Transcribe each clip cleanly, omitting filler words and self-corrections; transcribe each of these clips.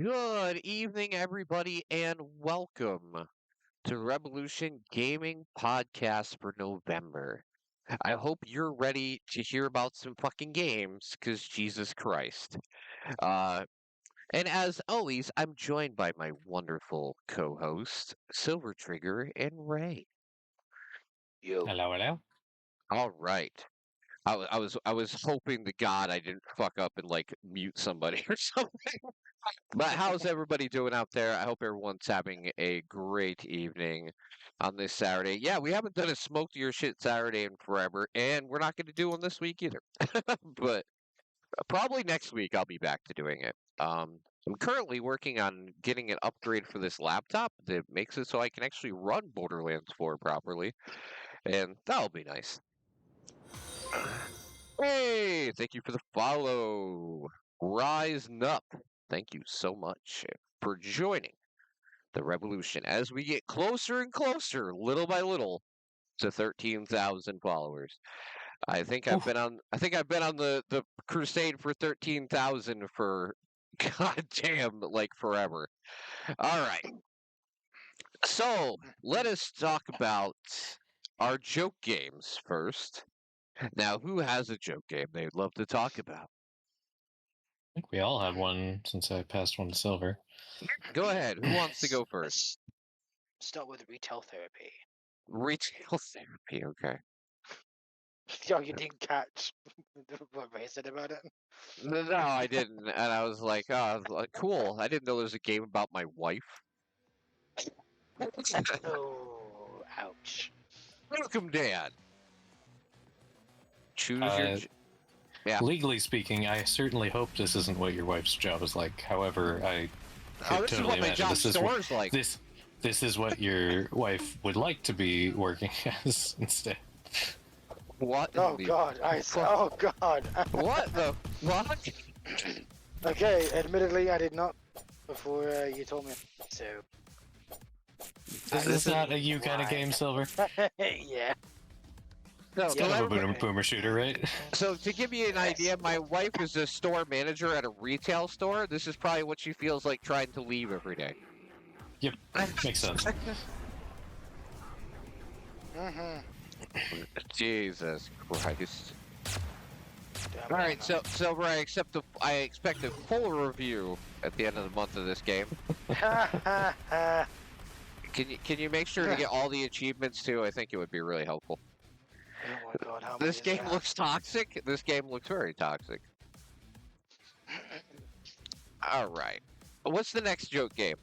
Good evening, everybody, and welcome to Revolution Gaming Podcast for November. I hope you're ready to hear about some fucking games, because Jesus Christ. Uh, and as always, I'm joined by my wonderful co-hosts, Silver Trigger and Ray. Yo. Hello, hello. All right. I was hoping to God I didn't fuck up and like mute somebody or something. But how's everybody doing out there? I hope everyone's having a great evening on this Saturday. Yeah, we haven't done a smoke to your shit Saturday in forever, and we're not going to do one this week either. But probably next week I'll be back to doing it. I'm currently working on getting an upgrade for this laptop that makes it so I can actually run Borderlands 4 properly, and that'll be nice. Hey, thank you for the follow. Rise Up. Thank you so much for joining the revolution as we get closer and closer, little by little, to 13,000 followers. I think I've been on the crusade for 13,000 for goddamn like forever. All right. So, let us talk about our joke games first. Now, who has a joke game they'd love to talk about? I think we all have one since I passed one to Silver. Go ahead. Who wants to go first? Let's start with retail therapy. Retail therapy, okay. Yo, you didn't catch what Ray said about it? No, I didn't, and I was like, "Oh, cool! I didn't know there was a game about my wife." Oh, ouch. Welcome, Dan. Choose your. Yeah. Legally speaking, I certainly hope this isn't what your wife's job is like. However, I Oh, could this is totally what my imagine job this is store's like. this is what your wife would like to be working as instead. What? Oh god, oh god. What the fuck? Okay, admittedly I did not before you told me. So This is not a you kind of game, Silver. yeah. No, It's so kind of a everybody- boomer shooter, right? So to give you an idea, my wife is a store manager at a retail store. This is probably what she feels like trying to leave every day. Yep, makes sense. Mm-hmm. Jesus Christ. All right, so Silver, I expect a full review at the end of the month of this game. Can you make sure to get all the achievements too? I think it would be really helpful. Oh my god, how This game looks toxic. This game looks very toxic. All right. What's the next joke game?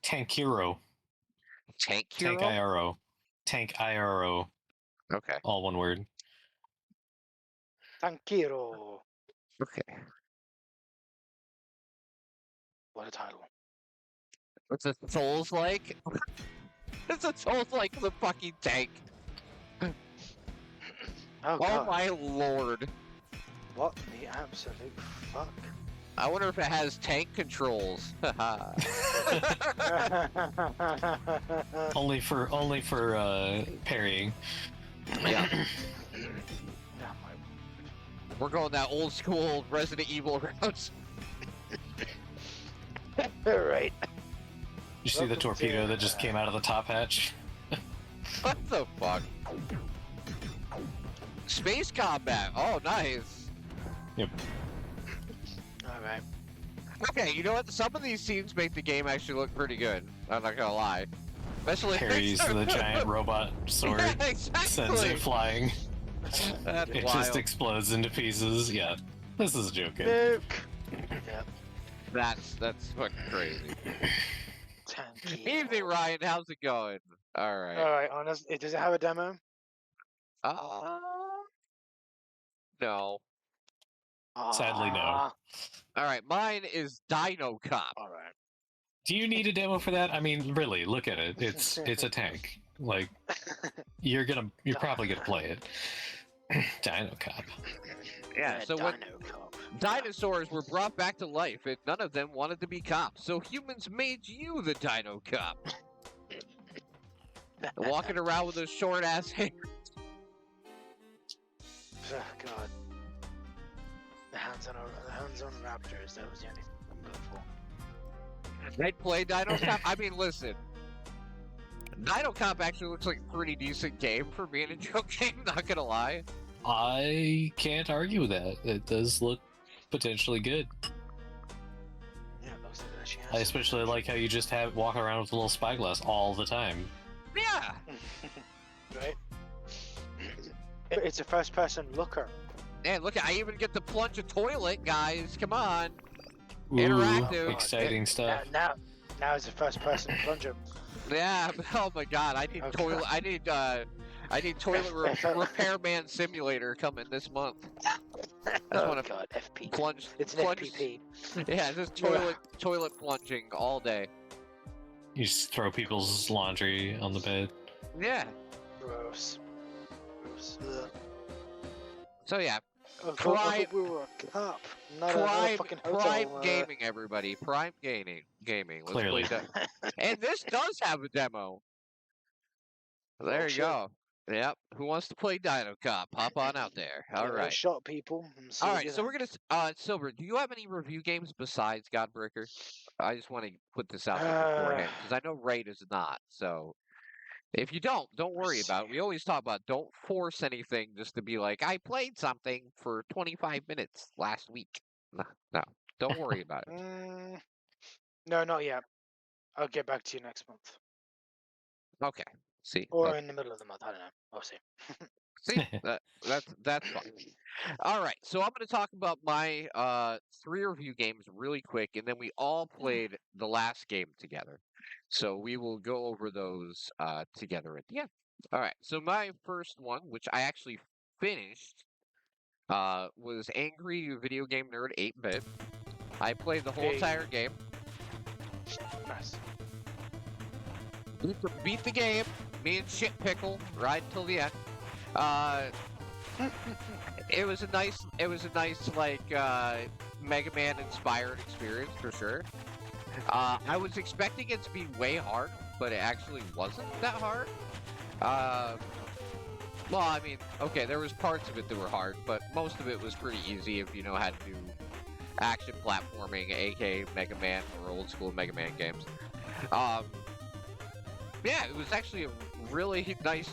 Tank Hero. Tank Hero? Tank IRO. Tank IRO. Okay. All one word. Tankiro. Okay. What a title. What's a Souls like? It's a Souls like the fucking tank. Oh Oh god. my lord. What the absolute fuck? I wonder if it has tank controls. only for parrying. Yeah. Oh my. We're going that old school Resident Evil route. Alright. You see the Welcome torpedo to- that just came out of the top hatch? What the fuck? Space combat. Oh, nice. Yep. Alright. Okay, you know what? Some of these scenes make the game actually look pretty good. I'm not gonna lie. Especially Parries the giant robot sword. Yeah, exactly. Sends it flying. That's It wild. just explodes into pieces. Yeah. This is a joke game. Nuke. Yep. That's fucking crazy. Tankiro. Evening, Ryan. How's it going? All right. Alright, honestly, does it have a demo? No. Sadly, no. Ah, All right. Mine is Dino Cop. Alright. Do you need a demo for that? I mean, really, look at it. It's a tank. Like you're probably gonna play it. Dino Cop. Yeah. So when Dino Cop. dinosaurs were brought back to life, and none of them wanted to be cops, so humans made you the Dino Cop. Walking around with a short ass hair. Oh god. The hands on raptors, that was the only thing I'm going for. I'd play Dino Cop. I mean, listen. Dino Cop actually looks like a pretty decent game for being a joke game, not gonna lie. I can't argue with that. It does look potentially good. Yeah, it looks like it actually I has. especially like how you just have walk around with a little spyglass all the time. Yeah. Right? It's a first-person looker. And look, I even get to plunge a toilet, guys. Come on. Ooh, Interactive. exciting stuff. Now it's a first-person plunger. Yeah. Oh my God. I need Okay. toilet. I need toilet repairman simulator coming this month. Oh wanna God, FP. Plunge. It's an plunge. FPP. Yeah, just toilet plunging all day. You just throw people's laundry on the bed. Yeah. Gross. Gross. Ugh. So yeah, Oh, Prime- I thought we were a cop, not a fucking hotel. Prime Gaming, everybody. Prime Gaming. Let's Clearly. play that. And this does have a demo. There you shit. go. Yep. Who wants to play Dino Cop? Hop on out there. All Yeah, right. Shot people. And see All what right. you So we're think. gonna. Silver, do you have any review games besides Godbreaker? I just want to put this out there beforehand because I know Ray does not. So if you don't worry about it. We always talk about don't force anything just to be like I played something for 25 minutes last week. No, don't worry about it. No, not yet. I'll get back to you next month, Okay. See. or in the middle of the month. I don't know. I'll see. See, that's fine. All right, so I'm going to talk about my 3 review games really quick, and then we all played the last game together. So we will go over those together at the end. All right, so my first one, which I actually finished, was Angry Video Game Nerd 8-bit. I played the whole Hey. entire game. Nice. Beat the game. Me and Shit Pickle right until the end. It was a nice like Mega Man inspired experience for sure. I was expecting it to be way hard, but it actually wasn't that hard. Well, I mean, okay, there was parts of it that were hard, but most of it was pretty easy if you know how to do action platforming, aka Mega Man or old school Mega Man games. Yeah, it was actually a really nice.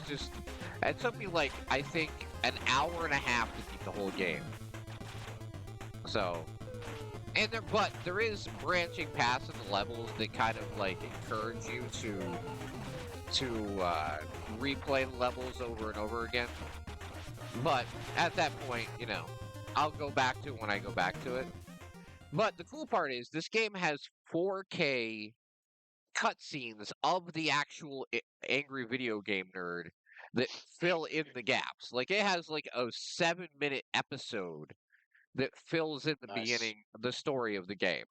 It took me like I think an hour and a half to beat the whole game. So, but there is branching paths in the levels that kind of like encourage you to replay the levels over and over again. But at that point, you know, I'll go back to it when I go back to it. But the cool part is this game has 4K cutscenes of the actual Angry Video Game Nerd that fill in the gaps. Like it has like a 7-minute episode that fills in the Nice. beginning the story of the game.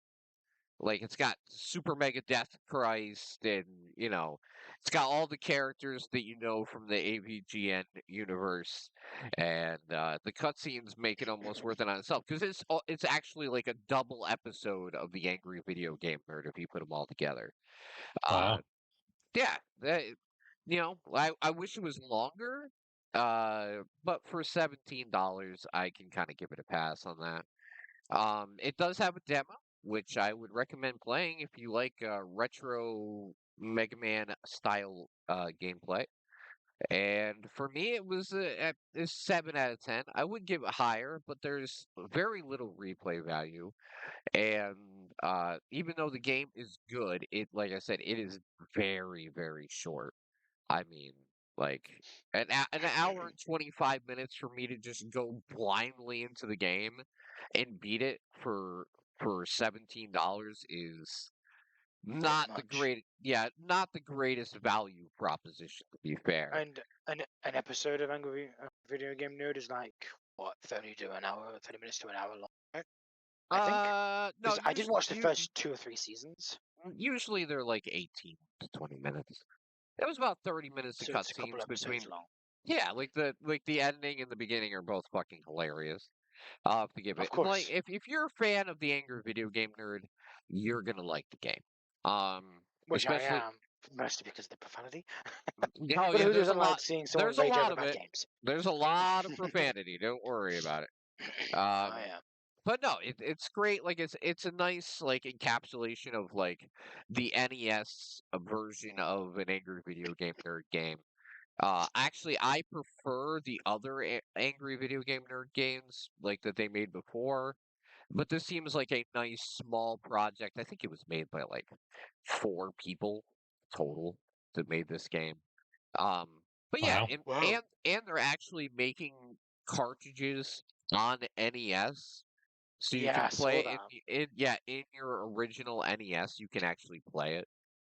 Like it's got Super Mega Death Christ, and you know, it's got all the characters that you know from the AVGN universe, and the cutscenes make it almost worth it on itself because it's actually like a double episode of the Angry Video Game Nerd if you put them all together. Wow. Yeah, you know, I wish it was longer, but for $17, I can kind of give it a pass on that. It does have a demo, which I would recommend playing if you like retro Mega Man style gameplay. And for me, it was a 7 out of 10. I would give it higher, but there's very little replay value. And even though the game is good, like I said, it is very, very short. I mean, like an hour and 25 minutes for me to just go blindly into the game and beat it for $17 is not the much. not the greatest value proposition, to be fair. And an episode of Angry Video Game Nerd is like what, 30 minutes to an hour long. Right? I think. No, 'Cause I did watch the you- first 2 or 3 seasons. Usually they're like 18 to 20 minutes. It was about 30 minutes of So it's a couple cutscenes episodes between. long. Yeah, like the ending and the beginning are both fucking hilarious. I'll have to give Of it. course. Like if you're a fan of the Angry Video Game Nerd, you're gonna like the game. Which especially, I am, mostly because of the profanity. Oh But yeah, who there's a doesn't like lot. seeing someone There's a rage lot over of bad it. games? There's a lot of profanity. Don't worry about it. Oh yeah. but no, it's great. Like it's a nice like encapsulation of like the NES version of an Angry Video Game Nerd game. Actually, I prefer the other Angry Video Game Nerd games like that they made before. But this seems like a nice small project. I think it was made by like 4 people total that made this game. Um, but yeah, Wow. Whoa. and they're actually making cartridges on NES, so you Yeah, can I saw play that. in your original NES. You can actually play it,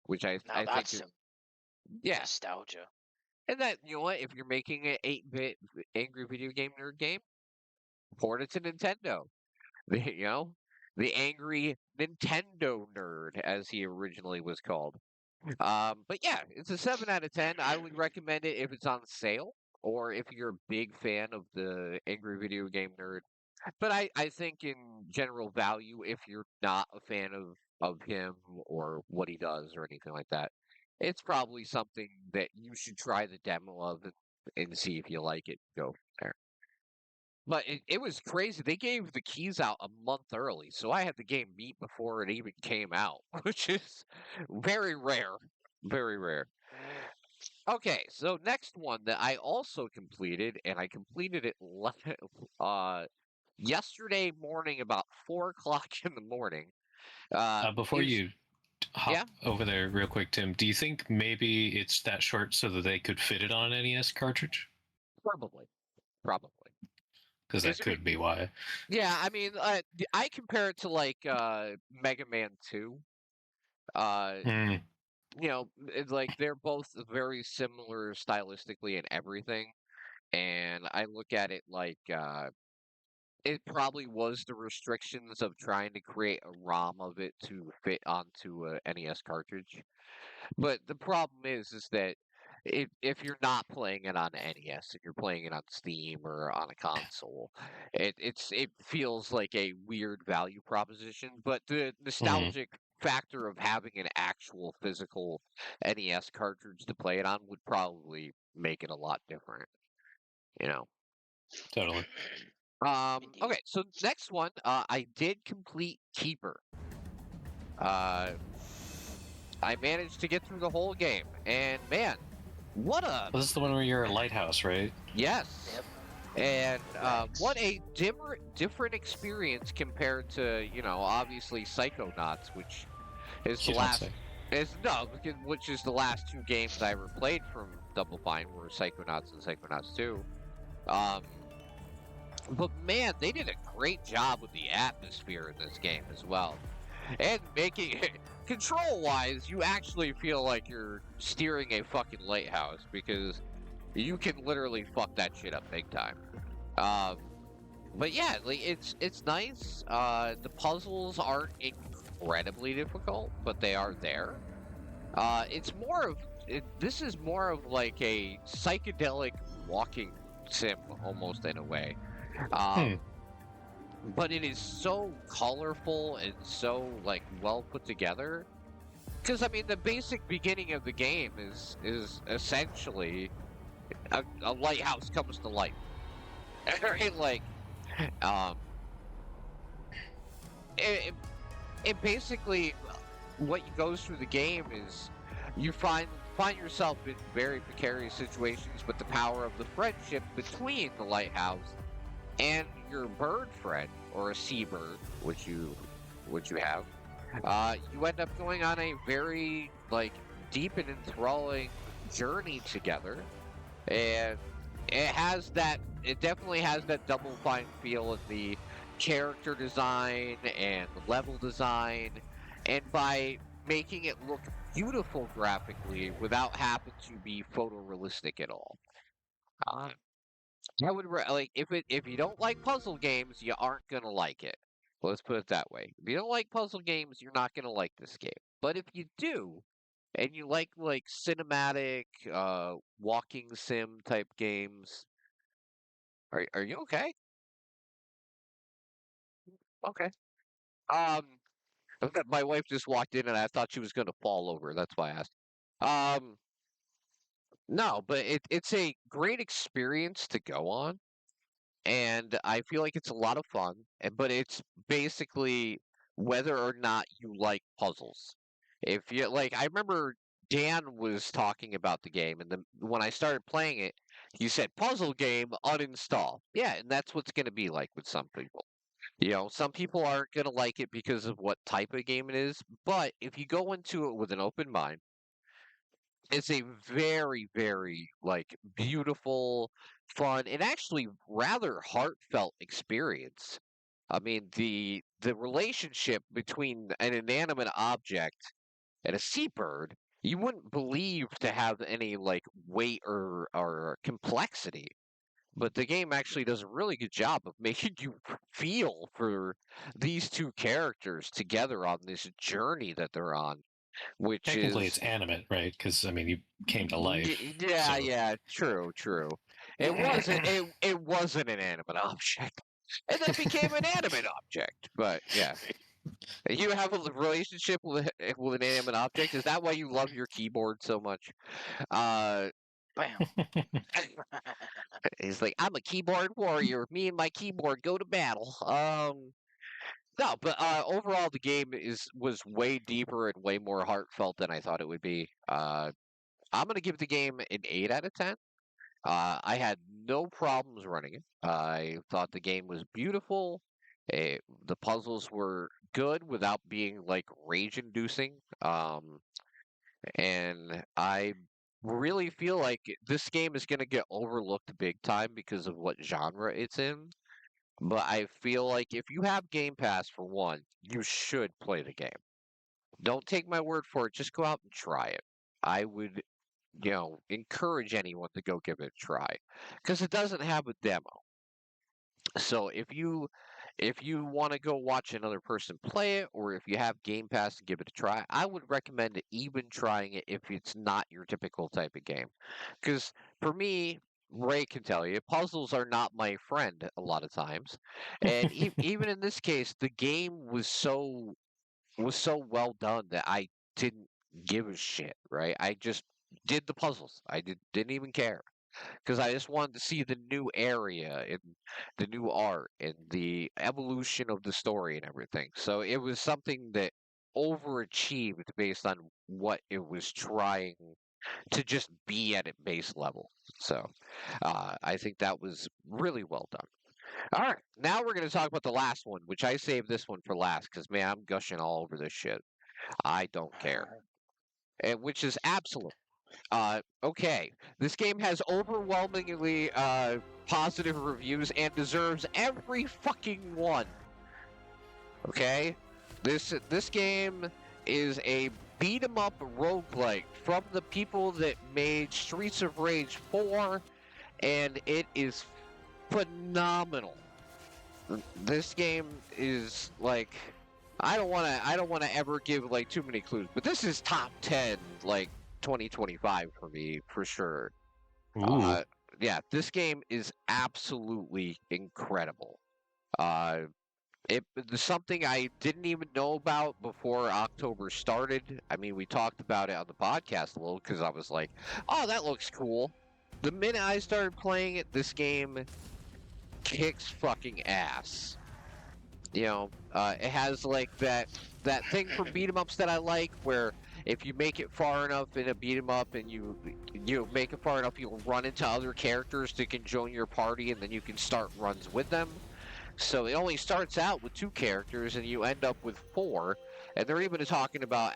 which Now I think that's is some yeah. nostalgia. And that you know what, if you're making an 8-bit Angry Video Game Nerd game, port it to Nintendo. You know, the angry Nintendo nerd, as he originally was called. But yeah, it's a 7 out of 10. I would recommend it if it's on sale or if you're a big fan of the angry video game nerd. But I think in general value, if you're not a fan of him or what he does or anything like that, it's probably something that you should try the demo of and see if you like it. Go from there. But it was crazy. They gave the keys out a month early, so I had the game beat before it even came out, which is very rare. Very rare. Mm. Okay, so next one that I also completed, and I completed it uh, yesterday morning about 4 o'clock in the morning. Before Is you hop yeah, over there real quick, Tim, do you think maybe it's that short so that they could fit it on an NES cartridge? probably. Because that It's, could be why. yeah, I mean, I compare it to like Mega Man 2. Uh, Mm, it's like they're both very similar stylistically and everything. And I look at it like it probably was the restrictions of trying to create a ROM of it to fit onto a NES cartridge. But the problem is that if you're not playing it on NES and you're playing it on Steam or on a console, it feels like a weird value proposition. But the mm, nostalgic factor of having an actual physical NES cartridge to play it on would probably make it a lot different, you know. totally. Indeed. Okay, so next one, I did complete Keeper. Uh, I managed to get through the whole game, and man, what a This is the one where you're a lighthouse, right? yes, Yep. and what Legs. a different experience compared to obviously Psychonauts, which is the You don't last say. is no, which is the last 2 games I ever played from Double Fine were Psychonauts and Psychonauts 2. Um, but man, they did a great job with the atmosphere in this game as well. And making it control wise, you actually feel like you're steering a fucking lighthouse because you can literally fuck that shit up big time. Um, but yeah, like it's nice. The puzzles aren't incredibly difficult, but they are there. It's more of this is more of like a psychedelic walking sim almost in a way. Um, Hmm. but it is so colorful and so like well put together. Because I mean, the basic beginning of the game is essentially a lighthouse comes to life, right? Like, um, it, it basically what goes through the game is you find yourself in very precarious situations, but the power of the friendship between the lighthouse and your bird friend or a seabird, which you have, you end up going on a very like deep and enthralling journey together, and it definitely has that Double Fine feel in the character design and level design, and by making it look beautiful graphically without having to be photorealistic at all. Uh, like if you don't like puzzle games, you aren't gonna like it. Let's put it that way. If you don't like puzzle games, you're not gonna like this game. But if you do, and you like cinematic, walking sim type games, are you okay? Okay. Um, my wife just walked in and I thought she was gonna fall over. That's why I asked. Um, no, but it's a great experience to go on. and I feel like it's a lot of fun. But it's basically whether or not you like puzzles. If you like, I remember Dan was talking about the game, and when I started playing it, he said puzzle game uninstall. Yeah, and that's what's going to be like with some people. Some people aren't going to like it because of what type of game it is, but if you go into it with an open mind, it's a very, very like beautiful, fun, and actually rather heartfelt experience. I mean, the relationship between an inanimate object and a seabird, you wouldn't believe to have any like weight or complexity. But the game actually does a really good job of making you feel for these two characters together on this journey that they're on, which Technically, it's is animate, right? Because I mean, you came to life. yeah, So yeah, true, true. It wasn't an animate object, and then became an animate object. But yeah, you have a relationship with an animate object. Is that why you love your keyboard so much? Uh, Bam. he's like, I'm a keyboard warrior. Me and my keyboard go to battle. No, but overall, the game was way deeper and way more heartfelt than I thought it would be. I'm gonna give the game an 8 out of 10. I had no problems running it. I thought the game was beautiful. The puzzles were good without being like rage-inducing. And I really feel like this game is going to get overlooked big time because of what genre it's in. But I feel like if you have Game Pass for one, you should play the game. Don't take my word for it. Just go out and try it. I would encourage anyone to go give it a try because it doesn't have a demo. So if you want to go watch another person play it, or if you have Game Pass and give it a try, I would recommend even trying it if it's not your typical type of game. Because for me, Ray can tell you, puzzles are not my friend a lot of times, and even in this case, the game was so well done that I didn't give a shit. Right? I just did the puzzles. I didn't even care because I just wanted to see the new area and the new art and the evolution of the story and everything. So it was something that overachieved based on what it was trying to just be at its base level. So I think that was really well done. All right, now we're going to talk about the last one, which I saved this one for last because, man, I'm gushing all over this shit. I don't care. Which is Absalom. Okay. This game has overwhelmingly positive reviews and deserves every fucking one. Okay? This game is a beat 'em up roguelike from the people that made Streets of Rage 4, and it is phenomenal. This game is like I don't want to ever give like too many clues, but this is top 10 like 2025 for me for sure. ooh, Yeah, this game is absolutely incredible. Uh, it's something I didn't even know about before October started. I mean, we talked about it on the podcast a little because I was like, "Oh, that looks cool." The minute I started playing it, this game kicks fucking ass. It has like that thing from beat 'em ups that I like, where if you make it far enough in a beat 'em up and you make it far enough, you'll run into other characters that can join your party, and then you can start runs with them. So it only starts out with 2 characters, and you end up with 4, and they're even talking about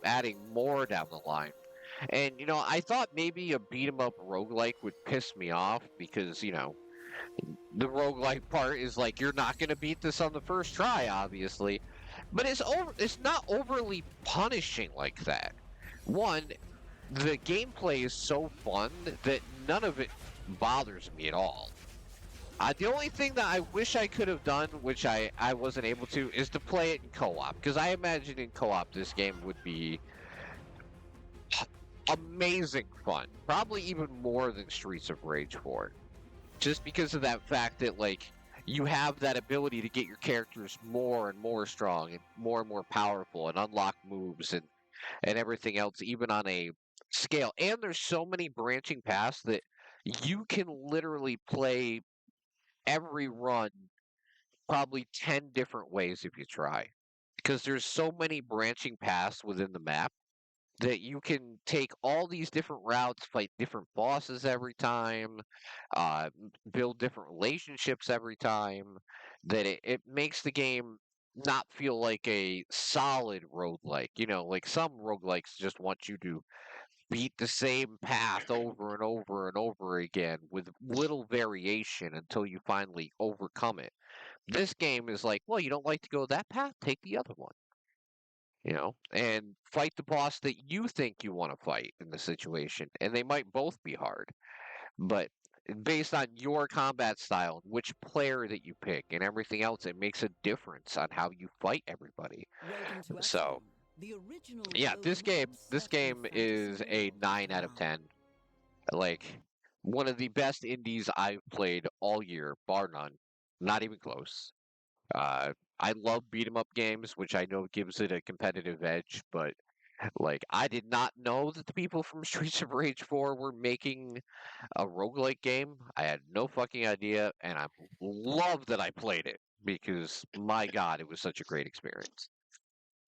adding more down the line. And I thought maybe a beat 'em up roguelike would piss me off because the roguelike part is like you're not going to beat this on the first try, obviously. But it's not overly punishing like that. One, the gameplay is so fun that none of it bothers me at all. The only thing that I wish I could have done, which I wasn't able to, is to play it in co-op. Because I imagine in co-op this game would be amazing fun. Probably even more than Streets of Rage 4. Just because of that fact that like you have that ability to get your characters more and more strong and more powerful and unlock moves and everything else, even on a scale. And there's so many branching paths that you can literally play every run probably 10 different ways if you try. Because there's so many branching paths within the map that you can take all these different routes, fight different bosses every time, build different relationships every time, that it makes the game not feel like a solid roguelike. You know, like some roguelikes just want you to beat the same path over and over and over again with little variation until you finally overcome it. This game is like, well, you don't like to go that path? Take the other one. You know, and fight the boss that you think you want to fight in the situation. And they might both be hard. But based on your combat style, which player that you pick, and everything else, it makes a difference on how you fight everybody. So, yeah, this game is a 9 out of 10. Like, one of the best indies I've played all year, bar none. Not even close. I love beat 'em up games, which I know gives it a competitive edge, but like I did not know that the people from Streets of Rage 4 were making a roguelike game. I had no fucking idea, and I love that I played it because my god, it was such a great experience.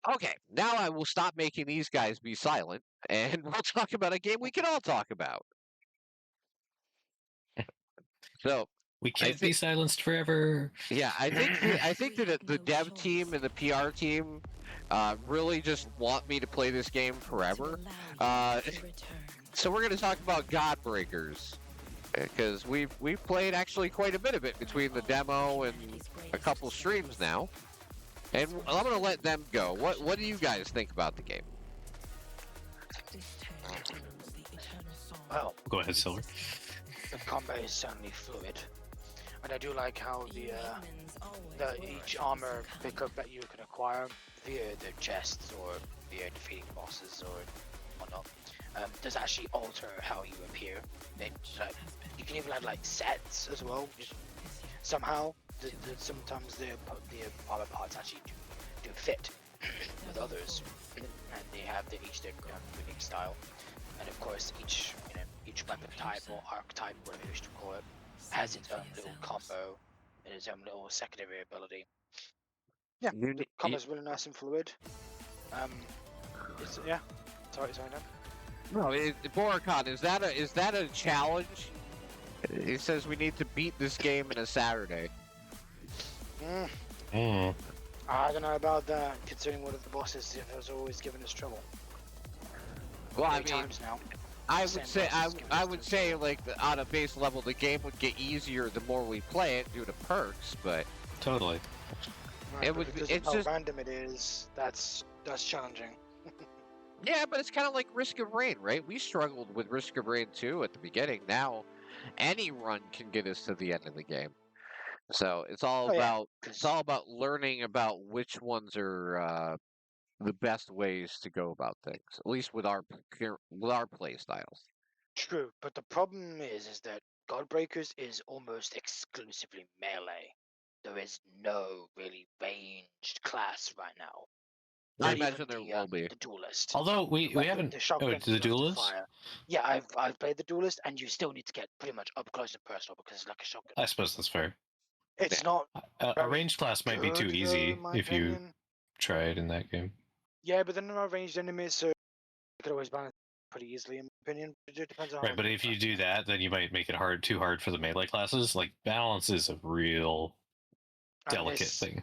Okay, now I will stop making these guys be silent, and we'll talk about a game we can all talk about. So, We can't be think- silenced forever. yeah, I think that the dev team and the PR team really just want me to play this game forever. So we're going to talk about Godbreakers because we've played actually quite a bit of it between the demo and a couple streams now, and I'm going to let them go. What do you guys think about the game? Well, Go ahead, Silver. the combat is certainly fluid, and I do like how the each armor pickup that you can acquire via the chests or via defeating bosses or whatnot does actually alter how you appear. You can even have like sets as well. Somehow, sometimes the armor parts actually do fit with others, and they have each their unique style. And of course, each weapon type or archetype, whatever you wish to call it, has its own little combo and its own little secondary ability. Yeah, the combo's really nice and fluid. Sorry, Dan. No, Boracon, is that a challenge? It says we need to beat this game in a Saturday. I don't know about that, considering one of the bosses has always given us trouble. Well, I 3 mean, times now. I would say like on a base level, the game would get easier the more we play it due to perks, but Totally. Right, it but would- because it's of how just- random it is. That's challenging. yeah, but it's kind of like Risk of Rain, right? We struggled with Risk of Rain 2 at the beginning. Now, any run can get us to the end of the game. So it's all Oh, yeah, about it's all about learning about which ones are the best ways to go about things. At least with our play styles. True, but the problem is that Godbreakers is almost exclusively melee. There is no really ranged class right now. I Not even imagine there will be. the duelist. Although we Weapon- haven't. the shotgun The you have to duelist. fire. Yeah, I've played the duelist, and you still need to get pretty much up close and personal because it's like a shotgun. I suppose that's fair. It's not A very ranged class might be too good, easy in my if you opinion. try it in that game. Yeah, but then there are ranged enemies, so you could always balance pretty easily, in my opinion. It just depends on Right, but if you do that, then you might make it too hard for the melee classes. Like balance is a real delicate thing.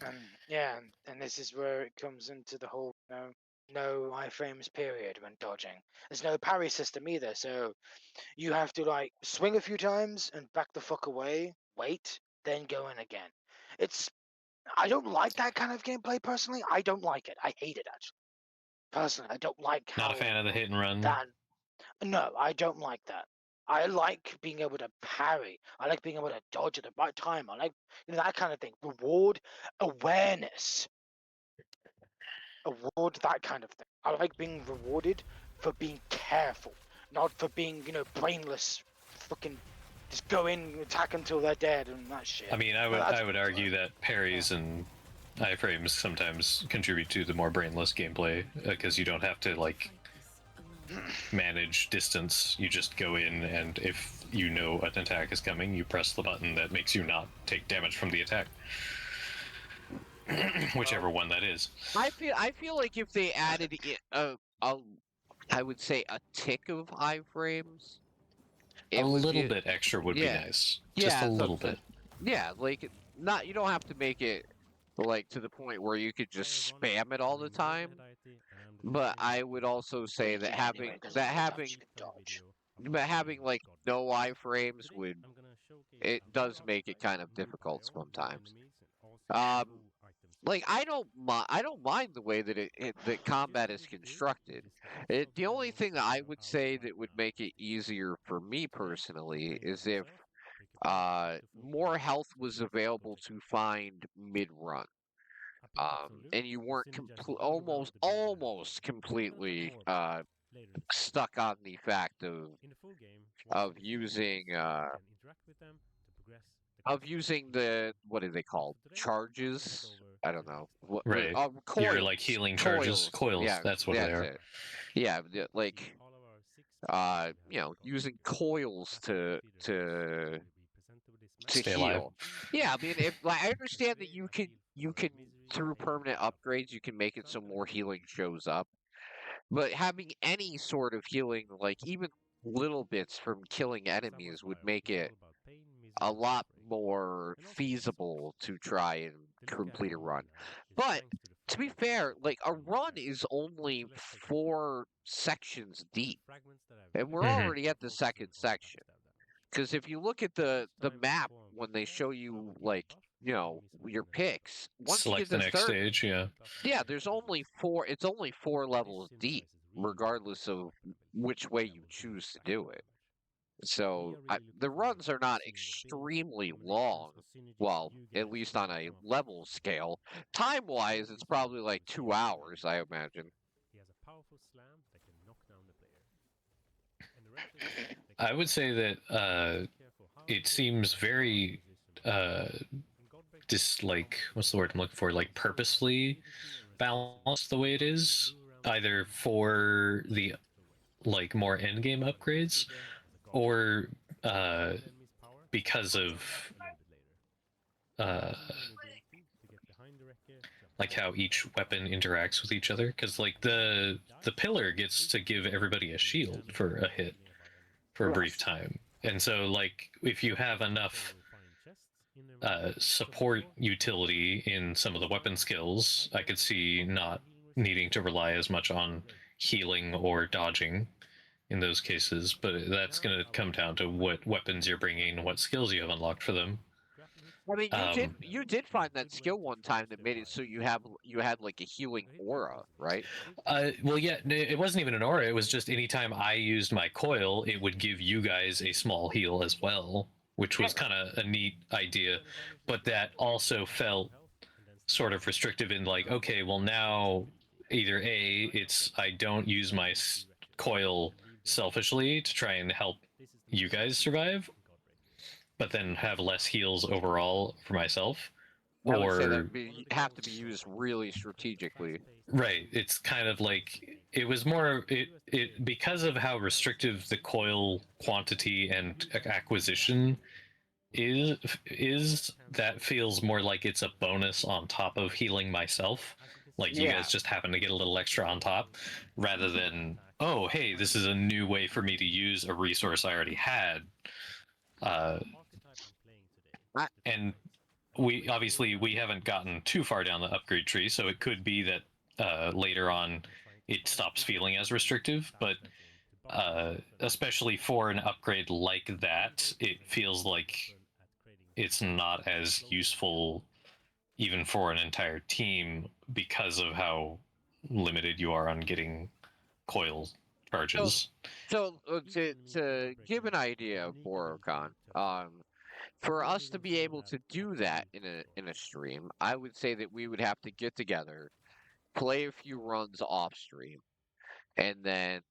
And this is where it comes into the whole no iframes period when dodging. There's no parry system either, so you have to like swing a few times and back the fuck away, wait, then go in again. I don't like that kind of gameplay personally. I don't like it. I hate it actually. Personally, I don't like how Not a fan of the hit and run. that. No, I don't like that. I like being able to parry. I like being able to dodge at the right time. I like that kind of thing. Reward awareness. Award that kind of thing. I like being rewarded for being careful, not for being brainless. Fucking just go in, attack until they're dead, and that shit. I mean, I would argue that parries and iframes sometimes contribute to the more brainless gameplay because you don't have to like manage distance. You just go in, and if you know an attack is coming, you press the button that makes you not take damage from the attack. Whichever one that is. I feel like if they added I would say a tick of iframes, A it would little be bit extra would be yeah. nice. Yeah, Just a that's what little I'm saying. bit. Yeah, like not you don't have to make it like to the point where you could just spam it all the time. But I would also say You that can anyway, because having you can dodge. but having like no iframes would it does make it kind of difficult sometimes. Um, like I don't mind the way that that combat is constructed. The only thing that I would say that would make it easier for me personally is if more health was available to find mid run. And you weren't almost completely stuck on the fact of using the what are they called, charges? I don't know Right. coils. You're like healing charges. Coils, Yeah, that's what they that's are. it. Yeah, like you know, using coils to Stay alive. heal. Yeah, I mean, if like, I understand that you can through permanent upgrades you can make it so more healing shows up, but having any sort of healing, like even little bits from killing enemies, would make it a lot more feasible to try and complete a run. But to be fair, like a run is only 4 sections deep, and we're Mhm. already at the second section. Because if you look at the map when they show you like you know your picks, once you get Select the to next third, stage, yeah. yeah, there's only 4. It's only 4 levels deep, regardless of which way you choose to do it. So the runs are not extremely long. Well, at least on a level scale. Time-wise, it's probably like 2 hours, I imagine. I would say that it seems very like what's the word I'm looking for? Like purposely balanced the way it is, either for the like more end game upgrades or because of uh, like how each weapon interacts with each other. Because like the pillar gets to give everybody a shield for a hit for a brief time, and so like if you have enough support utility in some of the weapon skills, I could see not needing to rely as much on healing or dodging in those cases, but that's going to come down to what weapons you're bringing, what skills you have unlocked for them. I mean, you did find that skill one time that made it so you had like a healing aura, right? Well, yeah, it wasn't even an aura. It was just anytime I used my coil, it would give you guys a small heal as well, which was kind of a neat idea. But that also felt sort of restrictive in like, okay, well now either it's I don't use my coil selfishly to try and help you guys survive, but then have less heals overall for myself, I would say or that have to be used really strategically. right. It's kind of like it was more it because of how restrictive the coil quantity and acquisition is that feels more like it's a bonus on top of healing myself. Like you guys just happen to get a little extra on top, rather than oh hey, this is a new way for me to use a resource I already had. And we haven't gotten too far down the upgrade tree, so it could be that later on it stops feeling as restrictive. But especially for an upgrade like that, it feels like it's not as useful even for an entire team because of how limited you are on getting coil charges. So to give an idea of BoroCon, for us to be able to do that in a stream, I would say that we would have to get together, play a few runs off stream, and then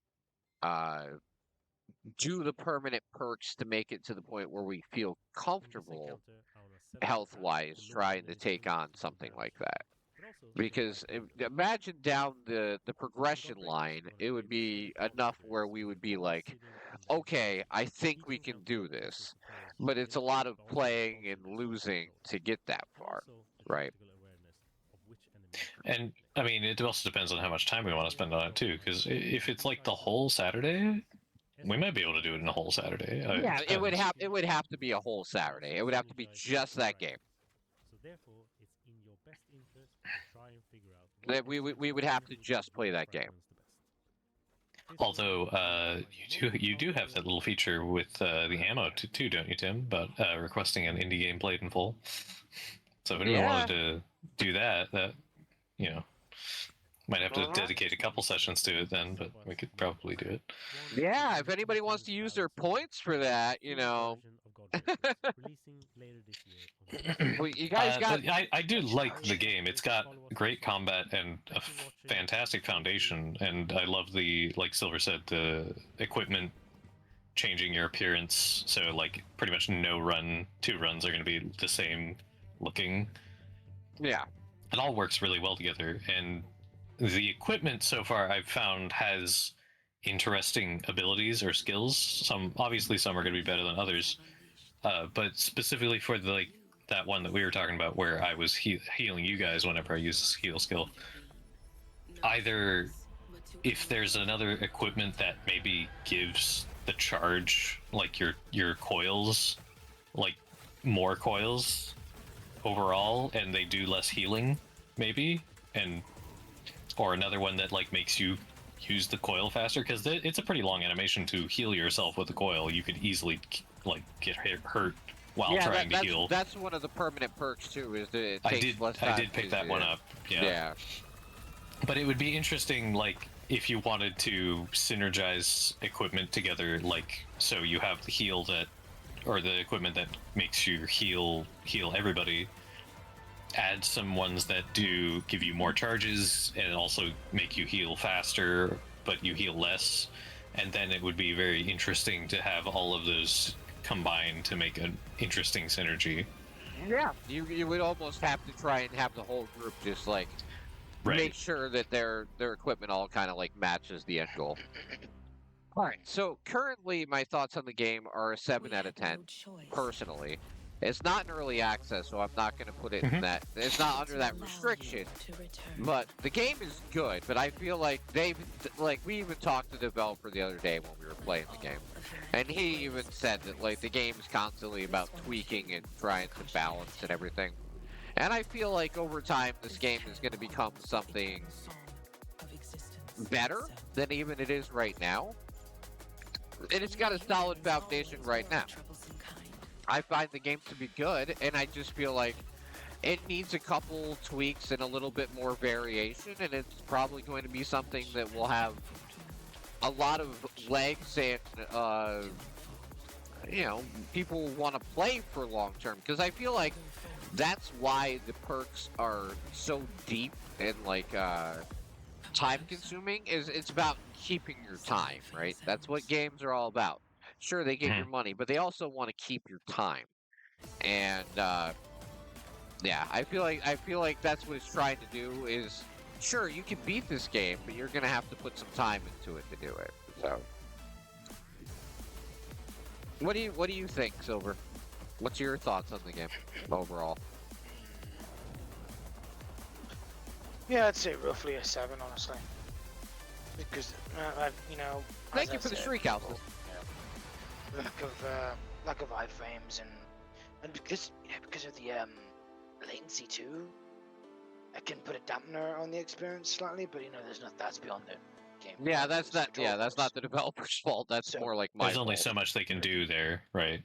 do the permanent perks to make it to the point where we feel comfortable health wise trying to take on something like that. Because imagine down the progression line, it would be enough where we would be like, okay, I think we can do this, but it's a lot of playing and losing to get that far, right? And I mean, it also depends on how much time we want to spend on it too. Because if it's like the whole Saturday, we might be able to do it in a whole Saturday. Yeah, it would depends. have to be a whole Saturday. It would have to be just that game. That we would have to just play that game. Although you do have that little feature with the ammo too, don't you, Tim? About requesting an indie game played in full. So if anyone wanted to do that, you know, might have to dedicate a couple sessions to it then, but we could probably do it. Yeah, if anybody wants to use their points for that, you know. Well, you guys got. I do like the game. It's got great combat and a fantastic foundation, and I love the, like Silver said, the equipment changing your appearance. So like pretty much two runs are going to be the same looking. Yeah. It all works really well together, and the equipment so far I've found has interesting abilities or skills. Some are going to be better than others, but specifically for that one that we were talking about, where I was healing you guys whenever I use this heal skill. Either if there's another equipment that maybe gives the charge, like your coils, like more coils overall, and they do less healing, maybe, or another one that like makes you use the coil faster, because it's a pretty long animation to heal yourself with the coil. You could easily like get hurt while trying to heal. That's one of the permanent perks too. Is that it takes less time. I did pick that one up. Yeah. But it would be interesting, like if you wanted to synergize equipment together, like so you have the heal that, or the equipment that makes you heal everybody. Add some ones that do give you more charges and also make you heal faster, but you heal less. And then it would be very interesting to have all of those combined to make an interesting synergy. Yeah, you would almost have to try and have the whole group just like make sure that their equipment all kind of like matches the end goal. All right, so currently my thoughts on the game are a 7 out of 10, personally. It's not in early access, so I'm not going to put it in that. It's not under that restriction. But the game is good, but I feel like we even talked to the developer the other day when we were playing the game. And he even said that like the game is constantly about tweaking and trying to balance and everything. And I feel like over time this game is going to become something better than even it is right now. And it's got a solid foundation right now. I find the game to be good, and I just feel like it needs a couple tweaks and a little bit more variation, and it's probably going to be something that will have a lot of legs and, you know, people want to play for long term, because I feel like that's why the perks are so deep and, like, time consuming, is it's about keeping your time, right? That's what games are all about. Sure, they get your money, but they also want to keep your time. And yeah, I feel like that's what it's trying to do. Is sure you can beat this game, but you're gonna have to put some time into it to do it. So, what do you think, Silver? What's your thoughts on the game overall? Yeah, I'd say roughly a 7, honestly. Because you know. Thank you for the shriek houses. Lack of iframes and because of the latency latency too, I can put a dampener on the experience slightly, but you know, that's beyond the game. Yeah, that's not the developer's fault. That's more like my There's only fault. so much they can do there, right?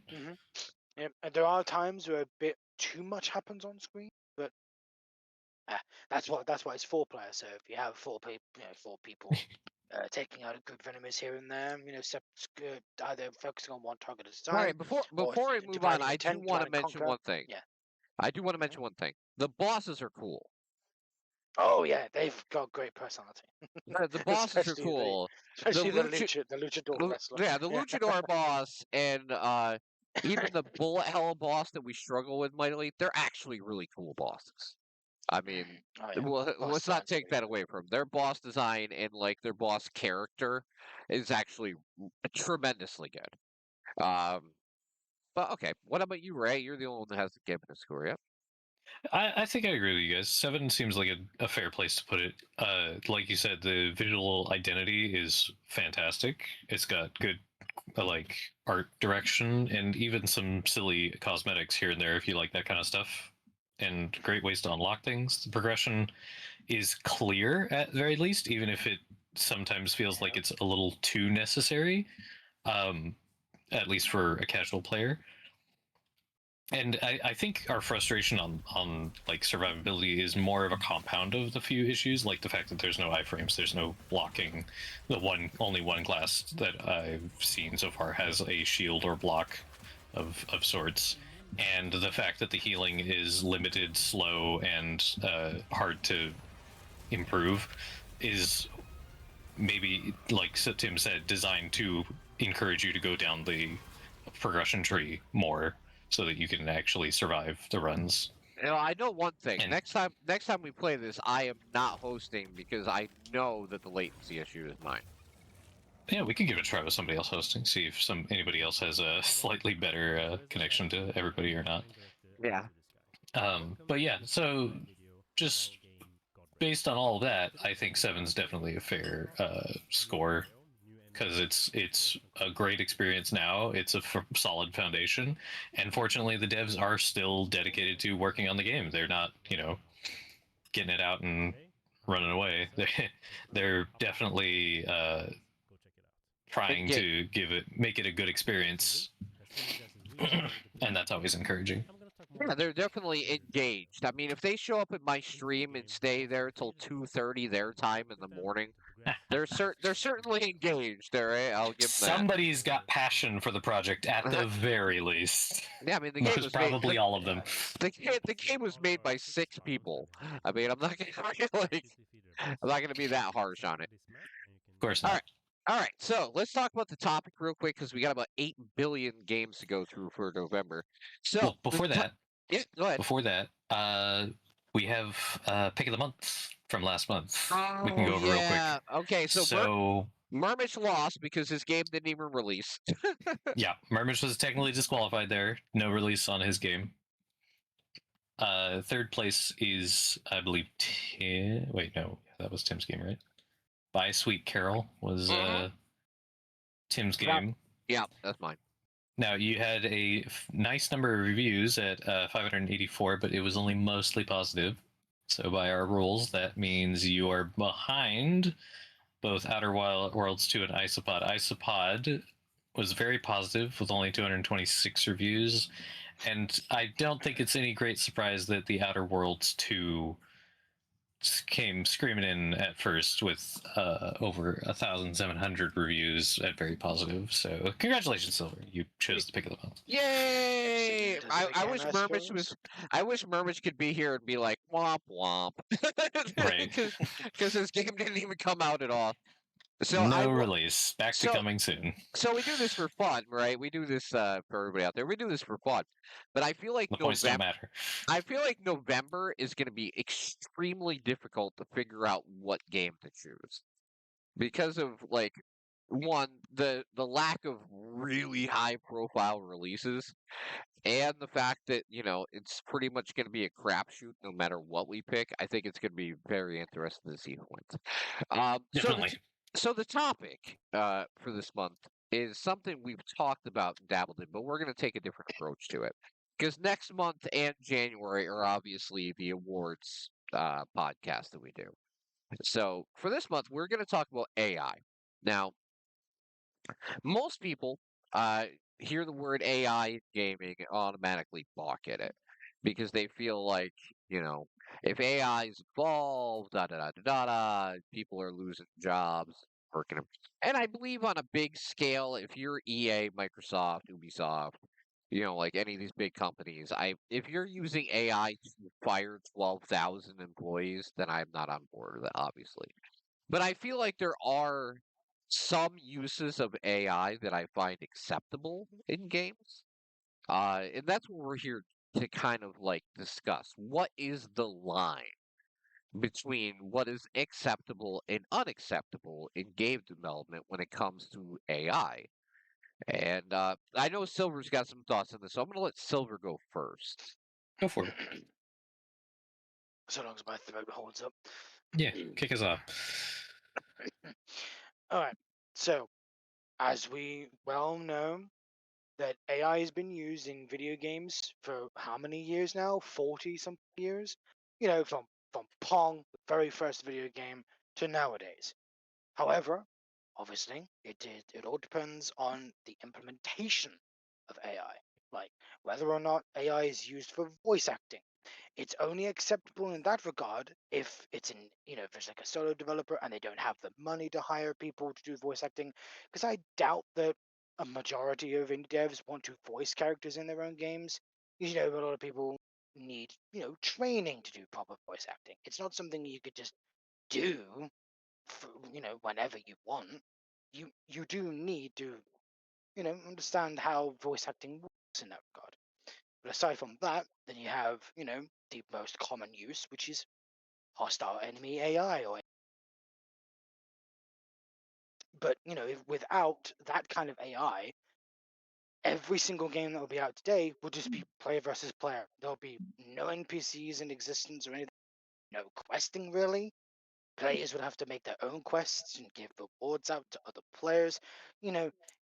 Yeah, and there are times where a bit too much happens on screen, but that's why it's 4 players. So if you have 4 people, taking out a group of enemies here and there, you know, either focusing on one target at a time. All right, before we move on, I do want to mention one thing. Yeah. I do want to mention one thing. The bosses are cool. Oh yeah, they've got great personality. The bosses are cool. Especially the luchador wrestler. Yeah, the luchador boss and even the bullet hell boss that we struggle with mightily, they're actually really cool bosses. I mean, Oh yeah. well, Boss let's not design's take pretty that away from them. Their boss design and like their boss character is actually tremendously good. But okay, what about you, Ray? You're the only one that hasn't given a score yet. I think I agree with you guys. 7 seems like a fair place to put it. Like you said, the visual identity is fantastic. It's got good like art direction and even some silly cosmetics here and there if you like that kind of stuff. And great ways to unlock things. The progression is clear at very least, even if it sometimes feels like it's a little too necessary. Um, at least for a casual player. And I think our frustration on like survivability is more of a compound of the few issues, like the fact that there's no iframes, there's no blocking. The only one class that I've seen so far has a shield or block of sorts, and the fact that the healing is limited, slow, and hard to improve is maybe, like Tim said, designed to encourage you to go down the progression tree more so that you can actually survive the runs. You know, I know one thing. And Next time we play this, I am not hosting because I know that the latency issue is mine. yeah, we could give it a try with somebody else hosting, see if anybody else has a slightly better connection to everybody or not. Yeah. But yeah, so just based on all of that, I think 7's definitely a fair score because it's a great experience now. It's a solid foundation, and fortunately, the devs are still dedicated to working on the game. They're not, getting it out and running away. They're definitely trying to make it a good experience, and that's always encouraging. Yeah, they're definitely engaged. I mean, if they show up at my stream and stay there till 2:30 their time in the morning, they're certainly engaged. There, right? I'll give them that. Somebody's got passion for the project at the very least. Yeah, I mean, the game was probably all of them. The game was made by 6 people. I mean, I'm not gonna be that harsh on it. Of course not. All right. So let's talk about the topic real quick because we got about 8 billion games to go through for November. So well, before that, yeah, go ahead. Before that, we have pick of the month from last month. We can go over real quick. Okay, so Murmish lost because his game didn't even release. Yeah, Murmish was technically disqualified there. No release on his game. Third place is, I believe, Tim. Wait, no, that was Tim's game, right? By Sweet Carol was Tim's game. Yeah, that's mine. Now, you had a nice number of reviews at 584, but it was only mostly positive. So by our rules, that means you are behind both Outer Worlds 2 and Isopod. Isopod was very positive with only 226 reviews. And I don't think it's any great surprise that the Outer Worlds 2 came screaming in at first with over 1,700 reviews at very positive. So congratulations, Silver. You chose the pick of the month. Yay! I wish Murmish was. I wish Murmish could be here and be like womp womp, right? Because his game didn't even come out at all. So no release. Back to coming soon. So we do this for fun, right? We do this for everybody out there. We do this for fun. But I feel like the points don't matter. I feel like November is going to be extremely difficult to figure out what game to choose because of like one the lack of really high profile releases and the fact that it's pretty much going to be a crapshoot no matter what we pick. I think it's going to be very interesting to see who wins. Definitely. So the topic for this month is something we've talked about and dabbled in, but we're going to take a different approach to it. Because next month and January are obviously the awards podcast that we do. So for this month, we're going to talk about AI. Now, most people hear the word AI in gaming and automatically balk at it because they feel like, if AI is involved, people are losing jobs, working. And I believe on a big scale, if you're EA, Microsoft, Ubisoft, like any of these big companies, if you're using AI to fire 12,000 employees, then I'm not on board with it, obviously. But I feel like there are some uses of AI that I find acceptable in games. And that's what we're here to kind of like discuss. What is the line between what is acceptable and unacceptable in game development when it comes to AI. And I know Silver's got some thoughts on this, so I'm going to let Silver go first. Go for it. So long as my throat holds up. Yeah, kick us off. All right. So, as we well know, that AI has been used in video games for how many years now? 40 some years? You know, from Pong, the very first video game, to nowadays. However, obviously, it all depends on the implementation of AI. Like whether or not AI is used for voice acting. It's only acceptable in that regard if it's in, if there's like a solo developer and they don't have the money to hire people to do voice acting. Because I doubt that a majority of indie devs want to voice characters in their own games. You know, a lot of people need, training to do proper voice acting. It's not something you could just do, for, whenever you want. You do need to, understand how voice acting works in that regard. But aside from that, then you have, the most common use, which is hostile enemy AI. But without that kind of AI, every single game that will be out today will just be player versus player. There'll be no NPCs in existence or anything, no questing really. Players would have to make their own quests and give rewards out to other players.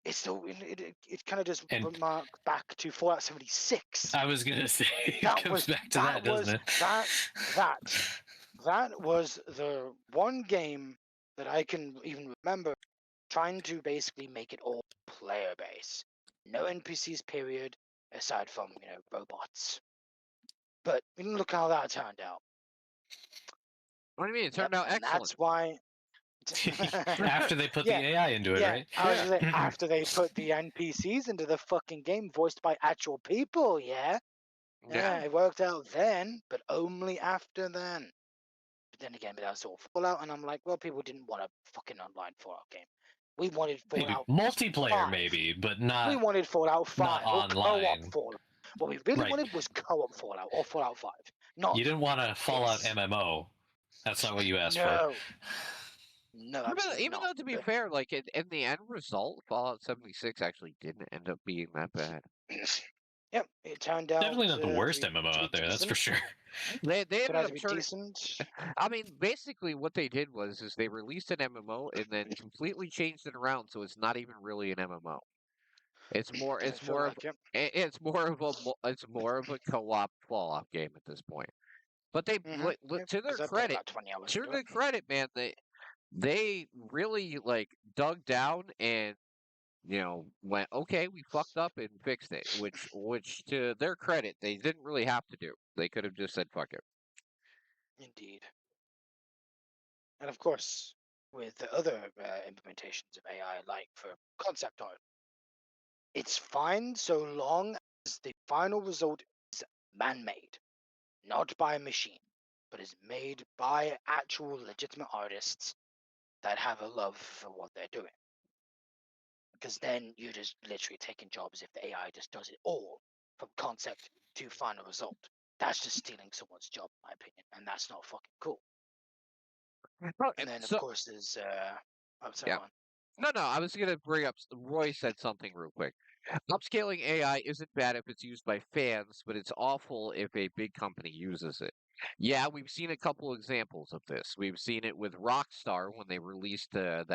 It's still it kind of just And remark back to Fallout 76. I was gonna say it That comes was back to that doesn't was it? that was the one game that I can even remember trying to basically make it all player base. No NPCs period, aside from, robots. But look how that turned out. What do you mean? It Yep, turned out and excellent. that's why After they put yeah, the AI into it, yeah. right? I was gonna say, after they put the NPCs into the fucking game voiced by actual people, yeah. Yeah, it worked out then, but only after then. But then again, but that's all Fallout, and I'm like, well, people didn't want a fucking online Fallout game. We wanted Maybe Fallout multiplayer, 5. maybe, but We not wanted Fallout 5 or co-op online. Fallout. What we really Right. wanted was co-op Fallout or Fallout 5. Not You didn't want a Fallout this. MMO. That's not what you asked for. No. No, absolutely Even not. though, to be But fair, like in the end result, Fallout 76 actually didn't end up being that bad. yep, it turned out Definitely not the worst to MMO be out there, that's for decent. sure. They Turned ended out up to be turning. decent. I mean, basically, what they did was they released an MMO and then completely changed it around, so it's not even really an MMO. It's more. I It's feel more of. like it. It's more of a. It's more of a co-op Fallout game at this point. But they, Yep, to their because I put credit, about 20 hours into it. man, they really like dug down and went, okay, we fucked up and fixed it. Which to their credit, they didn't really have to do. They could have just said fuck it. Indeed. And of course, with the other implementations of AI, like for concept art, it's fine so long as the final result is man-made, not by a machine, but is made by actual legitimate artists that have a love for what they're doing. Because then you're just literally taking jobs if the AI just does it all from concept to final result. That's just stealing someone's job, in my opinion, and that's not fucking cool. And then, of course, there's I'm sorry, Yeah. go on. No, I was gonna bring up. Roy said something real quick. Upscaling AI isn't bad if it's used by fans, but it's awful if a big company uses it. Yeah, we've seen a couple examples of this. We've seen it with Rockstar when they released the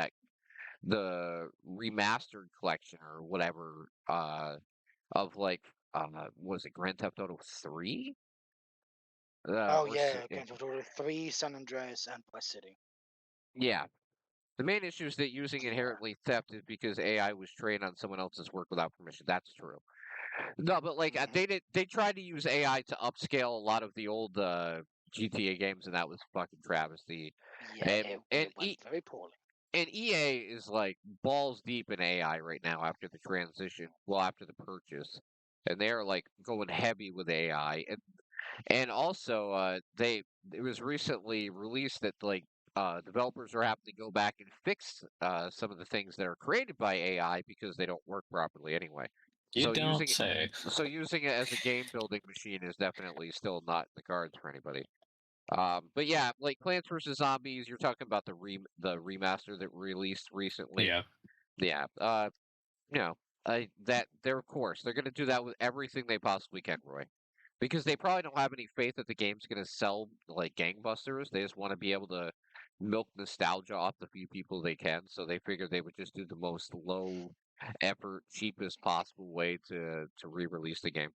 remastered collection or whatever of like was it Grand Theft Auto 3? Oh Or yeah, Grand Theft Auto 3, San Andreas, and Vice City. yeah. The main issue is that using inherently theft is because AI was trained on someone else's work without permission. That's true. No, but like they tried to use AI to upscale a lot of the old GTA games, and that was fucking travesty. Yeah, it went very poorly. And EA is like balls deep in AI right now after the transition, well after the purchase, and they are like going heavy with AI, and also it was recently released that like developers are having to go back and fix some of the things that are created by AI because they don't work properly anyway. You don't say. So using it as a game building machine is definitely still not in the cards for anybody. But yeah, like Plants vs Zombies, you're talking about the remaster that released recently. Yeah. Yeah. You know, that they're of course they're gonna do that with everything they possibly can, Roy, because they probably don't have any faith that the game's gonna sell like gangbusters. They just want to be able to milk nostalgia off the few people they can. So they figured they would just do the most low effort, cheapest possible way to re-release the game.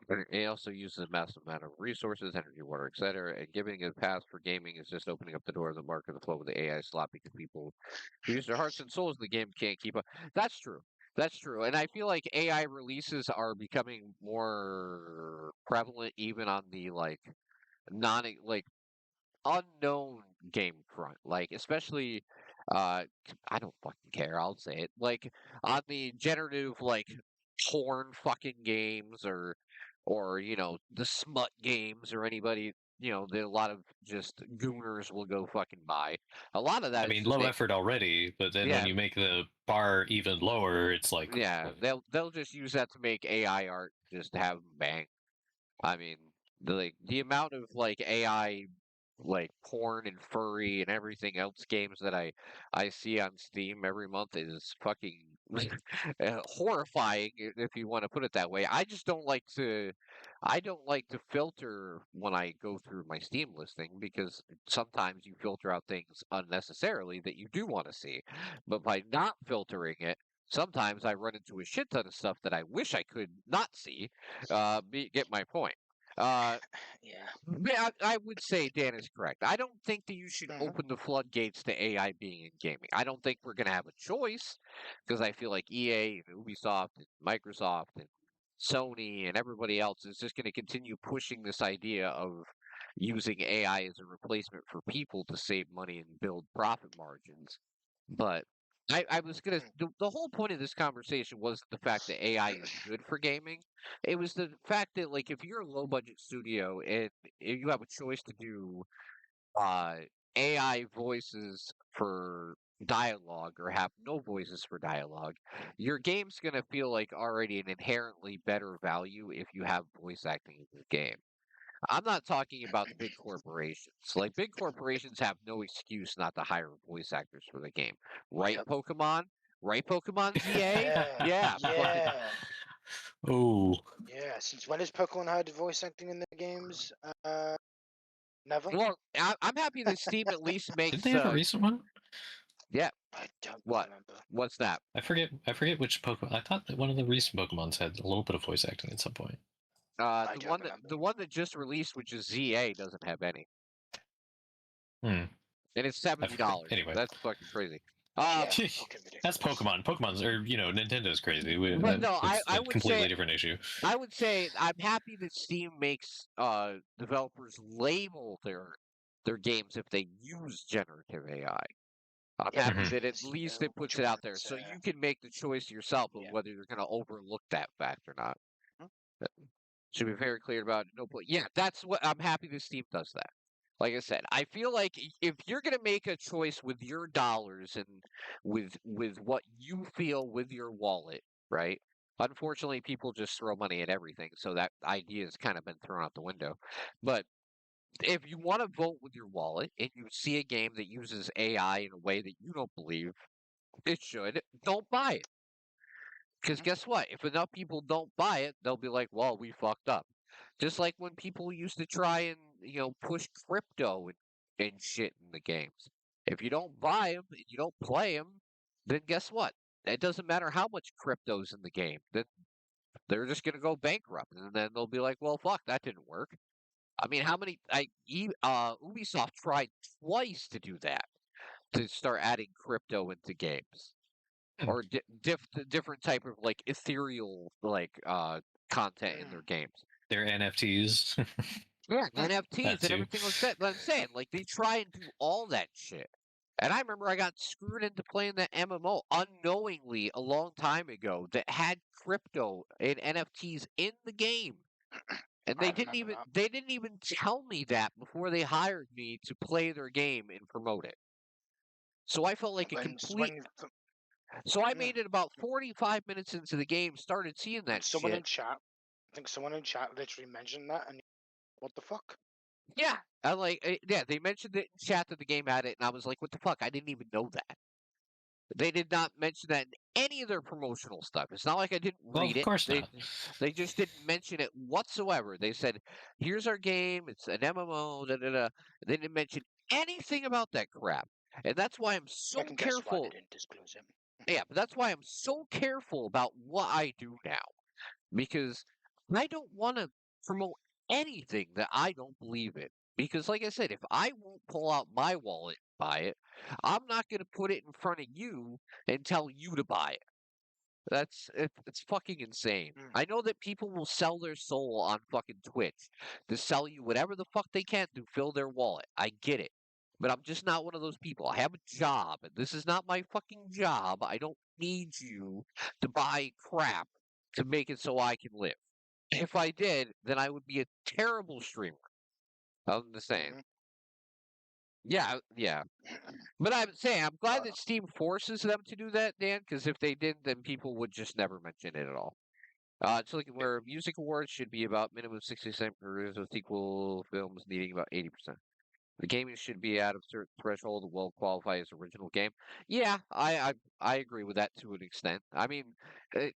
And it also uses a massive amount of resources, energy, water, etc. And giving it a pass for gaming is just opening up the door of the market to flow with the AI slot because people who use their hearts and souls in the game can't keep up. That's true. That's true. And I feel like AI releases are becoming more prevalent even on the non like unknown game front. Like especially I don't fucking care, I'll say it. Like on the generative porn fucking games or the smut games or anybody that a lot of just gooners will go fucking buy. A lot of I that is mean, just low effort already, but then when yeah, you make the bar even lower, it's like, yeah, they'll just use that to make AI art just to have 'em bang. I mean, the amount of AI porn and furry and everything else games that I see on Steam every month is fucking horrifying if you want to put it that way. I don't like to filter when I go through my Steam listing because sometimes you filter out things unnecessarily that you do want to see. But by not filtering it, sometimes I run into a shit ton of stuff that I wish I could not see. Get my point. Uh, Yeah. yeah, I would say Dan is correct. I don't think that you should Mhm. open the floodgates to AI being in gaming. I don't think we're going to have a choice because I feel like EA and Ubisoft and Microsoft and Sony and everybody else is just going to continue pushing this idea of using AI as a replacement for people to save money and build profit margins. But I was gonna. The whole point of this conversation was the fact that AI is good for gaming. It was the fact that if you're a low budget studio and if you have a choice to do uh AI voices for dialogue or have no voices for dialogue, your game's gonna feel like already an inherently better value if you have voice acting in your game. I'm not talking about the big corporations. Like big corporations have no excuse not to hire voice actors for the game. Right, Yep. Pokemon? Right, Pokemon ZA? Yeah. Yeah, fucking Yeah. oh, Yeah. Since when has Pokemon had voice acting in the games? Never. well, I'm happy that Steam at least did they makes have a recent one? yeah, I don't what? remember. What's that? I forget which Pokemon. I thought that one of the recent Pokemons had a little bit of voice acting at some point. I don't remember. The one that just released, which is ZA, doesn't have any. Hmm. And it's I forget. $70. Anyway, That's fucking crazy. Yeah. Um Fucking that's ridiculous. Pokemon. Pokemon's or Nintendo's crazy. but no, It's I a would completely say different issue. I would say I'm happy that Steam makes developers label their games if they use generative AI. I'm Yeah, happy Mhm. that at because least they which puts it out there ones? so you can make the choice yourself of Yeah. whether you're going to overlook that fact or not. Hmm? That should be very clear about it. No point. Yeah, that's what I'm happy that Steam does that. Like I said, I feel like if you're going to make a choice with your dollars and with what you feel with your wallet, right? Unfortunately, people just throw money at everything, so that idea has kind of been thrown out the window. But if you want to vote with your wallet and you see a game that uses AI in a way that you don't believe it should, don't buy it. Because Mhm. guess what? If enough people don't buy it, they'll be like, well, we fucked up. Just like when people used to try and, push crypto and shit in the games. If you don't buy them and you don't play them, then guess what? It doesn't matter how much crypto's in the game. Then they're just going to go bankrupt. And then they'll be like, well, fuck, that didn't work. I mean, Ubisoft tried twice to do that, to start adding crypto into games or different type of ethereal content in their games. Their NFTs. Yeah, that NFTs and too. everything like that. But I'm saying, they try and do all that shit. And I remember I got screwed into playing that MMO unknowingly a long time ago that had crypto and NFTs in the game. And I remember that. they didn't even tell me that before they hired me to play their game and promote it. So I felt like a complete. When So I yeah, made it about 45 minutes into the game, started seeing when that someone shit. in chat, I think someone in chat literally mentioned that, and what the fuck? Yeah, I like. Yeah, they mentioned it in chat that the game had it, and I was like, "What the fuck? I didn't even know that." They did not mention that in any of their promotional stuff. It's not like I didn't Well, read of it. course They not. they just didn't mention it whatsoever. They said, "Here's our game. It's an MMO." Da, da, da. They didn't mention anything about that crap, and that's why I'm I so can guess why they careful. didn't disclose it. Yeah, but that's why I'm so careful about what I do now because I don't want to promote anything that I don't believe in. Because, like I said, if I won't pull out my wallet and buy it, I'm not going to put it in front of you and tell you to buy it. It's fucking insane. Mm. I know that people will sell their soul on fucking Twitch to sell you whatever the fuck they can to fill their wallet. I get it. But I'm just not one of those people. I have a job, and this is not my fucking job. I don't need you to buy crap to make it so I can live. If I did, then I would be a terrible streamer. I'm just saying. Mhm. Yeah, yeah. But I'm saying I'm glad Uh, that Steam forces them to do that, Dan, because if they didn't, then people would just never mention it at all. It's looking where music awards should be about minimum 60% per with sequel films needing about 80%. The gaming should be at a certain threshold to well qualify as original game. Yeah, I agree with that to an extent. I mean, it,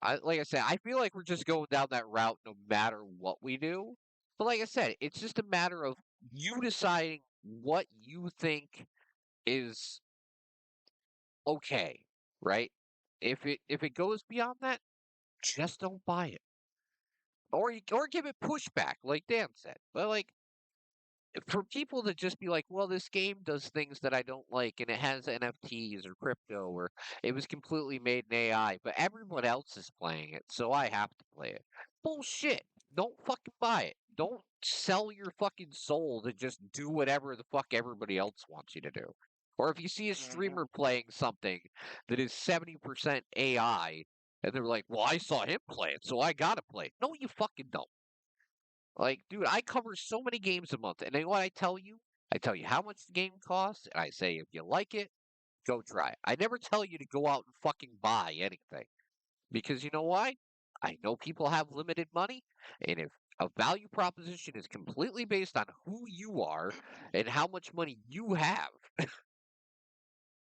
I, like I said, I feel like we're just going down that route no matter what we do. But like I said, it's just a matter of you deciding what you think is okay, right? If it goes beyond that, just don't buy it, or give it pushback, like Dan said. But like for people to just be like, well, this game does things that I don't like, and it has NFTs or crypto, or it was completely made in AI, but everyone else is playing it, so I have to play it. Bullshit. Don't fucking buy it. Don't sell your fucking soul to just do whatever the fuck everybody else wants you to do. Or if you see a mhm. streamer playing something that is 70% AI, and they're like, well, I saw him play it, so I gotta play it. No, you fucking don't. Like, dude, I cover so many games a month, and then what I tell you? I tell you how much the game costs, and I say if you like it, go try it. I never tell you to go out and fucking buy anything. Because you know why? I know people have limited money, and if a value proposition is completely based on who you are and how much money you have,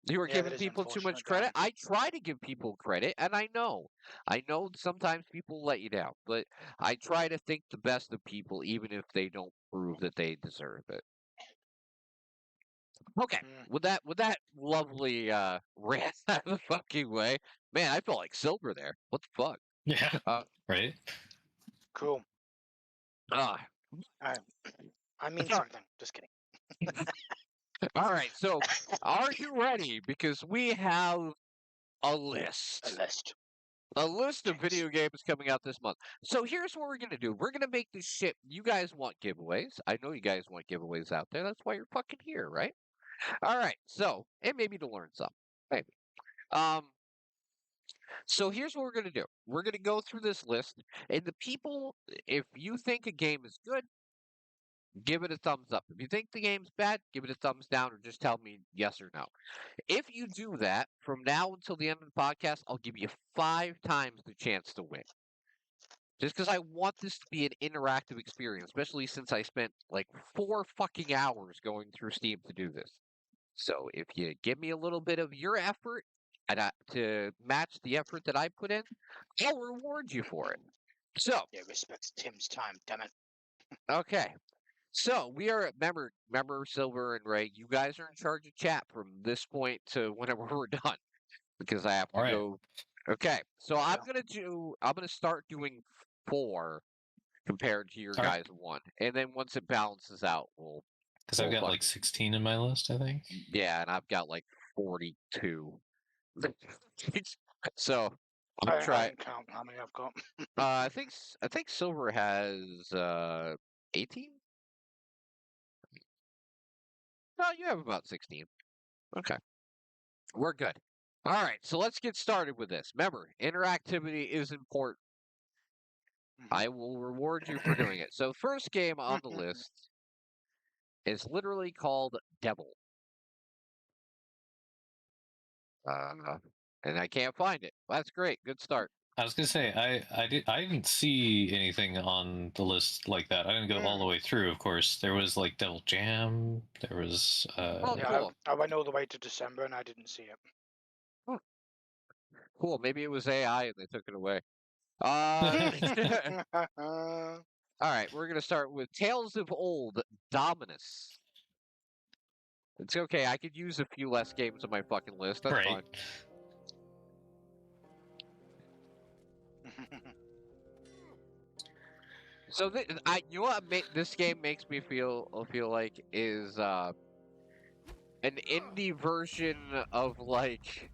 you are Yeah, that giving is people too much unfortunate, credit. Dan. I try to give people credit, and I know sometimes people let you down, but I try to think the best of people, even if they don't prove that they deserve it. Okay, Mm. with that lovely rant out of the fucking way, man, I felt like Silver there. What the fuck? Yeah, Uh, right. Cool. uh, I, I mean something. Just kidding. all right, so are you ready? Because we have a A list. list. A list of Thanks. video games coming out this month. So here's what we're gonna do. We're gonna make this shit. You guys want giveaways. I know you guys want giveaways out there. That's why you're fucking here, right? All right. So, and maybe to learn something. Maybe. Um, so here's what we're gonna do. We're gonna go through this list, and the people, if you think a game is good, give it a thumbs up. If you think the game's bad, give it a thumbs down, or just tell me yes or no. If you do that, from now until the end of the podcast, I'll give you 5 times the chance to win. Just because I want this to be an interactive experience, especially since I spent like 4 fucking hours going through Steam to do this. So if you give me a little bit of your effort and to match the effort that I put in, I'll reward you for it. So, Yeah, respects Tim's time. Damn it. okay. So we are remember Silver and Ray, you guys are in charge of chat from this point to whenever we're done because I have All to right. go. Okay. So Yeah. I'm gonna start doing 4 compared to your All right. guys' 1. And then once it balances out, we'll Because I've we'll got like fucking 16 in my list, I think. yeah, and I've got like 42. So I'll I try. didn't count how many I've got. I think Silver has 18. No, you have about 16. Okay, we're good. All right, so let's get started with this. Remember, interactivity is important. I will reward you for doing it. So, first game on the list is literally called Devil. And I can't find it. That's great. Good start. I was gonna say I didn't see anything on the list like that. I didn't go all the way through. Of course, there was like Devil Jam. There was Oh, Yeah, cool. I went all the way to December and I didn't see it. Cool. Maybe it was AI and they took it away. All right, we're gonna start with Tales of Old Dominus. It's okay. I could use a few less games on my fucking list. That's right. fine. So you know what this game makes me feel like is an indie version of like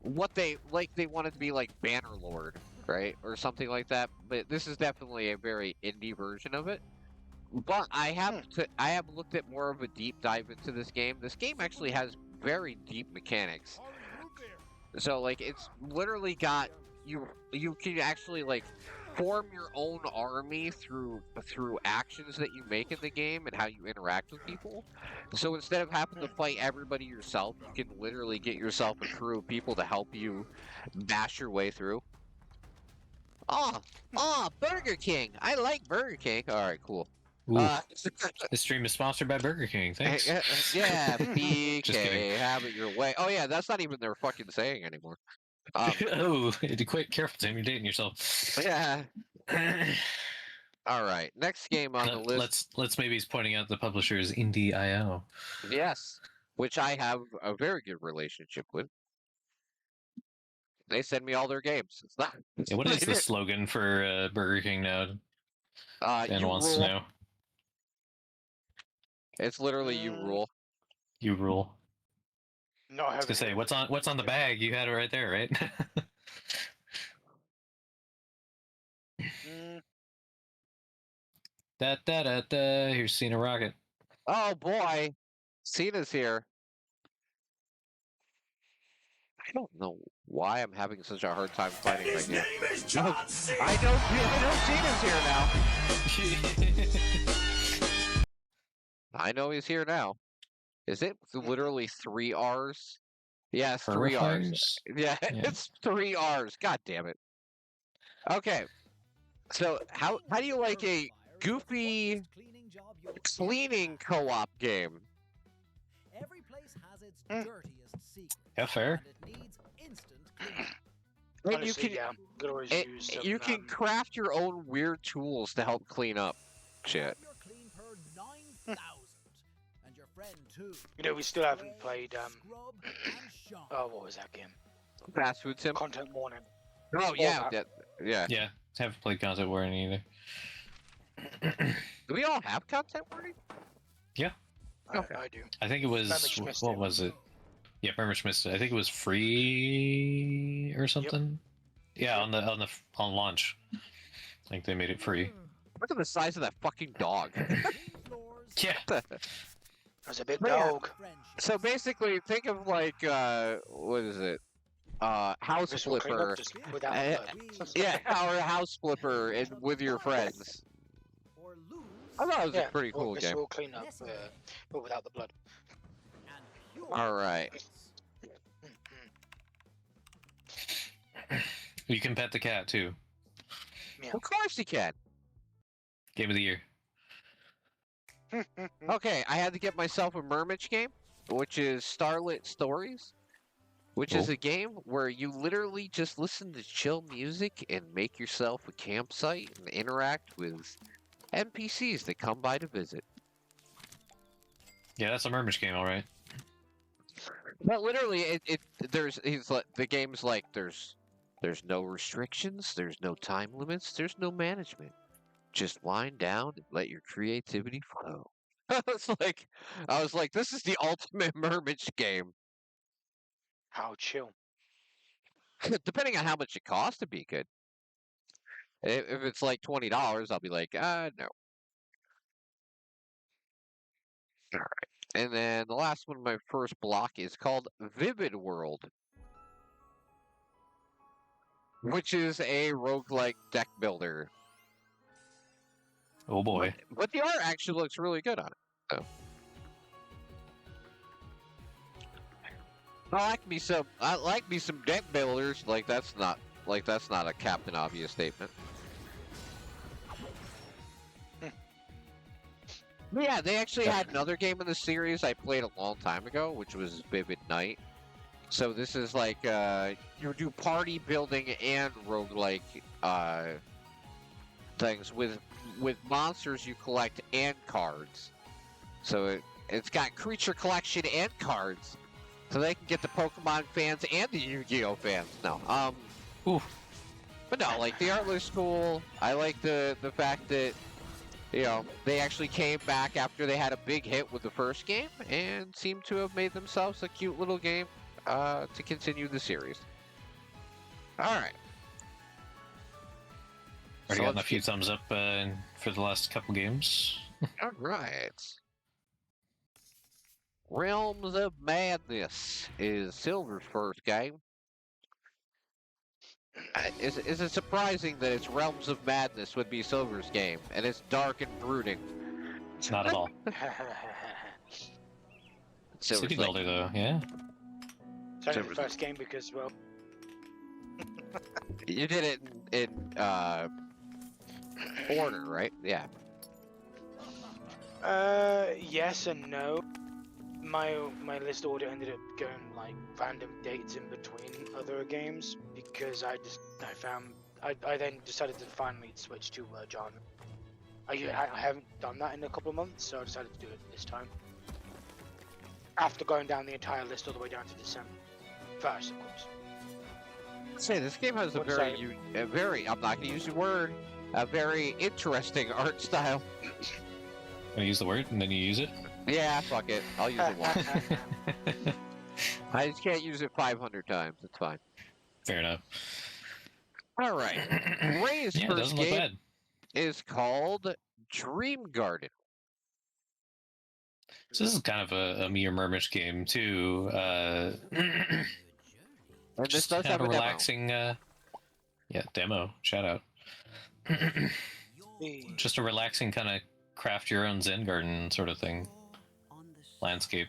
what they wanted to be like Bannerlord, right, or something like that. But this is definitely a very indie version of it. But I have looked at more of a deep dive into this game. This game actually has very deep mechanics. So like it's literally got you can actually like form your own army through actions that you make in the game and how you interact with people. So instead of having to fight everybody yourself, you can literally get yourself a crew of people to help you bash your way through. Burger King. I like Burger King. All right, cool. This stream is sponsored by Burger King. Thanks. Yeah, BK, Just kidding. have it your way. Oh yeah, that's not even their fucking saying anymore. Oh, quite careful, Tim. You're dating yourself. Yeah. All right, next game on the list. Let's maybe he's pointing out the publisher is Indie.io. Yes, which I have a very good relationship with. They send me all their games. It's not. Yeah, what is the slogan for Burger King now? Dan wants to know. It's literally you rule. You rule. No, I was gonna say what's on the bag. You had it right there, right? Da da da da. Here's Cena Rocket. Oh boy, Cena's here. I don't know why I'm having such a hard time finding my game. I know Cena's here now. I know he's here now. Is it literally 3 R's? Yes, 3 R's. Yeah, it's 3 R's. God damn it. Okay. So how do you like a goofy cleaning co-op game? Every place has its dirtiest secret. Yeah, fair. And it needs instant And Honestly, you can craft your own weird tools to help clean up shit. You're clean per 9,000. And your friend too. You know, we still haven't played Scrub and Sean. oh, what was that game? Fast food sim. Content Warning. Oh yeah, yeah. Yeah, haven't played Content Warning either. Do we all have content warning? Yeah. Okay. I do. I think it was what was it? Yeah, Murmush missed it. I think it was free or something. Yep. Yeah, on launch. I think they made it free. Look at the size of that fucking dog. Yeah. That's a big dog. So basically, think of like what is it? House Flipper. Yeah, our House Flipper and with your friends. I thought it was a pretty cool game. We'll clean up, but without the blood. All right. You can pet the cat too. Yeah. Of course you can. Game of the year. Okay, I had to get myself a Murmich game, which is Starlit Stories, which is a game where you literally just listen to chill music and make yourself a campsite and interact with NPCs that come by to visit. Yeah, that's a Murmish game, all right. But literally, the game's like there's no restrictions, there's no time limits, there's no management. Just wind down and let your creativity flow. I was like, this is the ultimate Murmich game. How chill. Depending on how much it costs to be good. If it's like $20, I'll be like, no. All right. And then the last one, my first block, is called Vivid World, which is a roguelike deck builder. Oh boy. But the art actually looks really good on it. So. I like me some deck builders. Like that's not a Captain Obvious statement. But yeah, they actually had another game in the series I played a long time ago, which was Vivid Night. So this is like you do party building and roguelike things with monsters you collect and cards. So it's got creature collection and cards. So they can get the Pokemon fans and the Yu-Gi-Oh fans. No. Ooh. But no, like the art looks cool. I like the fact that they actually came back after they had a big hit with the first game and seem to have made themselves a cute little game to continue the series. All right. Already gotten a few thumbs up for the last couple games. All right. Realms of Madness is Silver's first game. Is it surprising that it's Realms of Madness would be Silver's game, and it's dark and brooding? Not at all. Silver's City like, Builder, though, yeah. It's only the first game because, well, you did it in order, right? Yeah. yes and no. My list order ended up going like random dates in between other games because I then decided to finally switch to genre. I haven't done that in a couple of months, so I decided to do it this time. After going down the entire list all the way down to December first, of course. Say this game has a very I'm not going to use the word, a very interesting art style. Gonna use the word and then you use it? Yeah, fuck it. I'll use it once. I just can't use it 500 times. It's fine. Fair enough. All right. Ray's Yeah, it first doesn't look game bad. is called Dream Garden. So this is kind of a Mir Murmish game too. And this Just does kind have of a a relaxing demo. Shout out. Just a relaxing kind of craft your own Zen garden sort of thing. Landscape.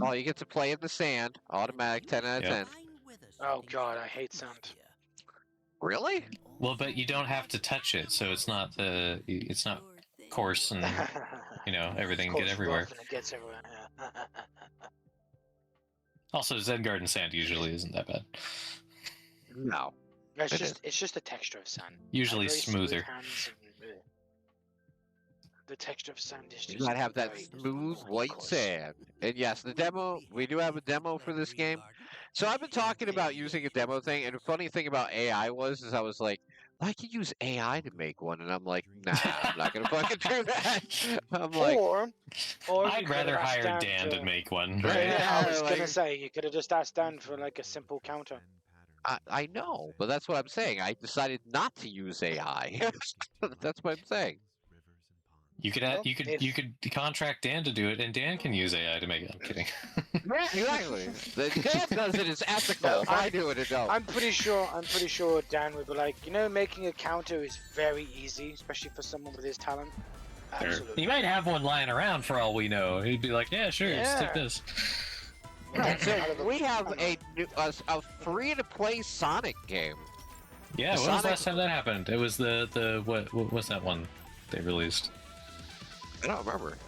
Oh, you get to play in the sand. Automatic 10 out of 10. Oh god, I hate sand. Really? Well, but you don't have to touch it, so it's not coarse and everything Of course, get everywhere. rough and it gets everywhere. Also, Zen garden sand usually isn't that bad. No. It's just the texture of sand. Usually Very smoother. hands and, the texture of sand is just You gotta have that very smooth white coarse. sand. And yes, the demo, we do have a demo for this game. So I've been talking about using a demo thing, and the funny thing about AI is I was like, I could use AI to make one, and I'm like, nah, I'm not gonna fucking do that. I'm like, Or I'd you rather could've asked hire Dan to to- make one, Right. right? Yeah, I was like- gonna say you could have just asked Dan for like a simple counter. I know, but that's what I'm saying. I decided not to use AI. That's what I'm saying. You could Well, you could contract Dan to do it, and Dan can use AI to make it. I'm kidding. Yeah, exactly. The Dan does it is ethical. No, If I do it, it don't. I'm pretty sure Dan would be like, making a counter is very easy, especially for someone with his talent. He Absolutely. might have one lying around for all we know. He'd be like, "Yeah, sure, Yeah. stick this." That's it. Out of a- We have I don't a free-to-play Sonic game. Yeah, The when was the Sonic- last time that happened? It was the what was that one they released? I don't remember.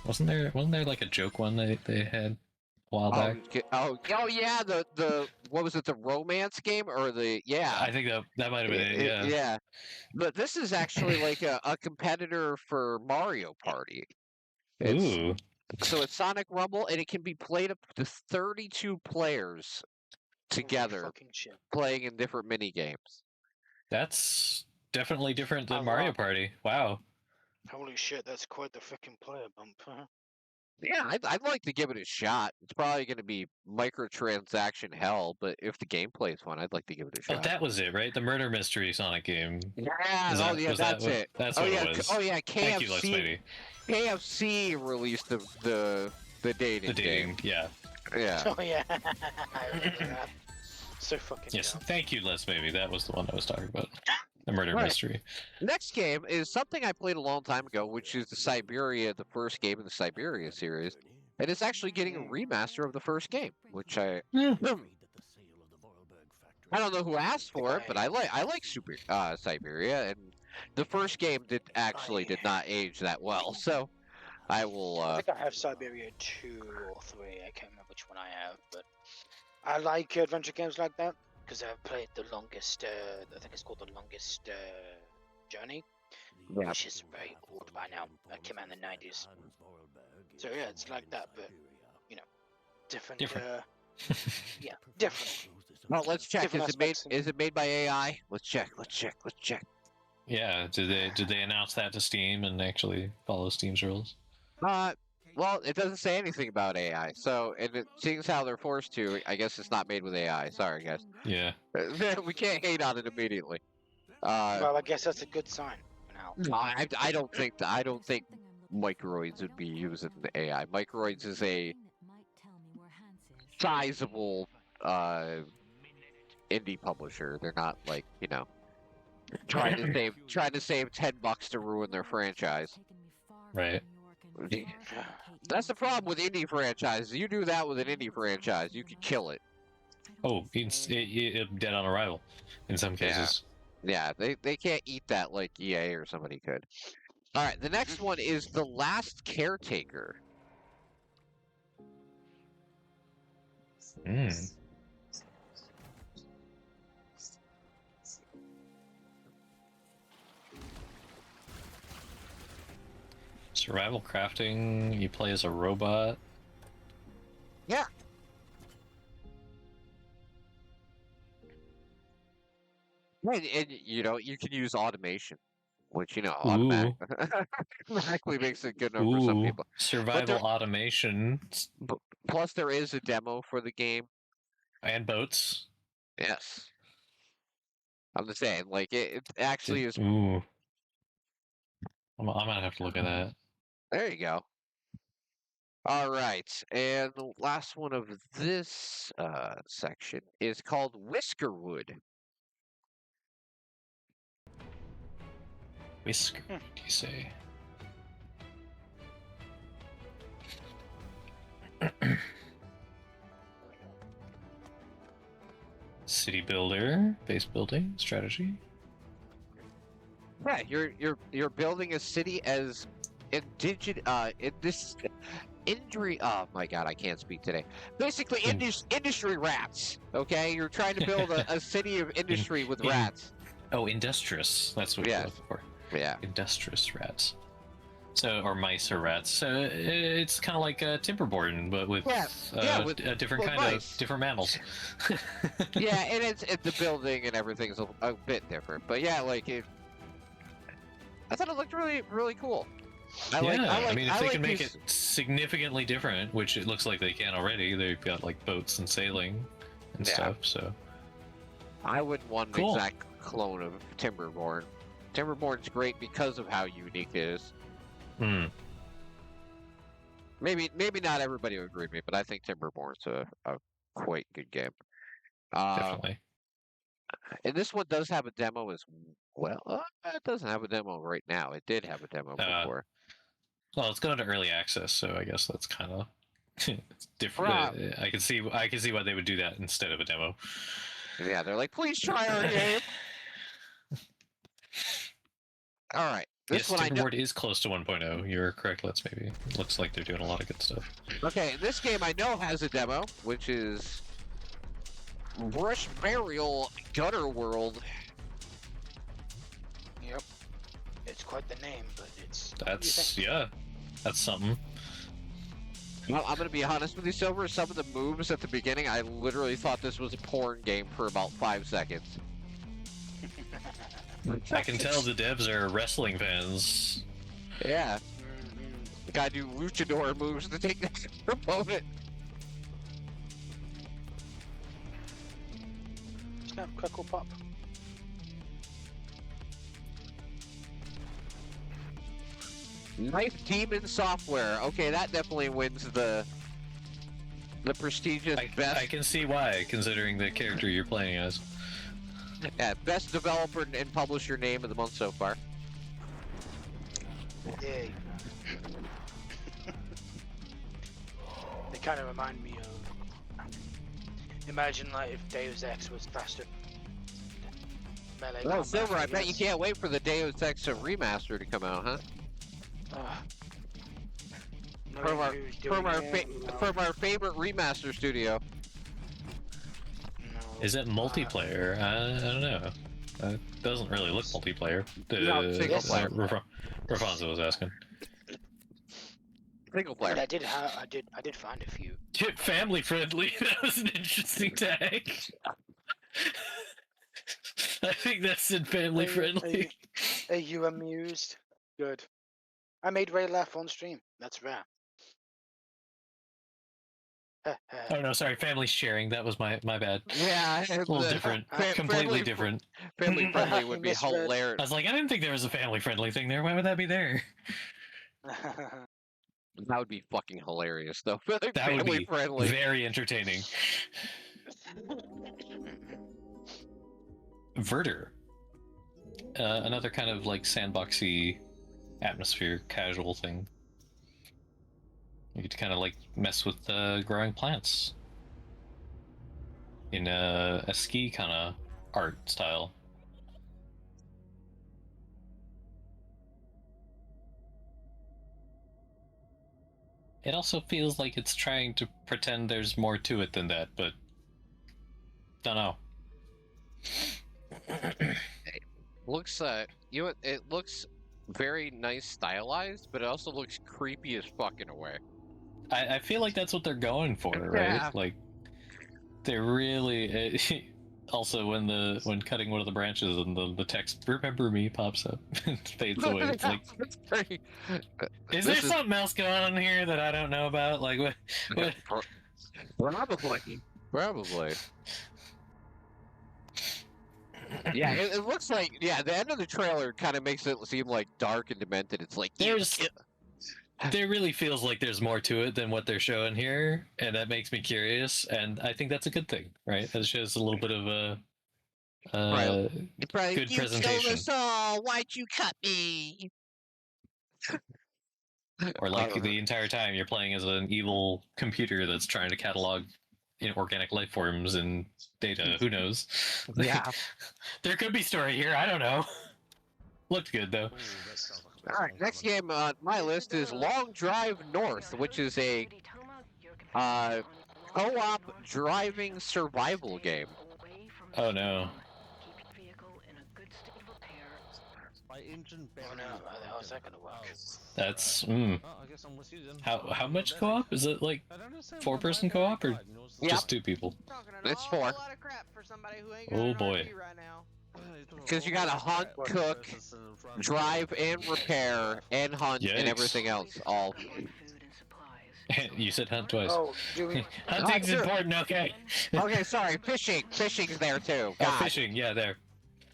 Wasn't there like a joke one they had a while back? Oh, yeah, the what was it? The romance game or yeah? I think that might have been it. Yeah. Yeah. But this is actually like a competitor for Mario Party. Ooh, So it's Sonic Rumble, and it can be played up to 32 players Holy together fucking shit. playing in different mini games. that's definitely different than Oh, Mario wow. Party. Wow. Holy shit, that's quite the freaking player bump. Huh? Yeah, I'd like to give it a shot. It's probably going to be microtransaction hell, but if the gameplay is fun, I'd like to give it a Oh, shot. that was it, right? The murder mystery Sonic game. Yeah, Was oh that- yeah, was that that's what- it. That's Oh what yeah, it was. oh yeah, Thank you, Les Baby. KFC released the dating The dating, game. yeah. Yeah. Oh yeah. I remember that. So fucking Yes, dumb. thank you, Les Baby. That was the one I was talking about. The murder Right. mystery. Next game is something I played a long time ago, which is the first game in the Siberia series. and it's actually getting a remaster of the first game, which I don't know who asked for it, but I like Super Siberia, and the first game did not age that well, so I will. I think I have Siberia 2 or 3. I can't remember which one I have, but I like adventure games like that because I've played the longest. I think it's called the longest journey, Yeah. which is very old by now. It came out in the 90s. So yeah, it's like that, but different. Different. Yeah, different. Well, let's check. Different Is it made? aspects and- Is it made by AI? Let's check. Let's check. Let's check. Yeah, did they announce that to Steam and actually follow Steam's rules? Well, it doesn't say anything about AI. So, and it seems how they're forced to. I guess it's not made with AI. Sorry, guys. Yeah. We can't hate on it immediately. Well, I guess that's a good sign for now. No, I don't think Microids would be using the AI. Microids is a sizable indie publisher. They're not like trying to save $10 to ruin their franchise. Right. That's the problem with indie franchises. You do that with an indie franchise, you could kill it. Oh, it's dead on arrival in some Yeah. cases. Yeah, they can't eat that like EA or somebody could. All right, the next one is The Last Caretaker. Mm. Survival crafting, you play as a robot. Yeah. Right, and you can use automation, which automatically makes it good enough for some Ooh, people. survival automation Plus, there is a demo for the game. and boats. Yes. I'm just saying, like it actually is. Ooh. I'm gonna have to look at that. There you go. All right, and the last one of this section is called Whiskerwood. Whisker, do you say? City builder, base building, strategy. Yeah, you're building a city as industry. Oh my god, I can't speak today. Basically, industry rats. Okay, you're trying to build a city of industry with rats. Oh, industrious. That's what Yeah. you're looking for. Yeah. Industrious rats. So, or mice or rats. So it's kind of like Timberborn, but with with a different kind mice. of different mammals. Yeah, and it's the building and everything's a bit different, but yeah, like I thought it looked really, really cool. I mean, if they can make these- it significantly different, which it looks like they can already, they've got like boats and sailing and Yeah. stuff. So I wouldn't want an Cool. exact clone of Timberborn. Timberborn's great because of how unique it is. hmm. Maybe not everybody would agree with me, but I think Timberborn's a quite good game. Definitely. And this one does have a demo as well. It doesn't have a demo right now. It did have a demo before. Well, it's going to early access, so I guess that's kind of different. Right. I can see why they would do that instead of a demo. Yeah, they're like, please try our game. All right. This Yes, one I know. Timberward is close to 1.0. You're correct. Looks like they're doing a lot of good stuff. Okay, this game I know has a demo, which is Brush Burial Gutter World. Yep. It's quite the name, but it's. That's something. Well, I'm gonna be honest with you, Silver. Some of the moves at the beginning, I literally thought this was a porn game for about 5 seconds. I can tell the devs are wrestling fans. Yeah. Gotta do luchador moves to take that opponent. Snap, crackle, pop. Knife Demon Software. Okay, that definitely wins the prestigious best. I can see why, considering the character you're playing as. Yeah, best developer and publisher name of the month so far. Yay. kind of remind me of. Imagine like if Deus Ex was faster. Melee Well, combat, Silver, I bet you guess. can't wait for the Deus Ex remaster to come out, huh? From our Knowing who's doing it, no. from our favorite remaster studio. No, Is it multiplayer? I don't know. It doesn't really look multiplayer. No, single player. Rafonso was asking. Single But player. I did find a few. Family friendly. That was an interesting tag. I think that's in family friendly. Are you amused? Good. I made Ray laugh on stream. That's rare. Oh no, sorry, family sharing. That was my bad. Yeah, A little different. Completely different. Family friendly would be Misread. hilarious. I was like, I didn't think there was a family friendly thing there. Why would that be there? That would be fucking hilarious, though. That would Family be friendly. very entertaining. Verter. Another kind of like sandboxy atmosphere, casual thing. You get to kind of like mess with growing plants in a ski kind of art style. It also feels like it's trying to pretend there's more to it than that, but don't know. Looks it looks very nice stylized, but it also looks creepy as fuck in a way. I feel like that's what they're going for, right? Yeah. Like they're really also when cutting one of the branches and the text "Remember me" pops up and fades away. It's like, It's very- is this there something else going on here that I don't know about? Like what? Probably. Yeah, it looks like the end of the trailer kind of makes it seem like dark and demented. It's like There really feels like there's more to it than what they're showing here, and that makes me curious. And I think that's a good thing, right? That shows a little bit of a Right. It's probably, good you presentation. killed us all. Why'd you cut me? Or like the entire time you're playing as an evil computer that's trying to catalog organic life forms and data. Who knows? Yeah. There could be story here. I don't know. Looked good though. All right, next game on my list is Long Drive North, which is a co-op driving survival game. Oh no. Oh no, how is that gonna work? That's How much co-op? Is it like 4-person co-op or Yep. just 2 people? It's 4. lot of crap for somebody who ain't got Oh an boy. RV right now. Because you gotta hunt, cook, drive and repair, and hunt Yikes. and everything else. All. You said hunt twice. Oh, do we? Hunting's sure. important, okay. Okay, sorry. Fishing. Fishing's there too. Oh, God. fishing, yeah, there.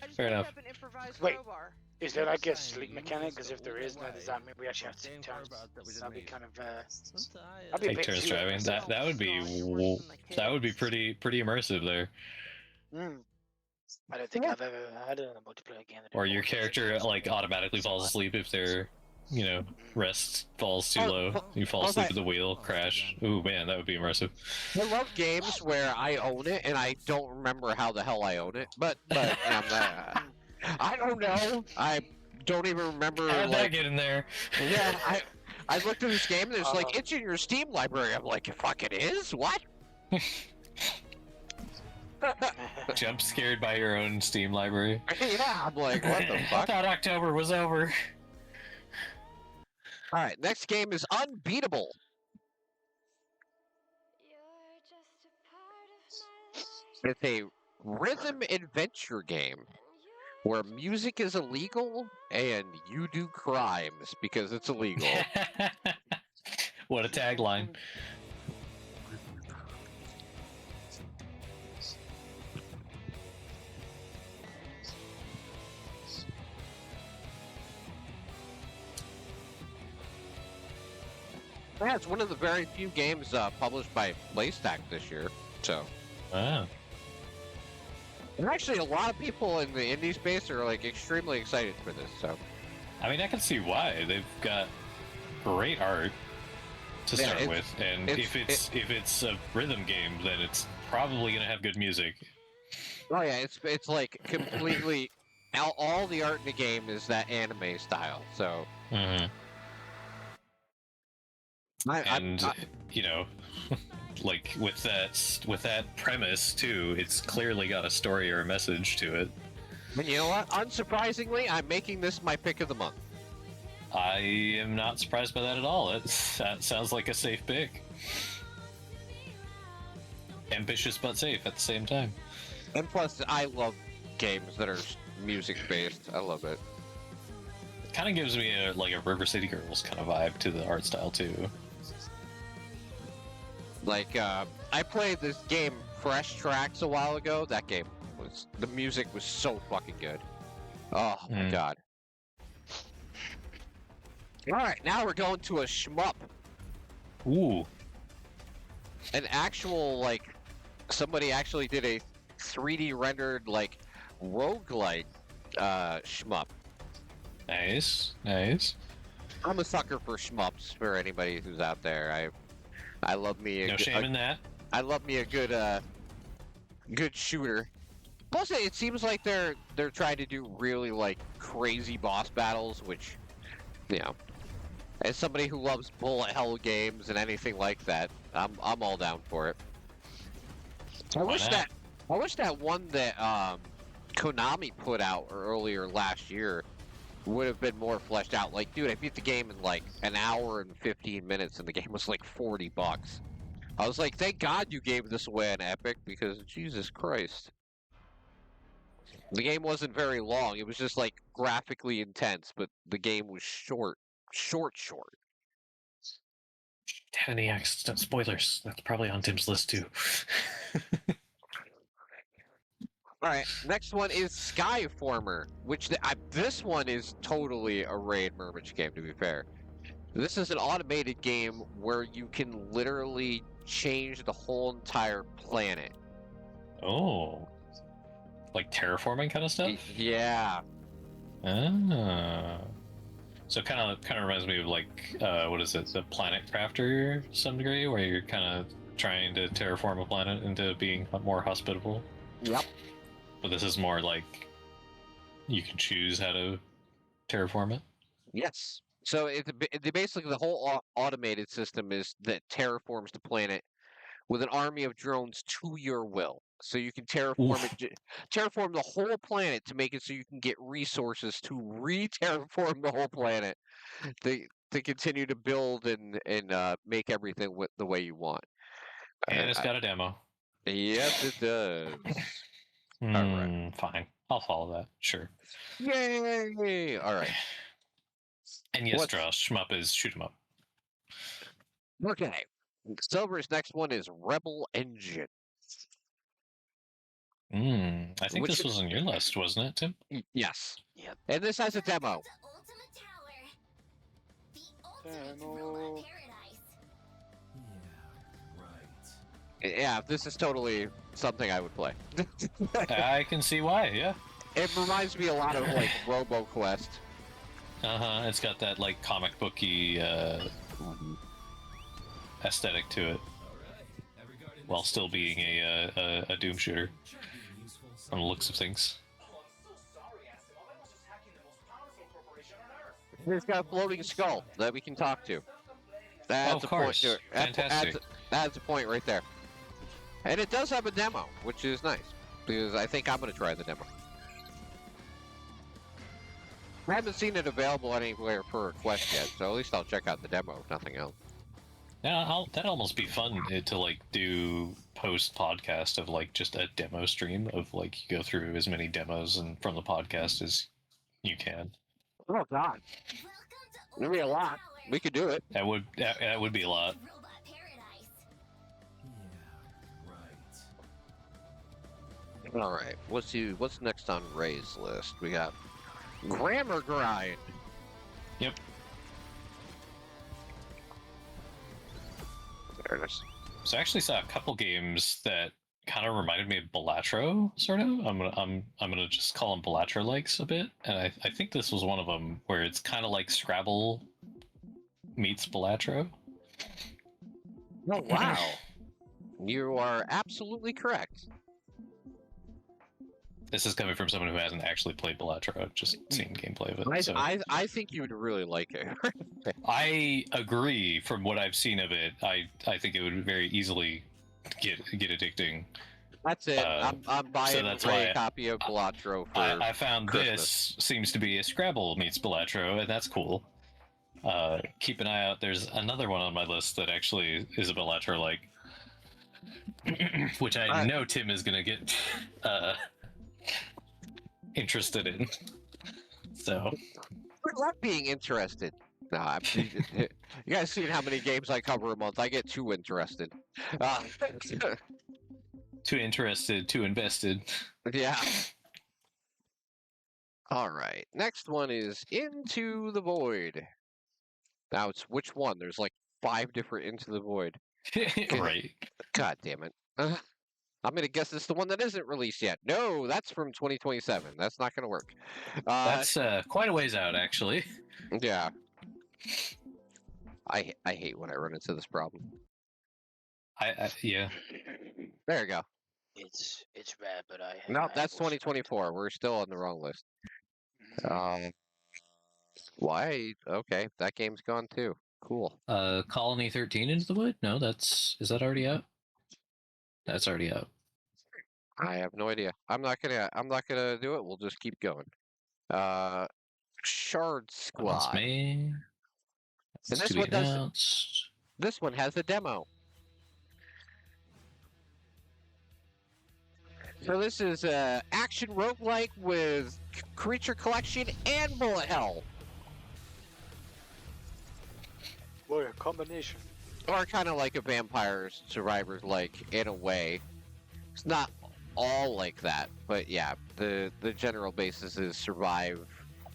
I just Fair picked enough. up an improvised Wait. crowbar. Is there like a sleep mechanic? Because if there is, then does that mean we actually have to take turns? That'd be kind of I'd be a Take bit turns too driving. aggressive. That would be pretty immersive there. I don't think I've ever had a multiplayer game. that Or your involved character fishing. like automatically falls asleep if their rest falls too low. You fall Okay. asleep at the wheel, crash. Ooh man, that would be immersive. I love games where I own it and I don't remember how the hell I own it. But I don't know. I don't even remember. How'd that Like, get in there? yeah, I looked at this game and it's like it's in your Steam library. I'm like, fuck, it is? What? Jump scared by your own Steam library. Yeah, I'm like, what the I fuck? thought October was over. All right, next game is Unbeatable. It's a rhythm adventure game where music is illegal and you do crimes because it's illegal. What a tagline. Yeah, it's one of the very few games published by PlayStack this year. So, Ah. and actually, a lot of people in the indie space are like extremely excited for this. So, I mean, I can see why. They've got great art, to Yeah, start it's- with, and it's- if it's a rhythm game, then it's probably gonna have good music. Oh yeah, it's like completely all the art in the game is that anime style. So Mhm. I'm, And you know, like with that premise too, it's clearly got a story or a message to it. and you know what? Unsurprisingly, I'm making this my pick of the month. I am not surprised by that at all. That sounds like a safe pick. Ambitious but safe at the same time. And plus, I love games that are music based. I love it. It kind of gives me a River City Girls kind of vibe to the art style too. Like I played this game Fresh Tracks a while ago. That game was the music was so fucking good. Oh my Mm. god. All right, now we're going to a shmup. Ooh. An actual like somebody actually did a 3D rendered like roguelike shmup. Nice. Nice. I'm a sucker for shmups for anybody who's out there. I love me No shame in that. I love me a good good shooter. Plus it seems like they're trying to do really like crazy boss battles, which you know, as somebody who loves bullet hell games and anything like that, I'm all down for it. I Why not? wish that one that Konami put out earlier last year would have been more fleshed out. Like, dude, I beat the game in like an hour and 15 minutes, and the game was like $40. I was like, thank God you gave this away on Epic, because Jesus Christ. The game wasn't very long. It was just like graphically intense, but the game was short. Short. Any spoilers? That's probably on Tim's list too. All right, next one is Skyformer, which this one is totally a Raid Murmage game, to be fair. This is an automated game where you can literally change the whole entire planet. Oh. Like terraforming kind of stuff? Yeah. Ah. So kind of reminds me of like what is it, the Planet Crafter to some degree, where you're kind of trying to terraform a planet into being more hospitable. Yep. But this is more like you can choose how to terraform it. Yes. So basically the whole automated system is that terraforms the planet with an army of drones to your will. So you can terraform terraform the whole planet to make it so you can get resources to re-terraform the whole planet to continue to build and make everything the way you want. And it's got a demo. Yes, it does. Alright. Fine. I'll follow that. Sure. Yay! All right. And yes, What's- Josh, shmup is shoot 'em up. Okay. Silver's next one is Rebel Engine. I think Which- this was on your list, wasn't it, Tim? Yes. Yep. And this has a demo. Demo. Yeah, this is totally something I would play. I can see why. Yeah. It reminds me a lot of like RoboQuest. It's got that like comic booky aesthetic to it, while still being a Doom shooter. From the looks of things. It's got a floating skull that we can talk to. That's of course. Fantastic. That's a point right there. And it does have a demo, which is nice, because I think I'm going to try the demo. I haven't seen it available anywhere for request yet, so at least I'll check out the demo, if nothing else. Yeah, that'd almost be fun to like do post podcast of like just a demo stream of like you go through as many demos and from the podcast as you can. Oh God, there'd be a lot. We could do it. That would be a lot. All right, what's next on Ray's list? We got Grammar Grind. Yep. There it is. So I actually saw a couple games that kind of reminded me of Balatro, sort of. I'm gonna just call them Balatro likes a bit, and I think this was one of them where it's kind of like Scrabble meets Balatro. Oh, wow. You are absolutely correct. This is coming from someone who hasn't actually played Balatro. I've just seen gameplay of it. So I think you would really like it. I agree. From what I've seen of it, I think it would very easily get addicting. That's it. I'm buying that's Ray why a copy of Balatro for I found Christmas. this seems to be a Scrabble meets Balatro, and that's cool. Keep an eye out. There's another one on my list that actually is a Balatro-like, which I know Tim is gonna get interested in. So I love being interested. Nah, you guys seen how many games I cover a month? I get too interested. too interested, too invested. Yeah. All right. Next one is Into the Void. Now it's which one? There's like 5 different Into the Void. Right. God damn it. I'm gonna guess it's the one that isn't released yet. No, that's from 2027. That's not gonna work. That's quite a ways out, actually. Yeah. I hate when I run into this problem. Yeah. There you go. It's rare, but I. No, I that's also- 2024. We're still on the wrong list. Why? Okay, that game's gone too. Cool. Colony 13 Into the Void? No, is that already out? That's already out. I have no idea. I'm not gonna do it. We'll just keep going. Shard That's Squad. me. And this one does. This one has a demo. So this is action roguelike with creature collection and bullet hell. What a combination. Or kind of like a Vampire Survivors like in a way. It's not all like that, but yeah, the general basis is survive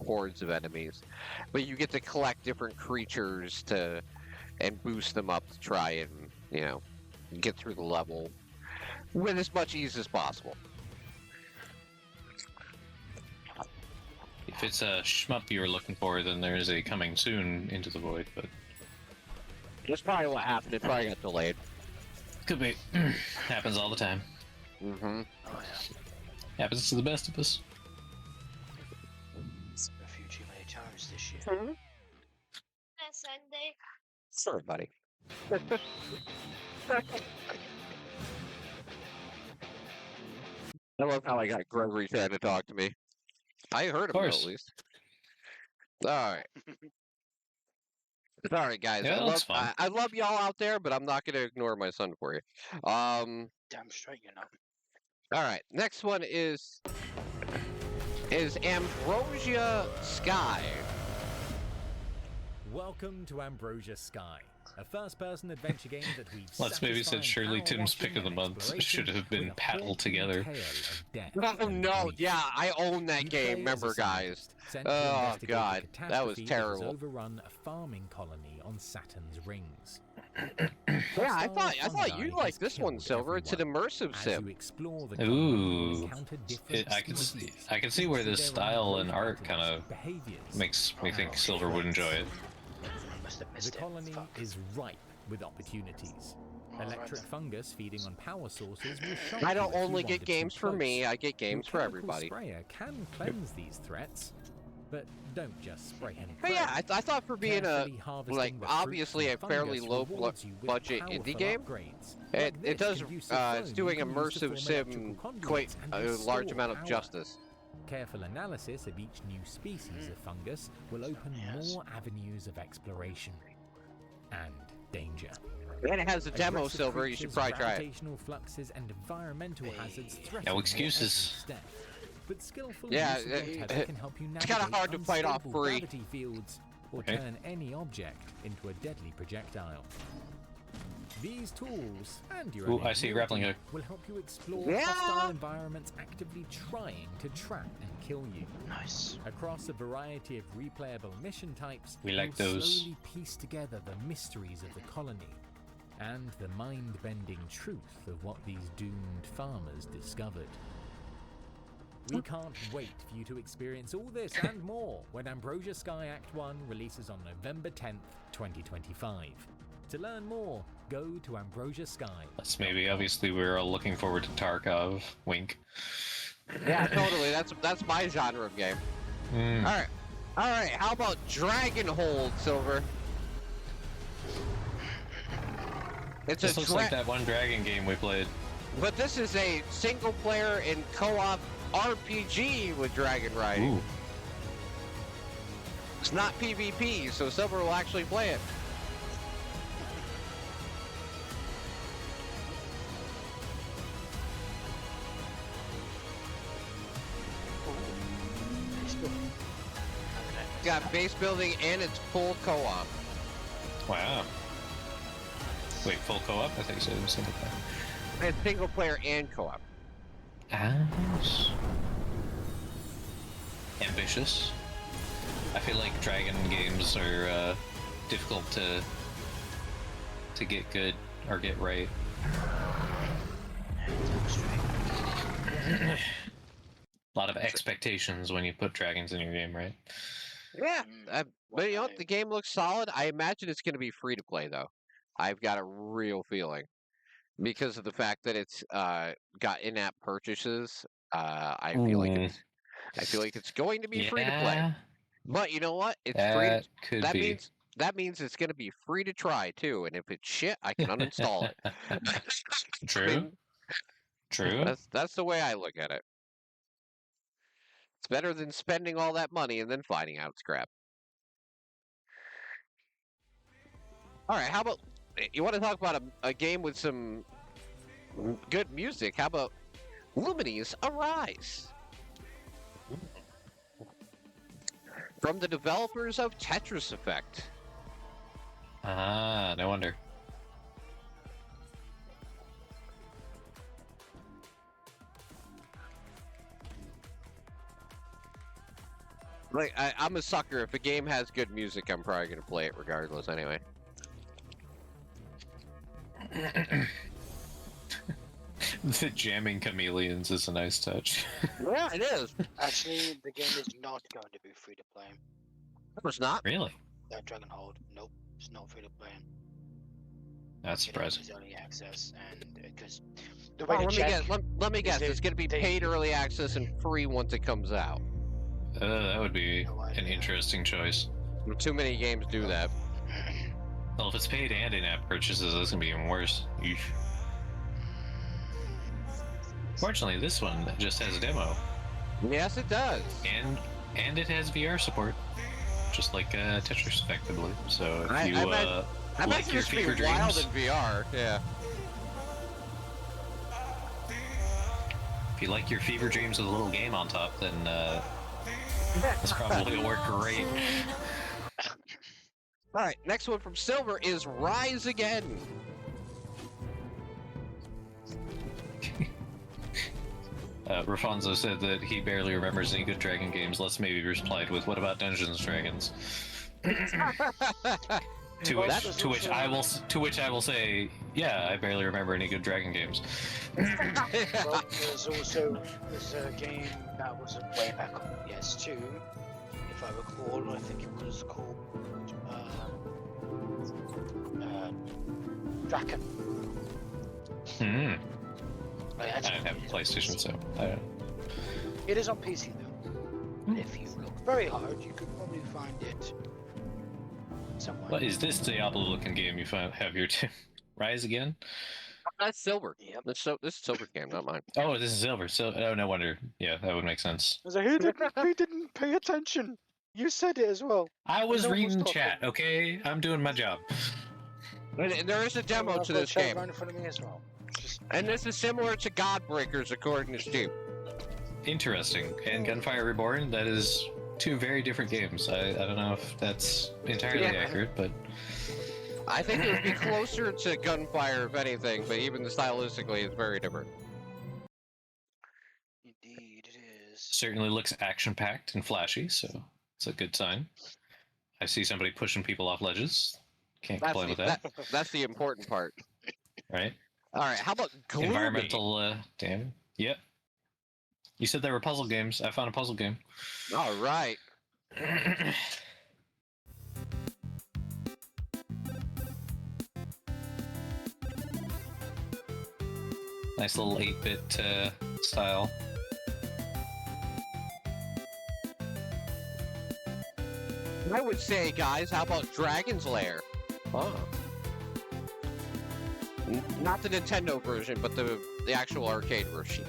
hordes of enemies. But you get to collect different creatures and boost them up to try and, you know, get through the level with as much ease as possible. If it's a shmup you're looking for, then there is a coming soon Into the Void, but That's probably what happened. It probably got delayed. could be. Happens all the time. Mm-hmm. Oh yeah. Happens to the best of us. A few too many times this year. Sunday. Sorry, buddy. I love how I got Gregory trying to talk to me. I heard him though, course. at least. Alright. Alright, guys. Yeah, that's fine. I love y'all out there, but I'm not going to ignore my son for you. Damn straight you're not. Alright, next one is Ambrosia Sky. Welcome to Ambrosia Sky, a first-person adventure game that we've. Let's maybe said surely Tim's pick of the month should have been Paddle Together. Oh no, yeah, I own that game, remember guys? Oh god, that was terrible. Overrun a farming colony on Saturn's rings. Yeah, I thought you liked this one, Silver. It's an immersive sim. Ooh, I can see where this style and art kind of makes me think Silver would enjoy it. Must have The missed it. colony Fuck. is ripe with opportunities. Alright. Electric fungus feeding on power sources will shock I you don't if you only get wander too games for close. me, I get games Your for chemical everybody. Sprayer can cleanse these threats, but don't just spray any. But yeah, I thought for being a, Carefully harvesting like, the fruit obviously from a fairly fungus low rewards you with budget powerful indie game, upgrades. it Like does, this conducive it's foam doing you can use to immersive form sim electrical quite conduits and a restore large amount of power. justice. Careful analysis of each new species of fungus will open Yes. more avenues of exploration and danger. And it has a demo, Aggressive Silver, you should creatures, probably try it. gravitational fluxes and environmental hazards threaten No your excuses. every step. But skillful Yeah, use of your tether can help you it's kinda navigate hard to fight off unstable free. gravity fields or Okay. turn any object into a deadly projectile. These tools and your Ooh, own I see a grappling ingenuity hook. will help you explore Yeah. hostile environments actively trying to trap and kill you. Nice. Across a variety of replayable mission types, We like you'll those. slowly piece together the mysteries of the colony and the mind-bending truth of what these doomed farmers discovered. We can't wait for you to experience all this and more when Ambrosia Sky Act 1 releases on November 10th, 2025. To learn more, go to Ambrosia Sky. Let's maybe, obviously, we're all looking forward to Tarkov. Wink. Yeah, totally. That's my genre of game. Mm. All right. How about Dragonhold, Silver? It's This a looks like that one dragon game we played. but this is a single player and co-op RPG with dragon riding. Ooh. It's not PvP, so Silver will actually play it. It's got base building and it's full co-op. Wow. Wait, full co-op? I think you said it was single player. It's single player and co-op. Nice. Ambitious. I feel like dragon games are difficult to get good or get right. A lot of expectations when you put dragons in your game, right? Yeah, but you know what? The game looks solid. I imagine it's going to be free to play though. I've got a real feeling because of the fact that it's got in-app purchases. I feel like it's going to be free to play. Yeah, But you know what? It's free. that could That be. means it's going to be free to try too. And if it's shit, I can uninstall it. I True. mean, True. that's the way I look at it. It's better than spending all that money and then finding out it's crap. All right, how about you want to talk about a game with some good music? How about Lumines Arise? From the developers of Tetris Effect. Ah, no wonder. Like I'm a sucker. If a game has good music, I'm probably gonna play it regardless. Anyway. The jamming chameleons is a nice touch. Yeah, it is. Actually, the game is not going to be free to play. It's not. Really? That Dragonhold, nope, it's not free to play. That's surprising. It's early access, and because the way Well, to let me check, guess. Let me guess. they- It's gonna be they- paid early access and free once it comes out. That would be an interesting choice. Too many games do that. Well, if it's paid and in-app purchases, that's gonna be even worse. Eesh. Fortunately, this one just has a demo, Yes, it does. and it has VR support, just like Tetris Effect, I believe. So if I you imagine like your this would be fever wild dreams, in VR. Yeah. if you like your fever dreams with a little game on top, then this probably will work great. All right. Next one from Silver is Rise Again. Rafonso said that he barely remembers any good dragon games. Let's maybe replied with, "What about Dungeons and Dragons?" To Well, which, that was to which I will say, yeah, I barely remember any good dragon games. well, there's a game that was way back on PS2, if I recall. I think it was called Draken. Hmm. I I don't have a PlayStation, so I don't. It is on PC though. If you look very hard, you could probably find it somewhere. What is this Diablo-looking game you have here too? Rise Again? That's Silver. Yep. This is Silver's game, not mine. Oh, this is Silver. So, oh, no wonder. Yeah, that would make sense. I was like, he didn't pay attention. You said it as well. I was No one's reading talking. chat. Okay, I'm doing my job. And there is a demo I've to got this chat game, right in front of me as well. Just and this is similar to Godbreakers, according to Steam. Interesting. And Gunfire Reborn, that is two very different games. I don't know if that's entirely Yeah. accurate, but I think it would be closer to Gunfire, if anything, but even stylistically, it's very different. indeed it is. certainly looks action-packed and flashy, so it's a good sign. I see somebody pushing people off ledges. Can't That's complain the, with that, that's the important part. right? All right, how about Gloomy? Environmental, damn. Yep. You said there were puzzle games. I found a puzzle game. All right. Nice little 8-bit style. I would say, guys, how about Dragon's Lair? Oh. Not the Nintendo version, but the actual arcade version.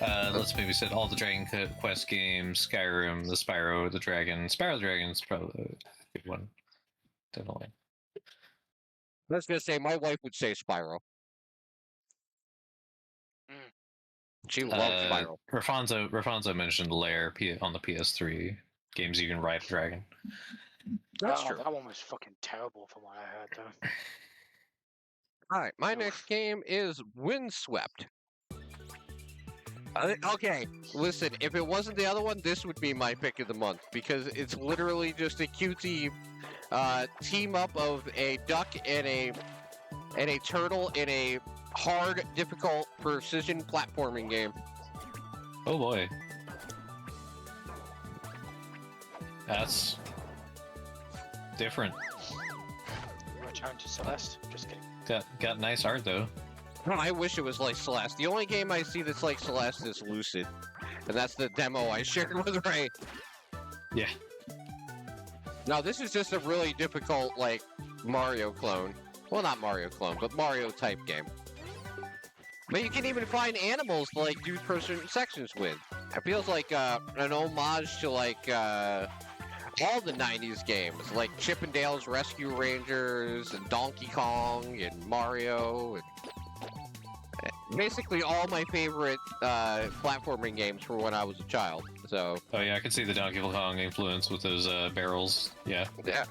Let's maybe set all the Dragon Quest games, Skyrim, the Spyro the Dragon. Spyro the Dragon's probably a good one. Definitely. I was gonna say, my wife would say Spyro. She loves Spyro. Rafonso mentioned Lair on the PS3. Games you can ride a dragon. That's Oh, true. that one was fucking terrible from what I heard, though. Alright, my next game is Windswept. Okay, listen, if it wasn't the other one, this would be my pick of the month, because it's literally just a cutesy team up of a duck and a turtle in a hard, difficult precision platforming game. Oh boy. That's different. Return to Celeste. Just kidding. Got nice art though. I wish it was like Celeste. The only game I see that's like Celeste is Lucid. And that's the demo I shared with Ray. Yeah. Now, this is just a really difficult, like, Mario clone. Well, not Mario clone, but Mario-type game. But you can even find animals to, like, do certain sections with. It feels like an homage to, like, all the 90s games. Like Chippendale's Rescue Rangers, and Donkey Kong, and Mario, and basically all my favorite platforming games from when I was a child. So. Oh yeah, I can see the Donkey Kong influence with those barrels. Yeah. Yeah.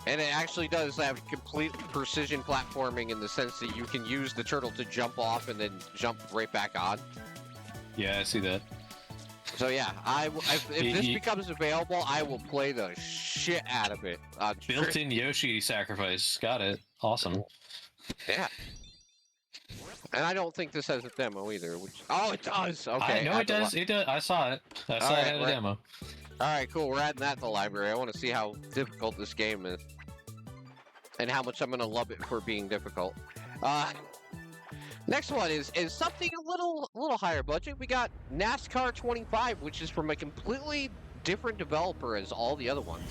And it actually does have complete precision platforming in the sense that you can use the turtle to jump off and then jump right back on. Yeah, I see that. So yeah, if this becomes available, I will play the shit out of it. Built-in Yoshi sacrifice. Got it. Awesome. Yeah. And I don't think this has a demo either. Oh, it does. Okay. No, it does. It does. I saw it. I saw it had a demo. All right, cool. We're adding that to the library. I want to see how difficult this game is, and how much I'm gonna love it for being difficult. Next one is something a little higher budget. We got NASCAR 25, which is from a completely different developer as all the other ones.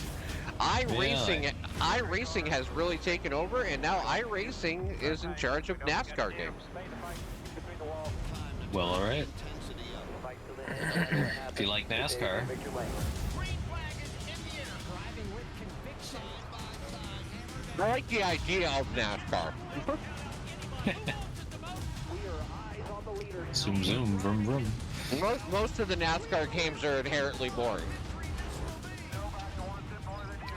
iRacing has really taken over, and now iRacing is in charge of NASCAR games. Well, all right. If you like NASCAR. I like the idea of NASCAR. Zoom, zoom, vroom, vroom. Most of the NASCAR games are inherently boring.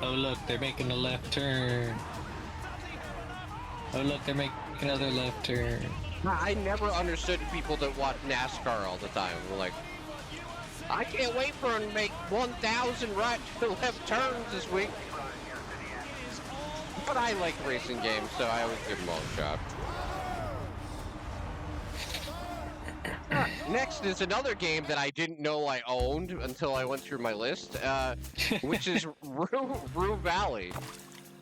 Oh look, they're making a left turn. Oh look, they're making another left turn. I never understood people that watch NASCAR all the time. We're like, I can't wait for them to make 1,000 right to left turns this week. But I like racing games, so I always give them all a shot. Next is another game that I didn't know I owned until I went through my list, which is Rue Valley.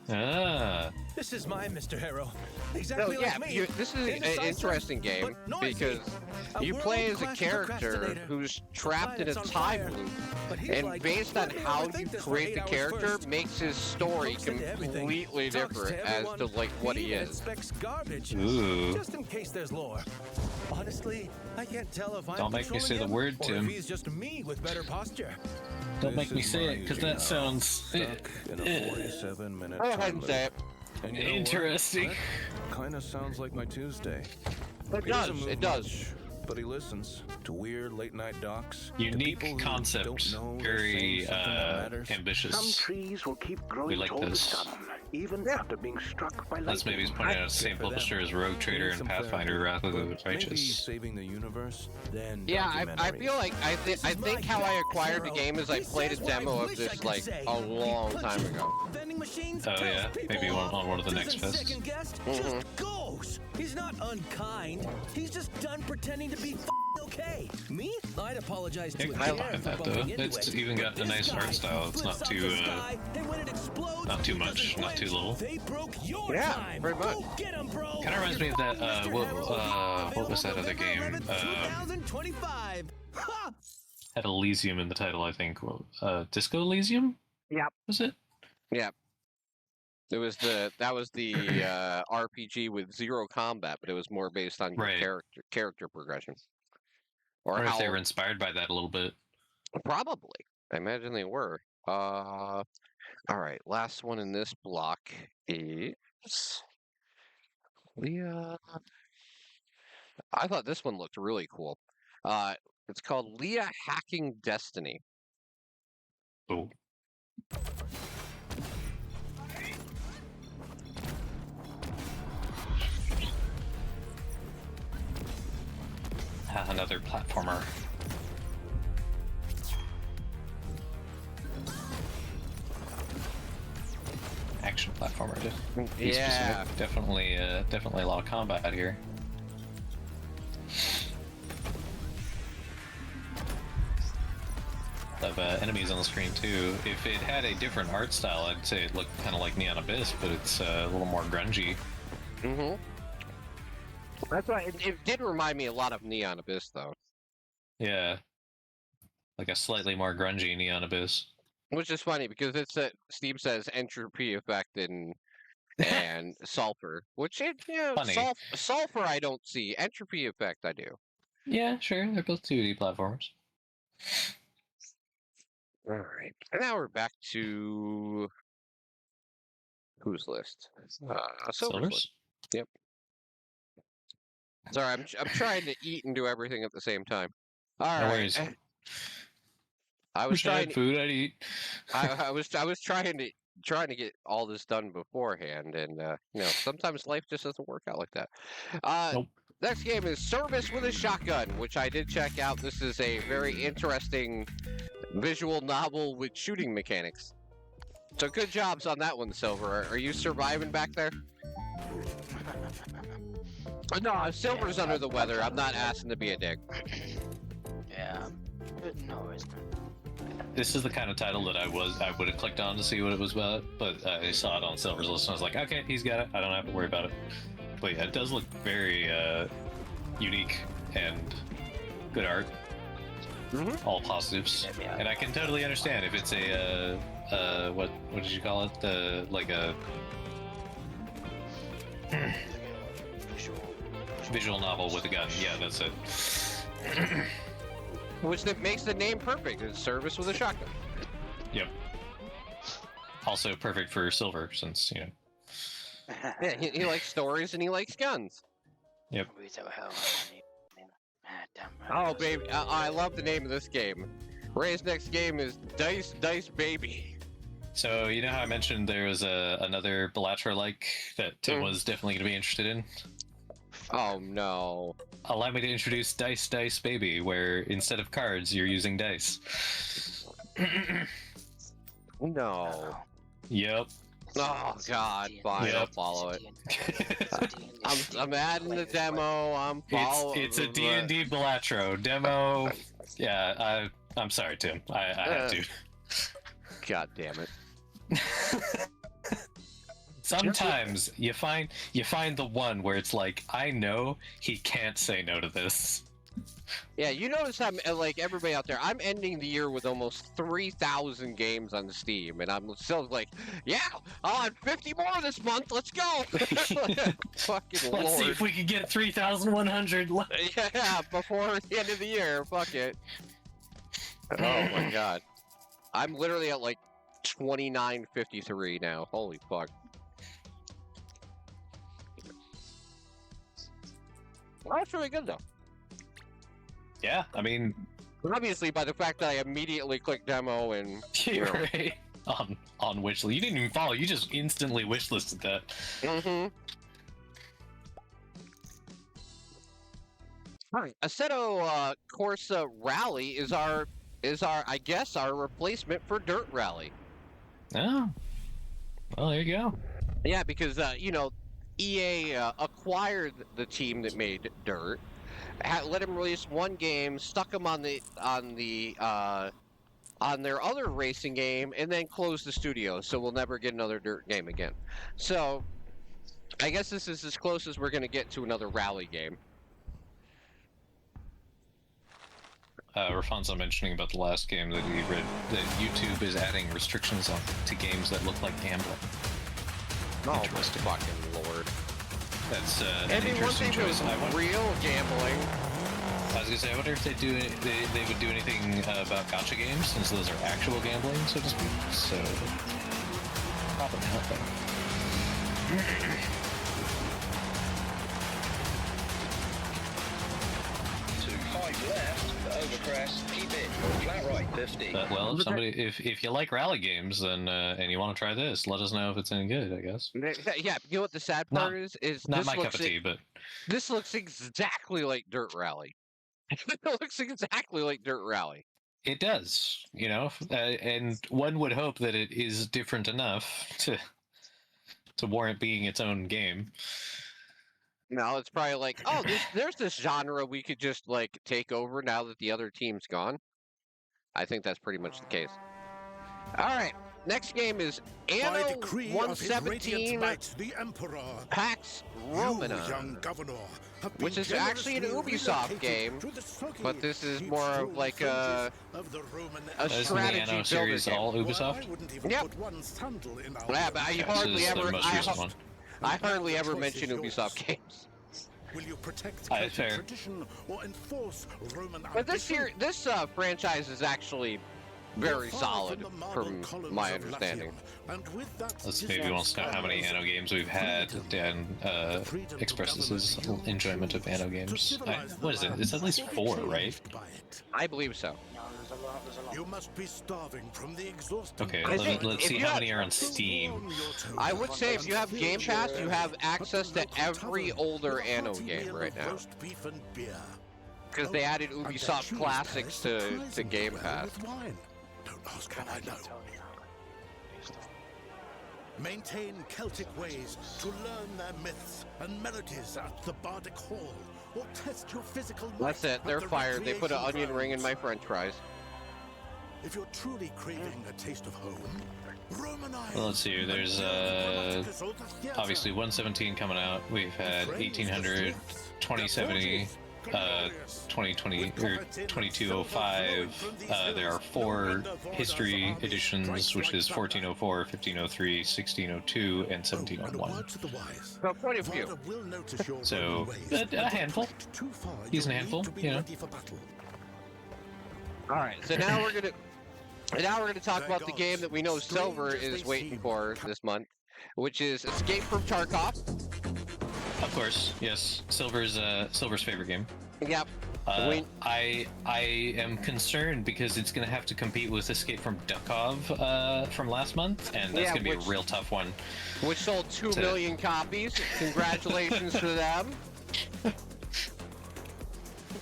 Ah. This is my Mr. Harrow. Exactly So yeah, like me. this is an interesting game because you play as a character who's trapped in a time loop, and based on how you create the character makes his story completely different as to like what he is. Ooh. Just in case there's lore. Honestly, I can't tell if I'm Don't make me say the word, or Tim. if he's just me with better posture. Don't make me say it, because that sounds In a 47-minute Go ahead and say it. And you know interesting. Kind of sounds like my Tuesday. It does. It does. But he listens to weird late-night docs. Unique concept. Very ambitious. Trees will keep growing We like tall this. to sun, even after being struck by That's maybe he's pointing out the same publisher as Rogue Trader and Pathfinder Wrath of the Maybe Righteous. saving the universe, then Yeah, I feel like I think how I acquired the hero. game is I He played a says what I demo of wish I this could like say. a long time ago. Vending machines Oh, yeah? tells people Maybe on one of the next doesn't fests. second guess, just goes. He's not unkind. He's just done pretending to be Okay, me? I'd apologize to Yeah, a I chair like for that bumping though. into It's it, even but got a this nice guy art style. It's puts not something too in the sky, and when it explodes, not too he much, doesn't not too flinch. little. They broke your Yeah, time. pretty much. Go get 'em, bro. Kind of reminds me of that. What was that other game? 2025. Ha! Had Elysium in the title, I think. Disco Elysium. Yep. Was it? It was that was the RPG with zero combat, but it was more based on your Right. character progression. I Or wonder how if they were inspired by that a little bit. probably. I imagine they were. All right, last one in this block is Leah. I thought this one looked really cool. It's called Leah Hacking Destiny. Oh. Another platformer. Action platformer. To be Yeah. specific. Definitely a lot of combat here. Of enemies on the screen too. If it had a different art style, I'd say it looked kind of like Neon Abyss, but it's a little more grungy. Mm-hmm. That's right. It did remind me a lot of Neon Abyss, though. Yeah, like a slightly more grungy Neon Abyss. Which is funny because it's Steve says entropy effect and sulfur, which Funny. Sulfur I don't see. Entropy effect I do. Yeah, sure. They're both 2D platformers. All right, and now we're back to whose list? Silver's list. Silvers? Sorry, I'm trying to eat and do everything at the same time. All No right. worries. I was Wish I trying. had food I'd eat. I was trying to get all this done beforehand, and sometimes life just doesn't work out like that. Nope. Next game is Service with a Shotgun, which I did check out. This is a very interesting visual novel with shooting mechanics. So good jobs on that one, Silver. Are you surviving back there? No, Silver's under the weather. I'm not asking to be a dick. Yeah. No, it's not. This is the kind of title that I would have clicked on to see what it was about, but I saw it on Silver's list and I was like, okay, he's got it. I don't have to worry about it. But yeah, it does look very unique and good art. Mhm. All positives. Yeah. And I can totally understand if it's a what did you call it? Like a visual novel with a gun. Yeah, that's it. Which that makes the name perfect. It's Service with a Shotgun. Yep. Also perfect for Silver, since Yeah, he likes stories and he likes guns. Oh, baby, I love the name of this game. Ray's next game is Dice Baby. So you know how I mentioned there was another Balatro-like that Tim was definitely going to be interested in? Oh no. Allow me to introduce Dice Baby, where instead of cards, you're using dice. No. Yep. Oh god, fine, Yep. I'll follow it. I'm adding the demo. I'm following. It's a D&D Balatro demo. Yeah, I'm sorry, Tim. I have to. God damn it. Sometimes you find the one where it's like, I know he can't say no to this. Yeah, you notice I'm like everybody out there. I'm ending the year with almost 3,000 games on Steam, and I'm still like, yeah, I'll add 50 more this month. Let's go. Fucking Let's see lord. if we can get 3,100. Yeah, before the end of the year. Fuck it. Oh my god. I'm literally at like 2953 now. Holy fuck. Well, that's really good though. Yeah, I mean, Obviously, by the fact that I immediately clicked demo and you're right. On wishlist. You didn't even follow. You just instantly wishlisted that. Alright, Assetto Corsa Rally is our I guess our replacement for Dirt Rally. Oh, well, there you go. Yeah, because EA acquired the team that made Dirt, let them release one game, stuck them on their other racing game, and then closed the studio, so we'll never get another Dirt game again. So I guess this is as close as we're going to get to another rally game. Rafonso mentioning about the last game that he read that YouTube is adding restrictions to games that look like gambling. Oh, Interesting. my fucking lord. That's an And one interesting thing was choice. I wonder, real gambling. I was gonna say, I wonder if they would do anything about gacha games, since those are actual gambling, so to speak. So probably not though. Left, overcrest, keep it, flat right, 50. Well, if somebody, if you like rally games, then and you want to try this, let us know if it's any good. I guess. Yeah, you know what the sad part is Not this my cup looks of tea, but this looks exactly like Dirt Rally. It looks exactly like Dirt Rally. it does, you know, and one would hope that it is different enough to warrant being its own game. No, it's probably like, oh, there's this genre we could just like take over now that the other team's gone. I think that's pretty much the case. All right, next game is By Anno decree of His Radiant 117 Might, the Emperor, Pax you, Romana, young governor, have been which is actually an generously Ubisoft relocated game, to the soggy, but this is more of peaceful like fringes of the Roman a Isn't the strategy Anno builder series game. all Well, Ubisoft? I wouldn't even Yep. put one sandal in our Yeah, but I road. hardly This is ever, the most recent one. I hardly ever The choice mention is Ubisoft yours. games. Will you protect Fair. Celtic tradition or enforce Roman But this ambition? franchise is actually very You're far solid from the marble from columns my of understanding. Latium, and with that Let's maybe wants to know how many Anno games we've had. Dan expresses his enjoyment of Anno games. What is it? It's at least 4, right? I believe so. No, there's a lot. You must be starving from the exhausting. Okay, I think let's if see you how have- many are on Steam. I would say if you have Game Pass, you have access to every older Anno game right now. Because they added Ubisoft Classics to Game Pass. Don't ask how Can I I know. just tell you? Please don't. Maintain Celtic ways to learn their myths and melodies at the Bardic Hall, or test your physical might That's it. at They're the fired. They put an recreation onion ring in my grounds. French fries. If you're truly craving a taste of home, Romanize. Well, let's see. There's obviously 117 coming out. We've had 1800, 2070, 2020 or 2205. There are 4 history editions, which is 1404, 1503, 1602, and 1701. So quite a few. So, a handful. Decent handful, you know. All right. So now we're gonna talk about the game that we know Silver is waiting for this month, which is Escape from Tarkov. Of course, yes. Silver's favorite game. Yep. I am concerned because it's going to have to compete with Escape from Duckov from last month, and that's Yeah, going to be which- a real tough one. Which sold 2 million copies. Congratulations to them.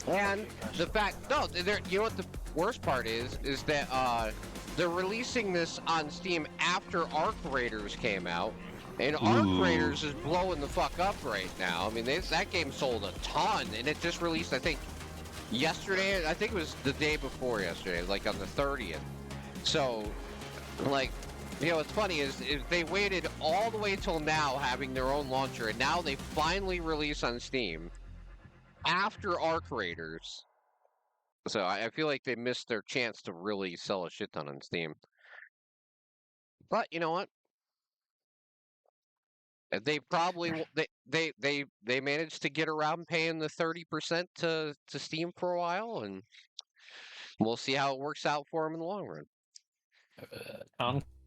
And the fact, no, you know what the worst part is that they're releasing this on Steam after Arc Raiders came out, and Arc Ooh. Raiders is blowing the fuck up right now. I mean, that game sold a ton, and it just released, I think, yesterday. I think it was the day before yesterday, like on the 30th. So, like, you know, what's funny is they waited all the way till now having their own launcher, and now they finally release on Steam after Arc Raiders. So I feel like they missed their chance to really sell a shit ton on Steam. But you know what? They probably they managed to get around paying the 30% to Steam for a while, and we'll see how it works out for them in the long run.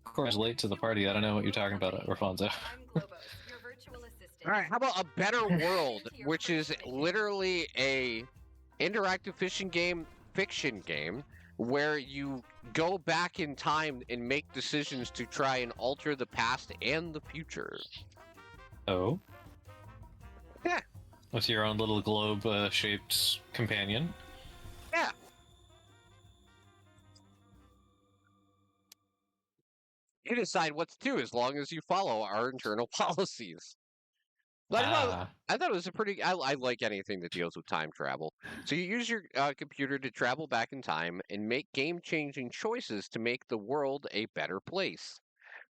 Concore's late to the party. I don't know what you're talking about, Rafonso. All right, how about A Better World, which is literally a interactive fiction game where you go back in time and make decisions to try and alter the past and the future. Oh? Yeah. With your own little globe-shaped companion? Yeah. You decide what to do as long as you follow our internal policies. But I thought it was a pretty. I like anything that deals with time travel. So you use your computer to travel back in time and make game-changing choices to make the world a better place.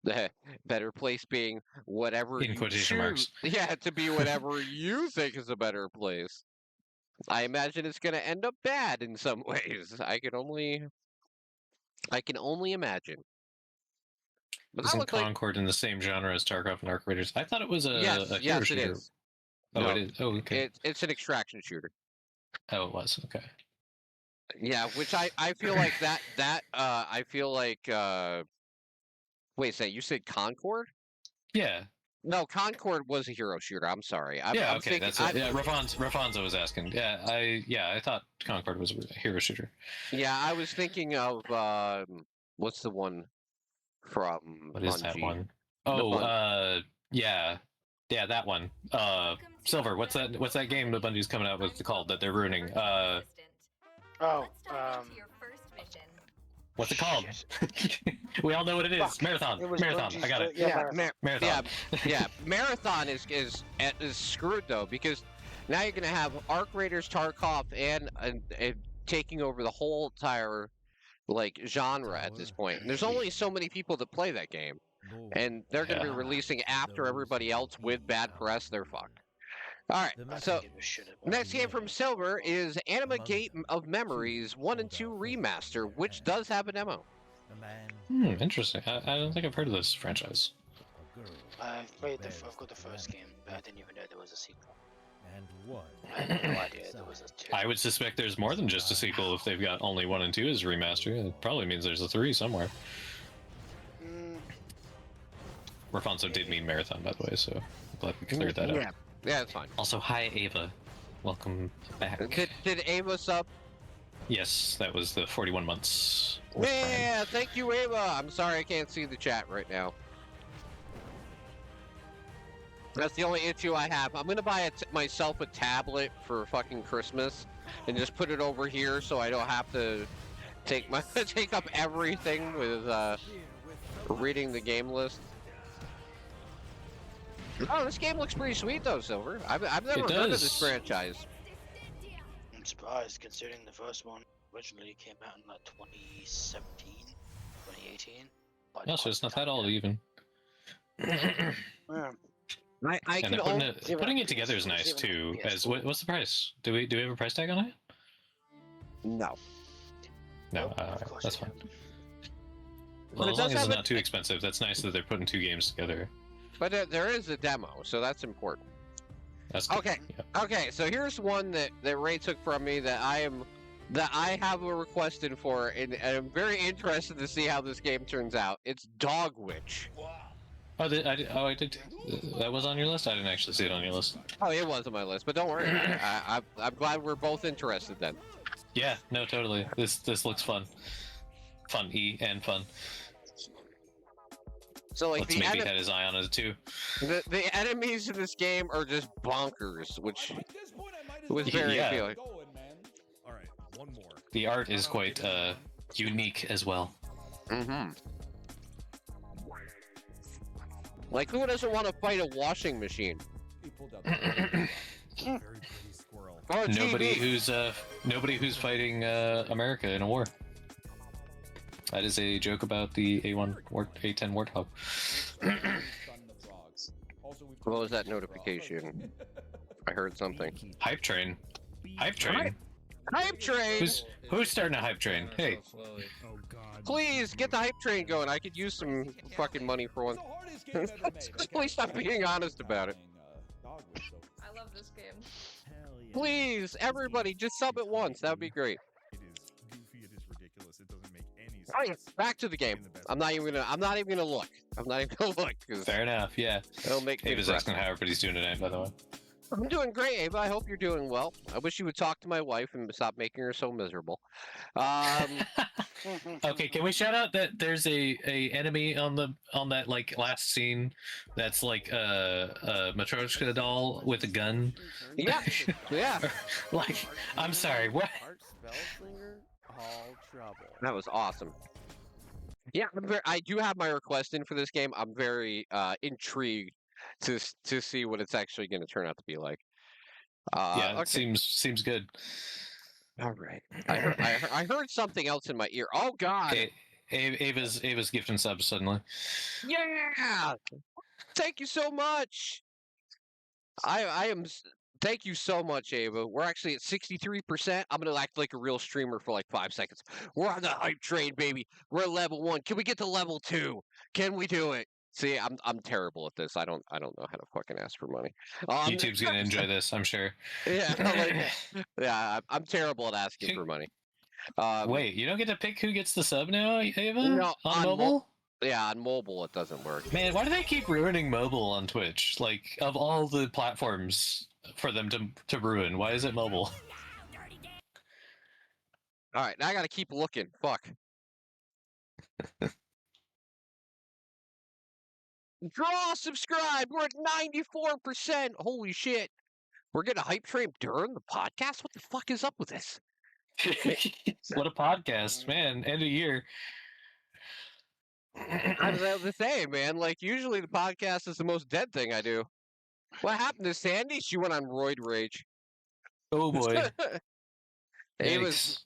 The better place being whatever In you quotation choose. marks. Yeah, to be whatever you think is a better place. I imagine it's going to end up bad in some ways. I can only imagine. But that Isn't looked like Concord in the same genre as Tarkov and Arc Raiders? I thought it was a yes, hero yes, it shooter. is. Oh, No, it is. Oh, okay. it's an extraction shooter. Oh, it was. Okay. Yeah, which I feel like I feel like wait a second, you said Concord? Yeah. No, Concord was a hero shooter. I'm sorry. I'm Okay. thinking, That's it. Yeah, Rafonso was asking. I thought Concord was a hero shooter. yeah, I was thinking of what's the one from What is that Bungie? one? The Oh, Bun- yeah, that one. Silver. What's that game that Bungie's coming out with called that they're ruining? What's it called? We all know what it is. Fuck. Marathon. It was Marathon. Bungie's, I got it. yeah, Marathon. Yeah, Marathon is screwed though because now you're gonna have Arc Raiders, Tarkov, and taking over the whole entire like genre at this point. And there's only so many people that play that game, and they're gonna be Yeah. releasing after everybody else with bad press. They're fucked. All right, so next game from Silver is Anima Gate of Memories 1 and 2 Remaster, which does have a demo. Interesting. I don't think I've heard of this franchise. I've got the first game, but I didn't even know there was a sequel. And what? I had no idea there was a 2. I would suspect there's more than just a sequel if they've got only 1 and 2 as remaster. It probably means there's a 3 somewhere. Rafonso did mean Marathon, by the way, so I'm glad we cleared that up. Yeah, it's fine. Also, hi Ava. Welcome back. Did Ava sub? Yes, that was the 41 months. with Prime. Yeah, thank you, Ava. I'm sorry I can't see the chat right now. That's the only issue I have. I'm gonna buy myself a tablet for fucking Christmas and just put it over here so I don't have to take up everything with reading the game list. Oh, this game looks pretty sweet though, Silver. I've never heard of this franchise. I'm surprised considering the first one originally came out in like 2017, 2018. No, so it's not that old even. Yeah. I And can then only putting it together is nice too. As what's the price? Do we have a price tag on it? no. No, Of course that's you fine. don't. But Well, it as long does as it's have not too expensive, that's nice that they're putting 2 games together. But there is a demo, so that's important. That's good. Okay. Yeah. Okay, so here's one that Ray took from me that I have a request in for, and I'm very interested to see how this game turns out. It's Dog Witch. I did. That was on your list. I didn't actually see it on your list. Oh, it was on my list, but don't worry. I'm glad we're both interested then. Yeah. No. Totally. This looks fun. Fun-y and fun. So like Let's the maybe had his eye on it too. the enemies in this game are just bonkers, which was very Yeah. appealing. All right, one more. The art is quite unique as well. Mm-hmm. Like, who doesn't want to fight a washing machine? He pulled out the very pretty squirrel. Or a Nobody TV. who's fighting America in a war. That is a joke about the A10 Warthog. What was that notification? I heard something. Hype train. Hype train. Hype train! Who's starting a hype train? Hey. Oh God. Please get the hype train going. I could use some fucking money for one. Please stop being honest about it. I love this game. Please, everybody, just sub it once. That would be great. It is goofy. It is ridiculous. It doesn't make any sense. All right, back to the game. I'm not even gonna look. I'm not even gonna look because Fair enough, yeah. it'll make me. Ava's depressed. asking how everybody's doing tonight, by the way. I'm doing great, Ava. I hope you're doing well. I wish you would talk to my wife and stop making her so miserable. Okay, can we shout out that there's a enemy on that like last scene that's like a Matryoshka doll with a gun? Yeah, yeah. Like, I'm sorry, what? That was awesome. Yeah, I do have my request in for this game. I'm very intrigued to see what it's actually going to turn out to be like. Yeah, it Okay. seems good. All right. I heard something else in my ear. Oh God. Ava's gifting subs suddenly. Yeah. Thank you so much. I am. Thank you so much, Ava. We're actually at 63%. I'm gonna act like a real streamer for like 5 seconds. We're on the hype train, baby. We're at level 1. Can we get to level 2? Can we do it? See, I'm terrible at this. I don't know how to fucking ask for money. YouTube's gonna enjoy this, I'm sure. Yeah, I'm terrible at asking for money. Wait, you don't get to pick who gets the sub now, Ava? No, on mobile? Yeah, on mobile it doesn't work. Man, why do they keep ruining mobile on Twitch? Like, of all the platforms for them to ruin, why is it mobile? All right, now I gotta keep looking. Fuck. Draw, subscribe. We're at 94%. Holy shit. We're getting a hype train during the podcast? What the fuck is up with this? What a podcast, man. End of year. I was the same, man. Like, usually the podcast is the most dead thing I do. What happened to Sandy? She went on roid rage. Oh boy. Ava's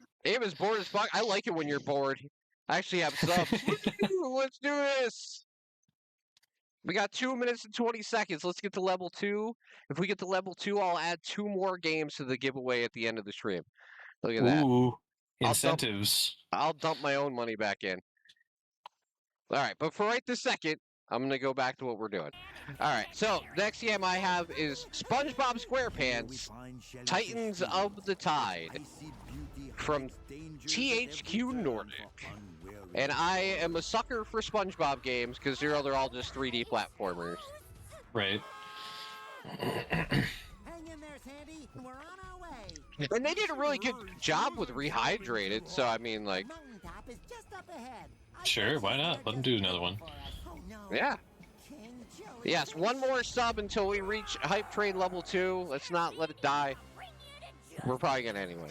bored as fuck. I like it when you're bored. I actually have subs. Let's do this. We got 2 minutes and 20 seconds. Let's get to level 2. If we get to level 2, I'll add 2 more games to the giveaway at the end of the stream. Look at that. Ooh, incentives. I'll dump my own money back in. All right, but for right this second, I'm going to go back to what we're doing. All right, so next game I have is SpongeBob SquarePants, Titans of the Tide, from THQ Nordic. And I am a sucker for SpongeBob games because they're all just 3D platformers. Right. Hang in there, Sandy. We're on our way. And they did a really good job with Rehydrated, so I mean, like... Sure, why not? Let them do another one. Yeah. Yes, one more sub until we reach Hype Train level 2. Let's not let it die. We're probably gonna anyway.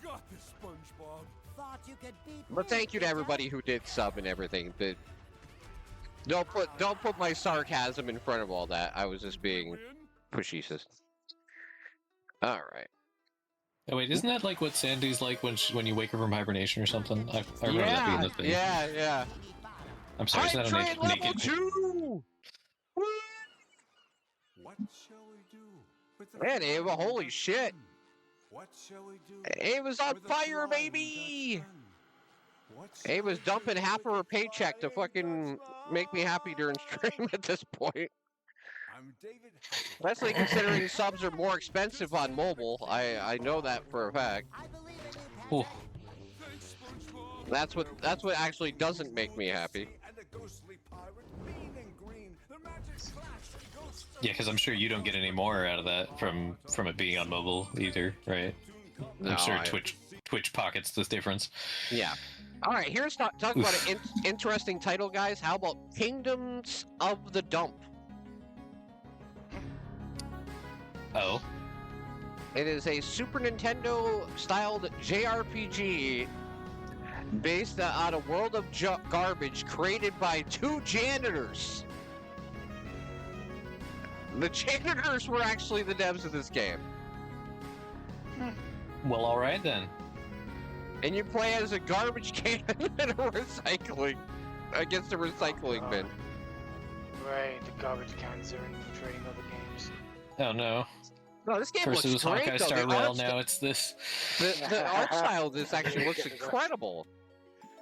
Got this, SpongeBob. Thought you could beat But thank you to everybody who did sub and everything. But don't put my sarcasm in front of all that. I was just being pushy. All right. Oh wait, isn't that like what Sandy's like when you wake her from hibernation or something? I remember that being the thing. Yeah. I'm sorry, Hype is Train that a level naked? 2. Woo! What shall we do with the Man, Ava, holy shit. What shall we do? Ava's on fire, baby! Ava's dumping half of her paycheck to fucking make me happy during stream at this point. I'm David. Especially considering subs are more expensive on mobile. I know that for a fact. Ooh. That's what actually doesn't make me happy. Yeah, because I'm sure you don't get any more out of that from it being on mobile either, right? No, I'm sure Twitch pockets this difference. Yeah. All right, here's talk about an interesting title, guys. How about Kingdoms of the Dump? Oh. It is a Super Nintendo styled JRPG based on a world of garbage created by 2 janitors. The janitors were actually the devs of this game. Well, all right then. And you play as a garbage can and a recycling against a recycling bin. Right, the garbage cans are infiltrating other games. Oh no. No, this game First it looks was great, Hawkeye though. Star The Rail, art now it's this. The art style of this actually looks incredible.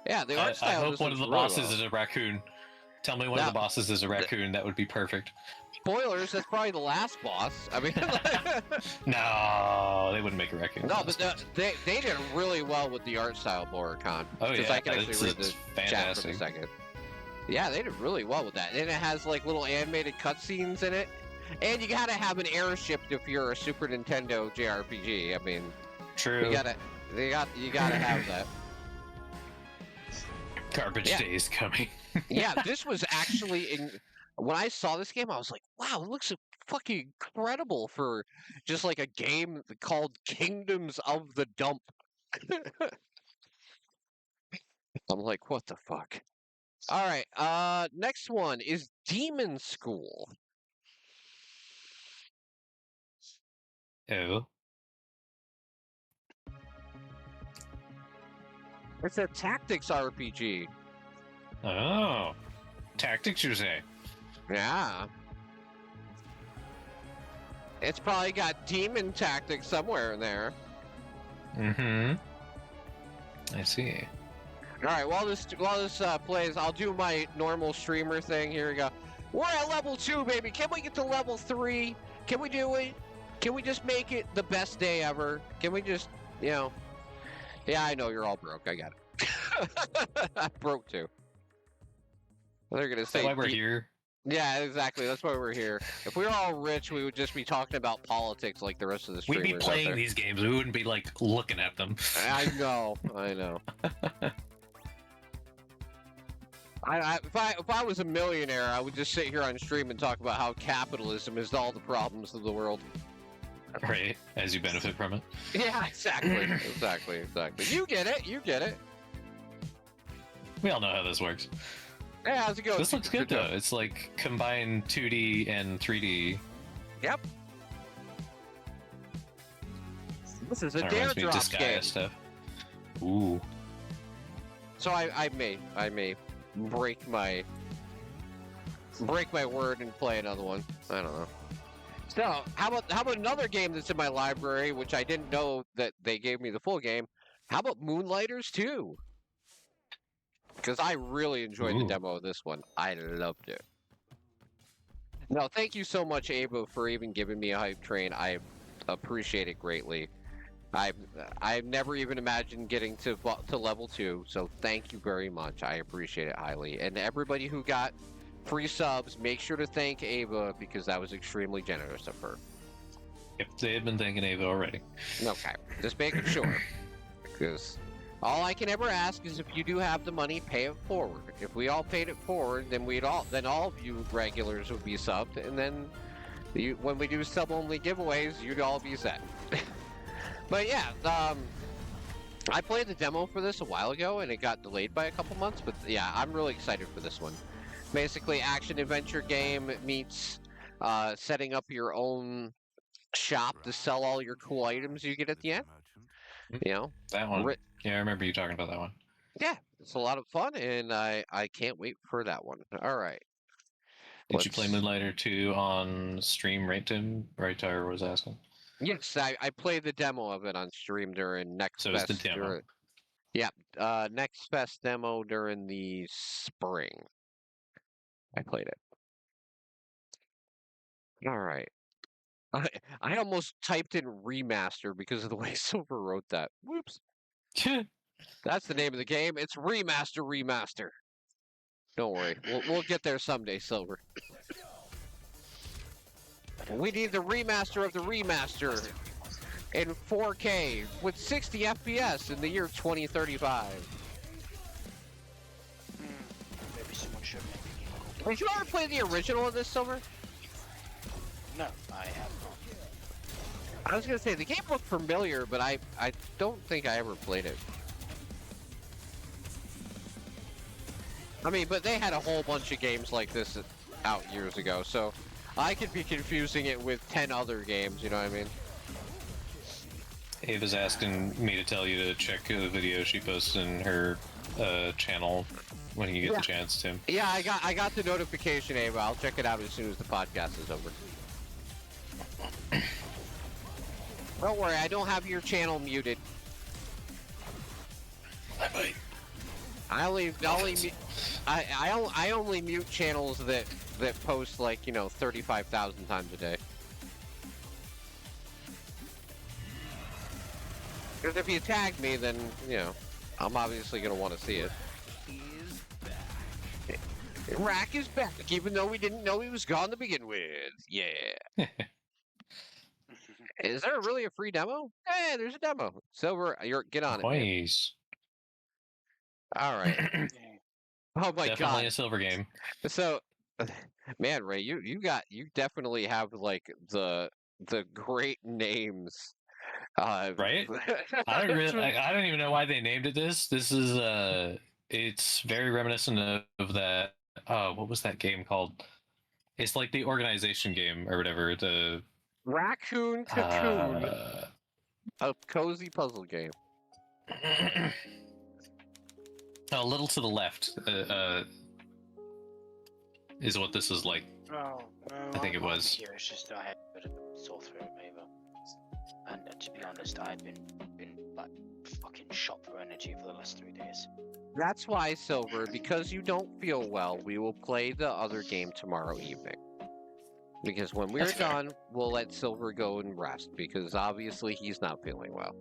Yeah, the art I style. hope one of the looks really bosses well. is a raccoon. Tell me one of the bosses is a raccoon. That would be perfect. Spoilers, that's probably the last boss. I mean, No, they wouldn't make a raccoon. no, but they did really well with the art style, Boricon. Oh yeah, I can actually it's, read it's the chat for a fantastic. second. Yeah, they did really well with that. And it has like little animated cutscenes in it. And you gotta have an airship if you're a Super Nintendo JRPG. I mean, True. you gotta have that. Garbage Yeah. days coming. Yeah, this was actually when I saw this game, I was like, wow, it looks fucking incredible for just like a game called Kingdoms of the Dump. I'm like, what the fuck? All right. Next one is Demon School. Oh. It's a tactics RPG. Oh. Tactics, you say? Yeah. It's probably got demon tactics somewhere in there. Mm-hmm. I see. All right, while this plays, I'll do my normal streamer thing. Here we go. We're at level 2, baby. Can we get to level 3? Can we do it? Can we just make it the best day ever? Can we just, you know? Yeah, I know you're all broke. I got it. I'm broke too. They're gonna say That's why we're here. Yeah, exactly. That's why we're here. If we were all rich, we would just be talking about politics like the rest of the We'd streamers. be playing these games. We wouldn't be like looking at them. I know. I know. If I was a millionaire, I would just sit here on stream and talk about how capitalism is all the problems of the world. Right, as you benefit from it. Yeah, exactly. Exactly. You get it. You get it. We all know how this works. Yeah, how's it going? This looks good though. It's like combined 2D and 3D. Yep. This is a That reminds me of Daredrop game. Disgaea stuff. Ooh. So I may break my word and play another one. I don't know. So how about another game that's in my library, which I didn't know that they gave me the full game? How about Moonlighters 2? Because I really enjoyed the demo of this one. I loved it. No, thank you so much, Abo, for even giving me a hype train. I appreciate it greatly. I've never even imagined getting to level 2, so thank you very much. I appreciate it highly. And everybody who got free subs, make sure to thank Ava because that was extremely generous of her. Yep, they had been thanking Ava already. Okay, just making sure. Because all I can ever ask is if you do have the money, pay it forward. If we all paid it forward, then all of you regulars would be subbed, and then when we do sub-only giveaways, you'd all be set. But yeah, I played the demo for this a while ago, and it got delayed by a couple months. But yeah, I'm really excited for this one. Basically, action-adventure game meets setting up your own shop to sell all your cool items you get at the end. You know? That one. Yeah, I remember you talking about that one. Yeah, it's a lot of fun, and I can't wait for that one. All right. Did you play Moonlighter 2 on stream, right, Tim? Right, Tyler was asking. Yes, I played the demo of it on stream during Next So Fest. it's the demo. Yeah, Next Fest demo during the spring. I played it. All right. I almost typed in remaster because of the way Silver wrote that. Whoops. That's the name of the game. It's remaster. Don't worry. We'll get there someday, Silver. We need the remaster of the remaster in 4K with 60 FPS in the year 2035. Maybe someone should make a game. Did you ever play the original of this, Silver? No, I have not. I was gonna say the game looked familiar, but I don't think I ever played it. I mean, but they had a whole bunch of games like this out years ago, so I could be confusing it with 10 other games, you know what I mean? Ava's asking me to tell you to check the video she posted in her channel when you get the chance, Tim. Yeah, I got the notification, Ava. I'll check it out as soon as the podcast is over. Don't worry, I don't have your channel muted. I might. I only mute channels that post like 35,000 times a day. Because if you tag me, then I'm obviously gonna want to see it. Rack is back, even though we didn't know he was gone to begin with. Yeah. Is there really a free demo? Hey, there's a demo. Silver, get on it. Nice. All right. Oh my Definitely god. a Silver game. So, man, Ray, you definitely have like the great names. Right? I don't even know why they named it this. This is It's very reminiscent of that. What was that game called? It's like the organization game or whatever. The Raccoon Cocoon, a cozy puzzle game. a little to the left is what this is like. Oh, no, I think it I'm was. Here. It's just I had a bit of a sore throat, maybe. And to be honest, I've been like fucking shot for energy for the last 3 days. That's why, Silver, because you don't feel well, we will play the other game tomorrow evening. Because when we're That's fair. done, we'll let Silver go and rest, because obviously he's not feeling well.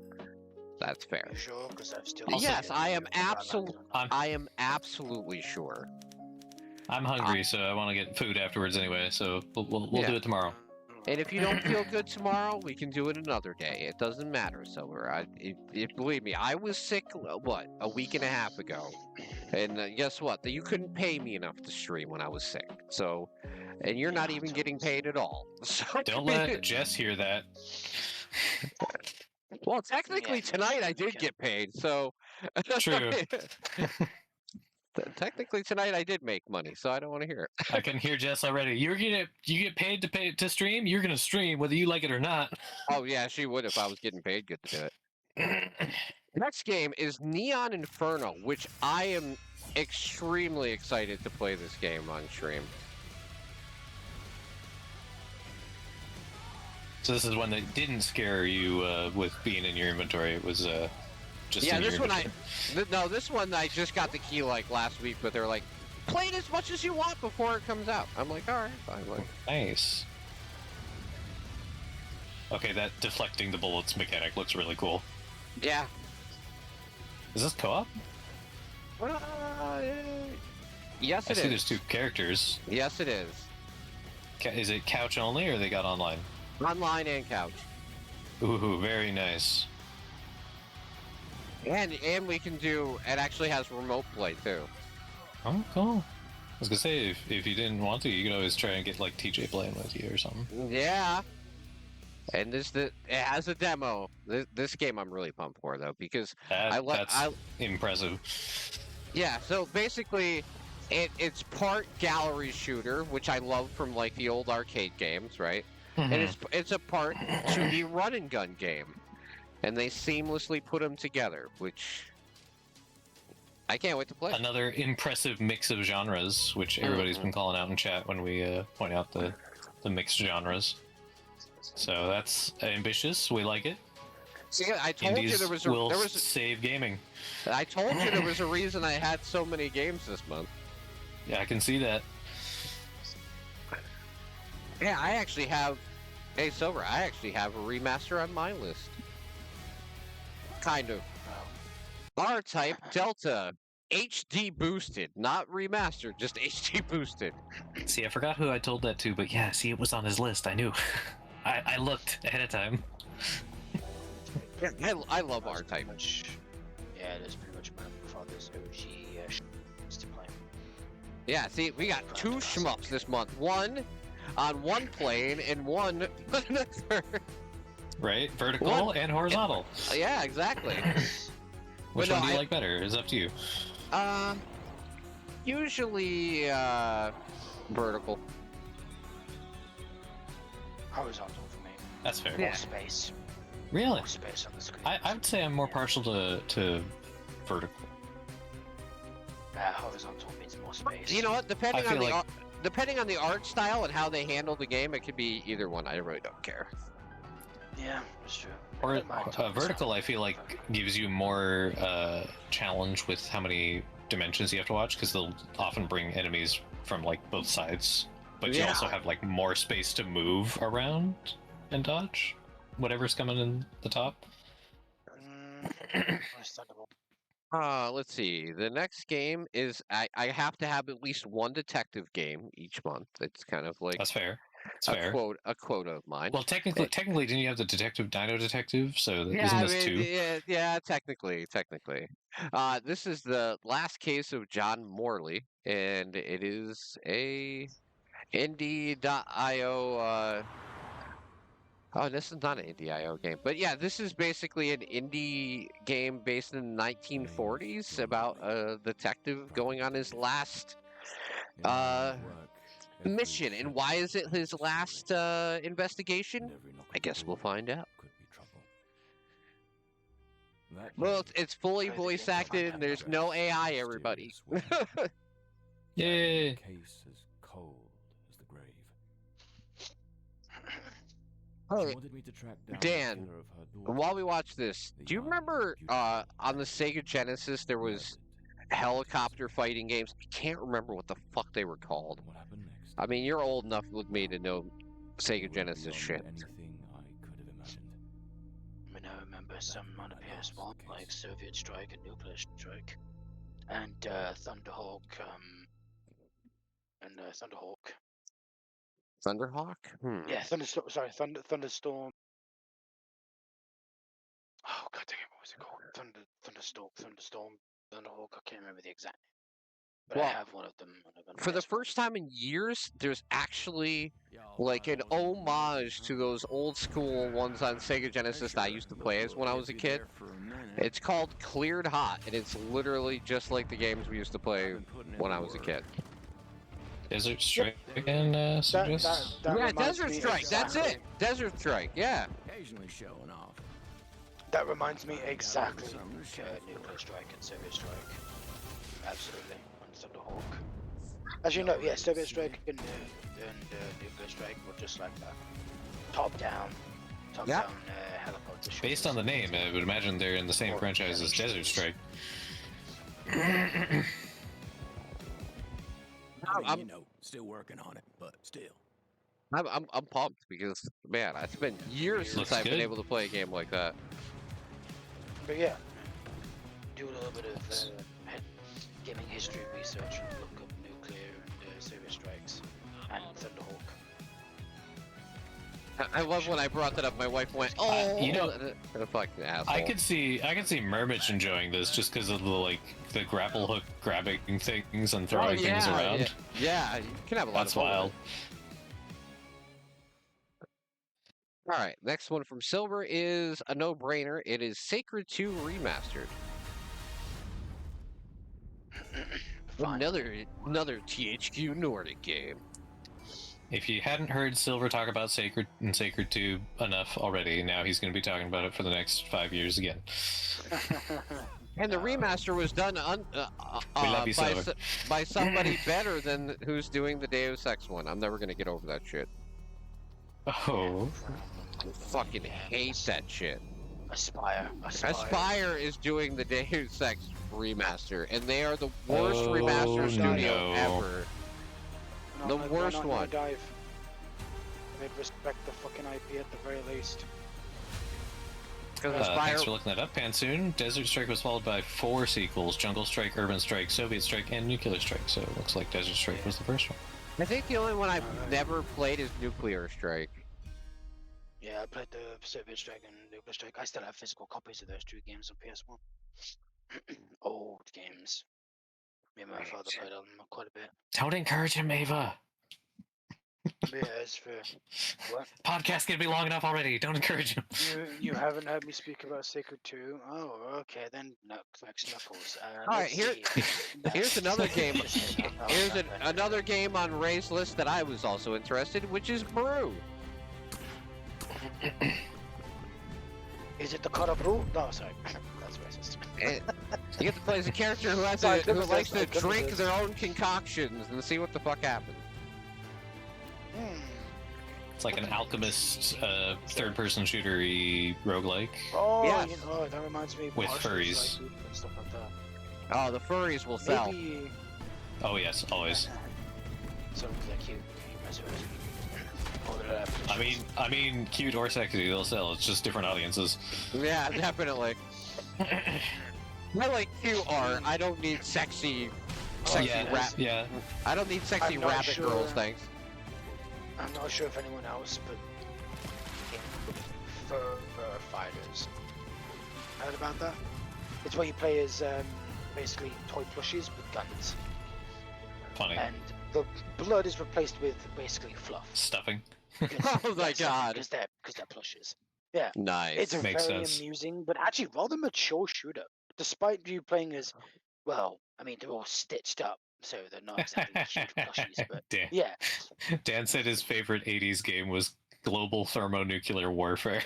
That's fair. You sure? Because I've still. Yes, I am I'm- I am absolutely sure. I'm hungry, so I want to get food afterwards anyway. So we'll Yeah. do it tomorrow. And if you don't feel good tomorrow, we can do it another day. It doesn't matter, Silver. Believe me, I was sick, what, a week and a half ago. And guess what? You couldn't pay me enough to stream when I was sick. So, and you're not even getting paid at all. So, Don't let Jess hear that. well, technically tonight I did get paid, so... True. Technically tonight I did make money, so I don't want to hear it. I can hear Jess already. You get paid to stream. You're gonna stream whether you like it or not. Oh yeah, she would if I was getting paid good to do it. Next game is Neon Inferno, which I am extremely excited to play this game on stream. So this is one that didn't scare you with being in your inventory. It was just Yeah, in this your one inventory. no, this one I just got the key like last week, but they're like, play it as much as you want before it comes out. I'm like, all right, fine. Like, Nice. Okay, that deflecting the bullets mechanic looks really cool. yeah. Is this co-op? Yes, I it see is. there's 2 characters. Yes, it is. Is it couch only, or they got online? Online and couch. Ooh, very nice. And we can do, it actually has remote play too. Oh, cool. I was gonna say, if you didn't want to, you could always try and get like TJ playing with you or something. Yeah. And it has a demo. This game I'm really pumped for though, because That's impressive. yeah, so basically it's part gallery shooter, which I love from like the old arcade games, right? And it's a part 2D run and gun game. And they seamlessly put them together, which I can't wait to play. Another impressive mix of genres, which everybody's been calling out in chat when we point out the mixed genres. So that's ambitious. We like it. See, I told Indies you there was save gaming. I told you there was a reason I had so many games this month. Yeah, I can see that. Yeah, I actually have. Hey, Silver, I actually have a remaster on my list. Kind of. R-Type Delta. HD boosted. Not remastered, just HD boosted. See, I forgot who I told that to, but yeah, see, it was on his list. I knew. I looked ahead of time. Yeah, I love R-Type. Yeah, it is pretty much my father's OG to play. Yeah, see, we got 2 shmups this month. One on one plane and one on another. Right? Vertical and horizontal. Yeah, exactly. Which But one no, do you like better? It's up to you. Usually, vertical. Horizontal for me. That's fair. More space. Really? More space on the screen. I would say I'm more partial to vertical. Horizontal means more space. You know what? Depending I on feel the like- depending on the art style and how they handle the game, it could be either one. I really don't care. Yeah, that's true. Or Mine too, vertical, so- I feel like gives you more challenge with how many dimensions you have to watch, because they'll often bring enemies from like both sides, but you Yeah. also have like more space to move around and dodge whatever's coming in the top. Understandable. Let's see. The next game is I have to have at least one detective game each month. It's kind of like That's fair. It's fair. a quota of mine. Well, technically, didn't you have the detective Dino Detective? So Yeah, isn't I this mean, 2? yeah, technically. This is the last case of John Morley, and it is a indie.io Oh, this is not an indie.io game, but yeah, this is basically an indie game based in the 1940s about a detective going on his last mission. And why is it his last investigation? I guess we'll find out. Well, it's fully voice acted and there's no AI, everybody. Yay! Case as cold as the grave. Oh, She wanted me to track down the Dan, killer of her daughter. while we watch this, do you remember on the Sega Genesis there was helicopter fighting games? I can't remember what the fuck they were called. What happened next? I mean, you're old enough with me to know Sega Genesis shit. Anything I could have imagined. I mean, I remember some on the PS1, like Soviet Strike and Nuclear Strike, and Thunderhawk, Thunderhawk. Thunderhawk? Yeah, Thunderstorm. Sorry, Thunderstorm. Oh god dang it! What was it called? Thunderstorm, Thunderhawk. I can't remember the exact name, but I Well, have one of them. For the first time in years, there's actually like an homage to those old school ones on Sega Genesis that I used to play as when I was a kid. It's called Cleared Hot, and it's literally just like the games we used to play when I was a kid. Desert Strike and Suggest? That Yeah, reminds Desert me Strike, that's exactly- it! Desert Strike, yeah. Occasionally showing off. That reminds me exactly of Nuclear Strike and Soviet Strike. Absolutely, on Thunderhawk. As you know, yeah, Soviet Strike and Nuclear Strike were just like that. Top down helicopter. Based on the name, I would imagine they're in the same franchise as Desert Strike. I mean, still working on it, but still. I'm pumped because, man, it's been years since I've been able to play a game like that. But yeah, do a little bit of gaming history research and look up Nuclear and Soviet Strikes and Thunderhawk. I love when I brought that up. My wife went, "Oh, you know, a fucking asshole." I could see Murmich enjoying this just because of the grapple hook grabbing things and throwing things around. Yeah, you can have a lot That's of fun with wild. All right, next one from Silver is a no-brainer. It is Sacred 2 Remastered. Another THQ Nordic game. If you hadn't heard Silver talk about Sacred and Sacred 2 enough already, now he's going to be talking about it for the next 5 years again. And the remaster was done by somebody better than who's doing the Deus Ex one. I'm never going to get over that shit. Oh. I fucking hate that shit. Aspire. Aspire is doing the Deus Ex remaster, and they are the worst remaster studio ever. No, The worst not one. Dive. They'd respect the fucking IP at the very least. Thanks for looking that up, Pansoon. Desert Strike was followed by 4 sequels: Jungle Strike, Urban Strike, Soviet Strike, and Nuclear Strike. So it looks like Desert Strike was the first one. I think the only one I've never played is Nuclear Strike. Yeah, I played the Soviet Strike and Nuclear Strike. I still have physical copies of those 2 games on PS1. Old games. Me and my father played on them quite a bit. Don't encourage him, Ava. But yeah, as for what? Podcast can be long enough already. Don't encourage him. You haven't heard me speak about Sacred 2? Oh, okay, then Knuckles. All right, here's another game. Here's another game on Ray's list that I was also interested, which is Brew. Is it the Cara Brew? No, sorry. That's racist. You get to play as a character who likes to drink their own concoctions and see what the fuck happens. It's like an alchemist, third-person shooter-y roguelike. Oh, Yes. you know, that reminds me of With Martial furries. Strike and stuff like that. Oh, the furries will sell. Maybe... Oh yes, always. So they're cute. That's what I mean, cute or sexy, they'll sell. It's just different audiences. Yeah, definitely. I like cute art. I don't need sexy rap. Yeah. I don't need sexy I'm not rabbit sure. girls, thanks. I'm not sure if anyone else, but Fur Fighters. Heard about that? It's where you play as basically toy plushies with guns. Funny. And the blood is replaced with basically fluff. Stuffing. Oh my god. Because they're plushes. Yeah. Nice. It's a Makes very sense. amusing, but actually rather mature shooter. Despite you playing as, well, I mean, they're all stitched up, so they're not exactly huge plushies, but Dan, yeah. Dan said his favorite 80s game was Global Thermonuclear Warfare.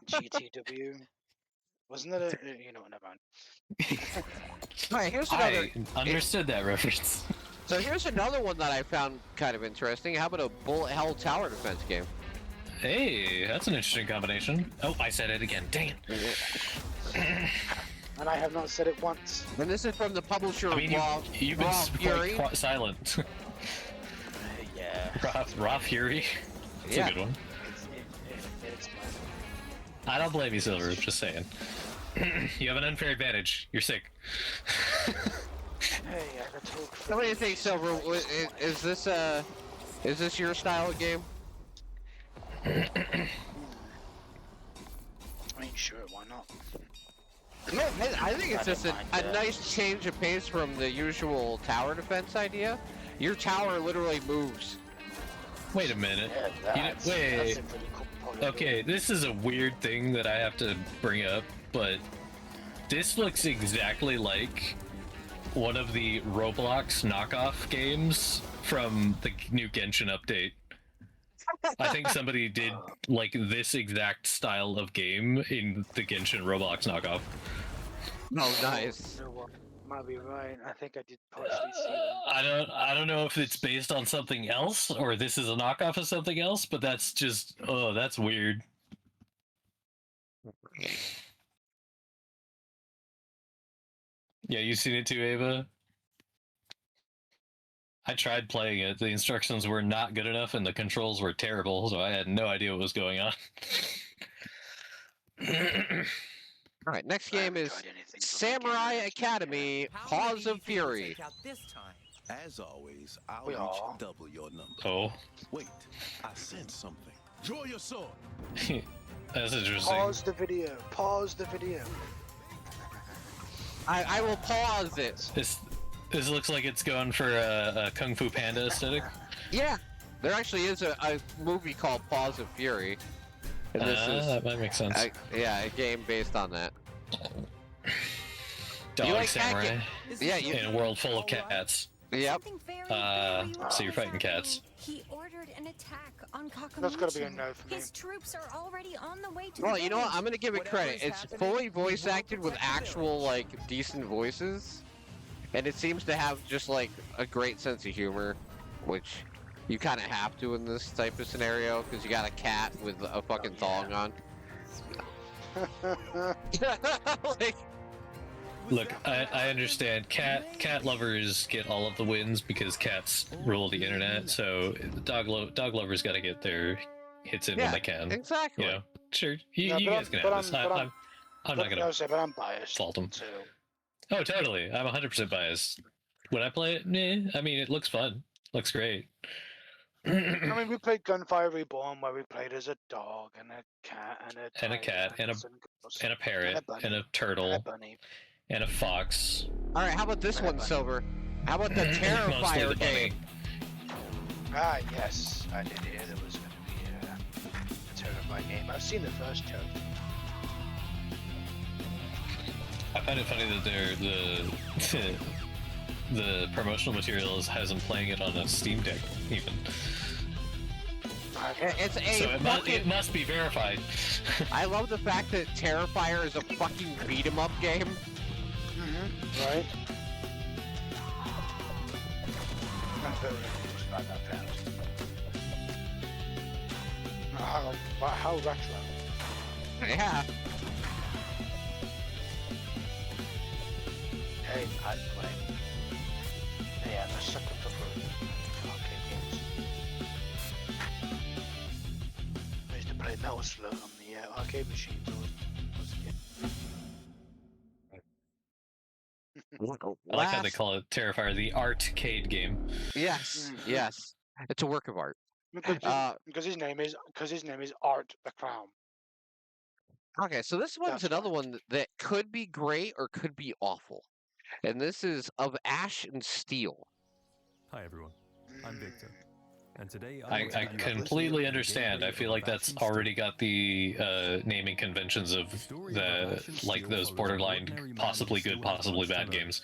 GTW. Wasn't that a, you know, never mind. Alright, here's another. I understood that reference. So here's another one that I found kind of interesting. How about a bullet hell tower defense game? Hey, that's an interesting combination. Oh, I said it again. Dang it. And I have not said it once. And this is from the publisher I mean, of you've been Raw Fury. quite silent. Yeah. Raw Fury. It's a good one. It's I don't blame you, Silver. Just saying. You have an unfair advantage. You're sick. Hey, I gotta talk. What do you think, Silver? Is this your style of game? I mean, sure, why not? No, I think it's just don't mind a that. nice change of pace from the usual tower defense idea. Your tower literally moves. Wait a minute. Yeah, that's wait. a pretty cool point. Okay, this is a weird thing that I have to bring up, but this looks exactly like one of the Roblox knockoff games from the new Genshin update. I think somebody did like this exact style of game in the Genshin Roblox knockoff. Oh, nice. You know what? Might be right. I think I did partially see that. I don't know if it's based on something else or this is a knockoff of something else, but that's just that's weird. Yeah, you seen it too, Ava? I tried playing it. The instructions were not good enough and the controls were terrible, so I had no idea what was going on. All right, next game is Samurai Academy: Paws of Fury. As always, I'll We are. each double your number. Oh, Wait, I sense something. Draw your sword. that's interesting. Pause the video. Pause the video. I will pause it. This looks like it's going for a Kung Fu Panda aesthetic. Yeah, there actually is a movie called Paws of Fury, and this is That might make sense. a game based on that. Dog you like samurai cat Yeah, in a world full of cats. Yep. So you're fighting cats. He ordered an attack on Kakamuchi. That's gotta be a no for me. His troops are already on the way to Well, the you know what? village. I'm gonna give it credit. It's fully voice acted with actual like decent voices, and it seems to have just like a great sense of humor, which you kind of have to in this type of scenario because you got a cat with a fucking thong on. Like, Look, I understand. Cat lovers get all of the wins because cats rule the internet. So dog lovers got to get their hits in when yeah, they can. exactly. You know, sure. You No, guys can have this. I'm not But gonna I'm biased. fault them. So Oh, totally. I'm 100% biased. When I play it, I mean, it looks fun. Looks great. I mean, we played Gunfire Reborn, where we played as a dog and a cat and a tiger and a and parrot bunny, and a turtle and a bunny. and a fox. All right, how about this one, Silver? How about the Mostly Terrifier the bunny. game? Ah, yes, I did hear there was going to be a Terrifying game. I've seen the first trailer. I find it funny that the promotional materials has them playing it on a Steam Deck even. It's a So it must be verified. I love the fact that Terrifier is a fucking beat 'em up game. Right? I'm very confused about that fact. How retro? Yeah. Hey, I'd play. Hey, I'm a sucker for arcade games. I used to play Metal Slug on the arcade machines all as a kid. I like how they call it Terrifier, the arcade game. Yes, yes. It's a work of art. Because his name is Art the Clown. Okay, so this one's That's another one that could be great or could be awful. And this is Of Ash and Steel. Hi everyone, I'm Victor. And today I completely understand. I feel like that's already got the naming conventions of like those borderline possibly good, possibly bad games.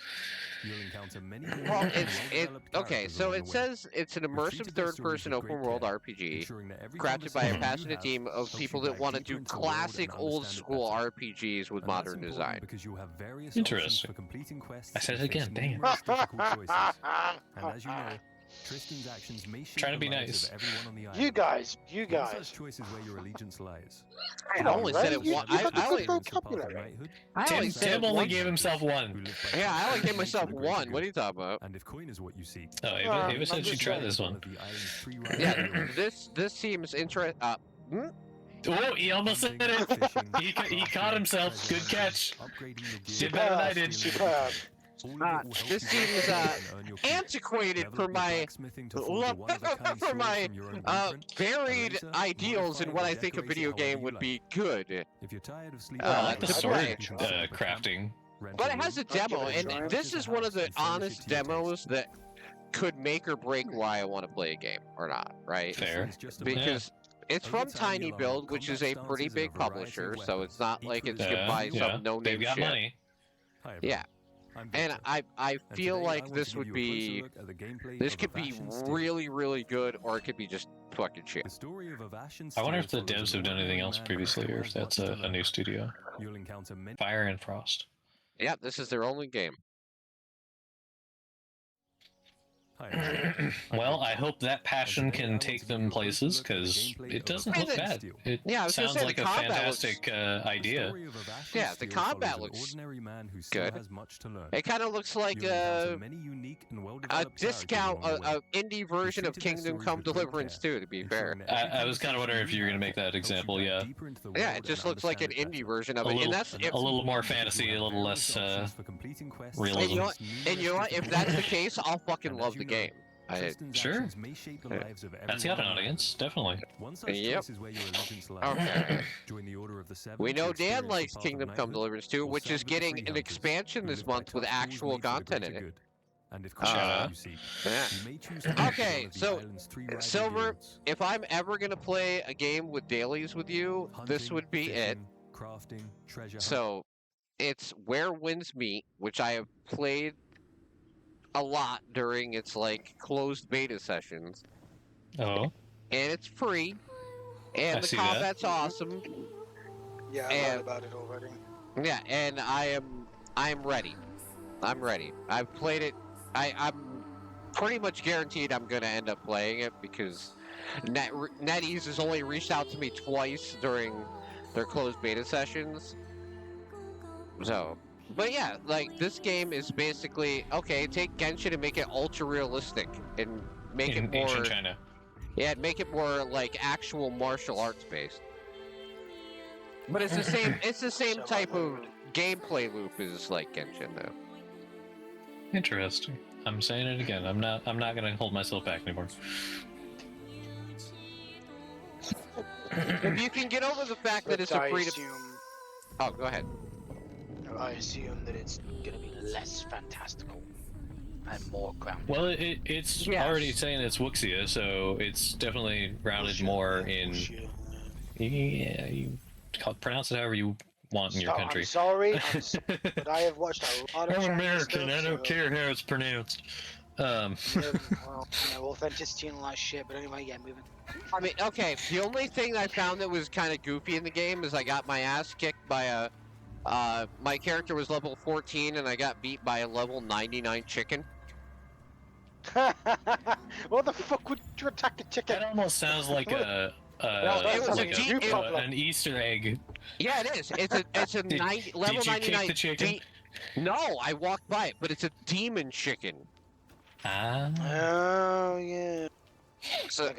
Well, okay. So it says it's an immersive third-person open-world RPG crafted by a passionate team of people that want to do classic old-school RPGs with modern design. Interesting. I said it again. Dang it. And as you know, Tristan's actions may shape Trying to be the lives nice. of everyone on the island. You guys. One such choice is where your allegiance lies. I only said it one. I only Tim only gave himself one. Yeah, I only gave myself one. What are you talking about? And if coin is what you seek. Oh, Ava said she'd try this one. Yeah, this seems interesting. Oh, he almost said it. He caught himself. Good catch. Did better than I did. Superb. This seems antiquated for my varied ideals in what I think a video game would be good. If you're tired of sleeping, I like the sword play. crafting. But it has a demo, and this is one of the honest demos that could make or break why I want to play a game or not, right? Fair. Because it's from Tiny Build, which is a pretty big publisher, so it's not like it's gonna buy some no-name They've got shit. money. Yeah. And I feel like this would be, this could be really, really good, or it could be just fucking shit. I wonder if the devs have done anything else previously, or if that's a new studio. Fire and Frost. Yeah, this is their only game. Well, I hope that passion can take them places, because it doesn't look bad. It Yeah, I was gonna sounds say, like the a combat fantastic idea. Yeah, the combat looks good. It kind of looks like a discount, a indie version of Kingdom Come Deliverance 2, to be fair. I was kind of wondering if you were going to make that example, yeah. Yeah, it just looks like an indie version of it, and that's A little more fantasy, a little less realism. And you know what? If that's the case, I'll fucking love the game. Sure. That's got an audience, definitely. Yep. Okay. We know Dan likes Kingdom Come Deliverance 2, which is getting an expansion this month with actual content in it. Yeah. Okay, so Silver, if I'm ever gonna play a game with dailies with you, this would be it. So, it's Where Winds Meet, which I have played a lot during its like closed beta sessions. Oh. And it's free. And I the see combat's awesome. Yeah, I heard about it already. Yeah, and I'm ready. I'm ready. I've played it. I'm pretty much guaranteed I'm gonna end up playing it because NetEase has only reached out to me twice during their closed beta sessions. So, but yeah, like this game is basically okay. Take Genshin and make it ultra realistic and make it more ancient China. Yeah, make it more like actual martial arts based. But it's the same. It's the same type of gameplay loop as like Genshin, though. Interesting. I'm saying it again. I'm not gonna hold myself back anymore. If you can get over the fact that it's a free to. Oh, go ahead. I assume that it's gonna be less fantastical and more grounded. Well, it's already saying it's Wuxia, so it's definitely grounded more in. Yeah, you pronounce it however you want in your country. I'm sorry, but I have watched a lot of. I'm Chinese American. stuff, I don't care how it's pronounced. Well, authenticity and all that shit. But anyway, yeah, moving. I mean, okay. The only thing I found that was kind of goofy in the game is I got my ass kicked by a. My character was level 14 and I got beat by a level 99 chicken. What the fuck would you attack the chicken? That almost sounds like an Easter egg. Yeah, it is. It's a level did you 99. kick the chicken? No, I walked by it, but it's a demon chicken. Ah. Oh yeah. So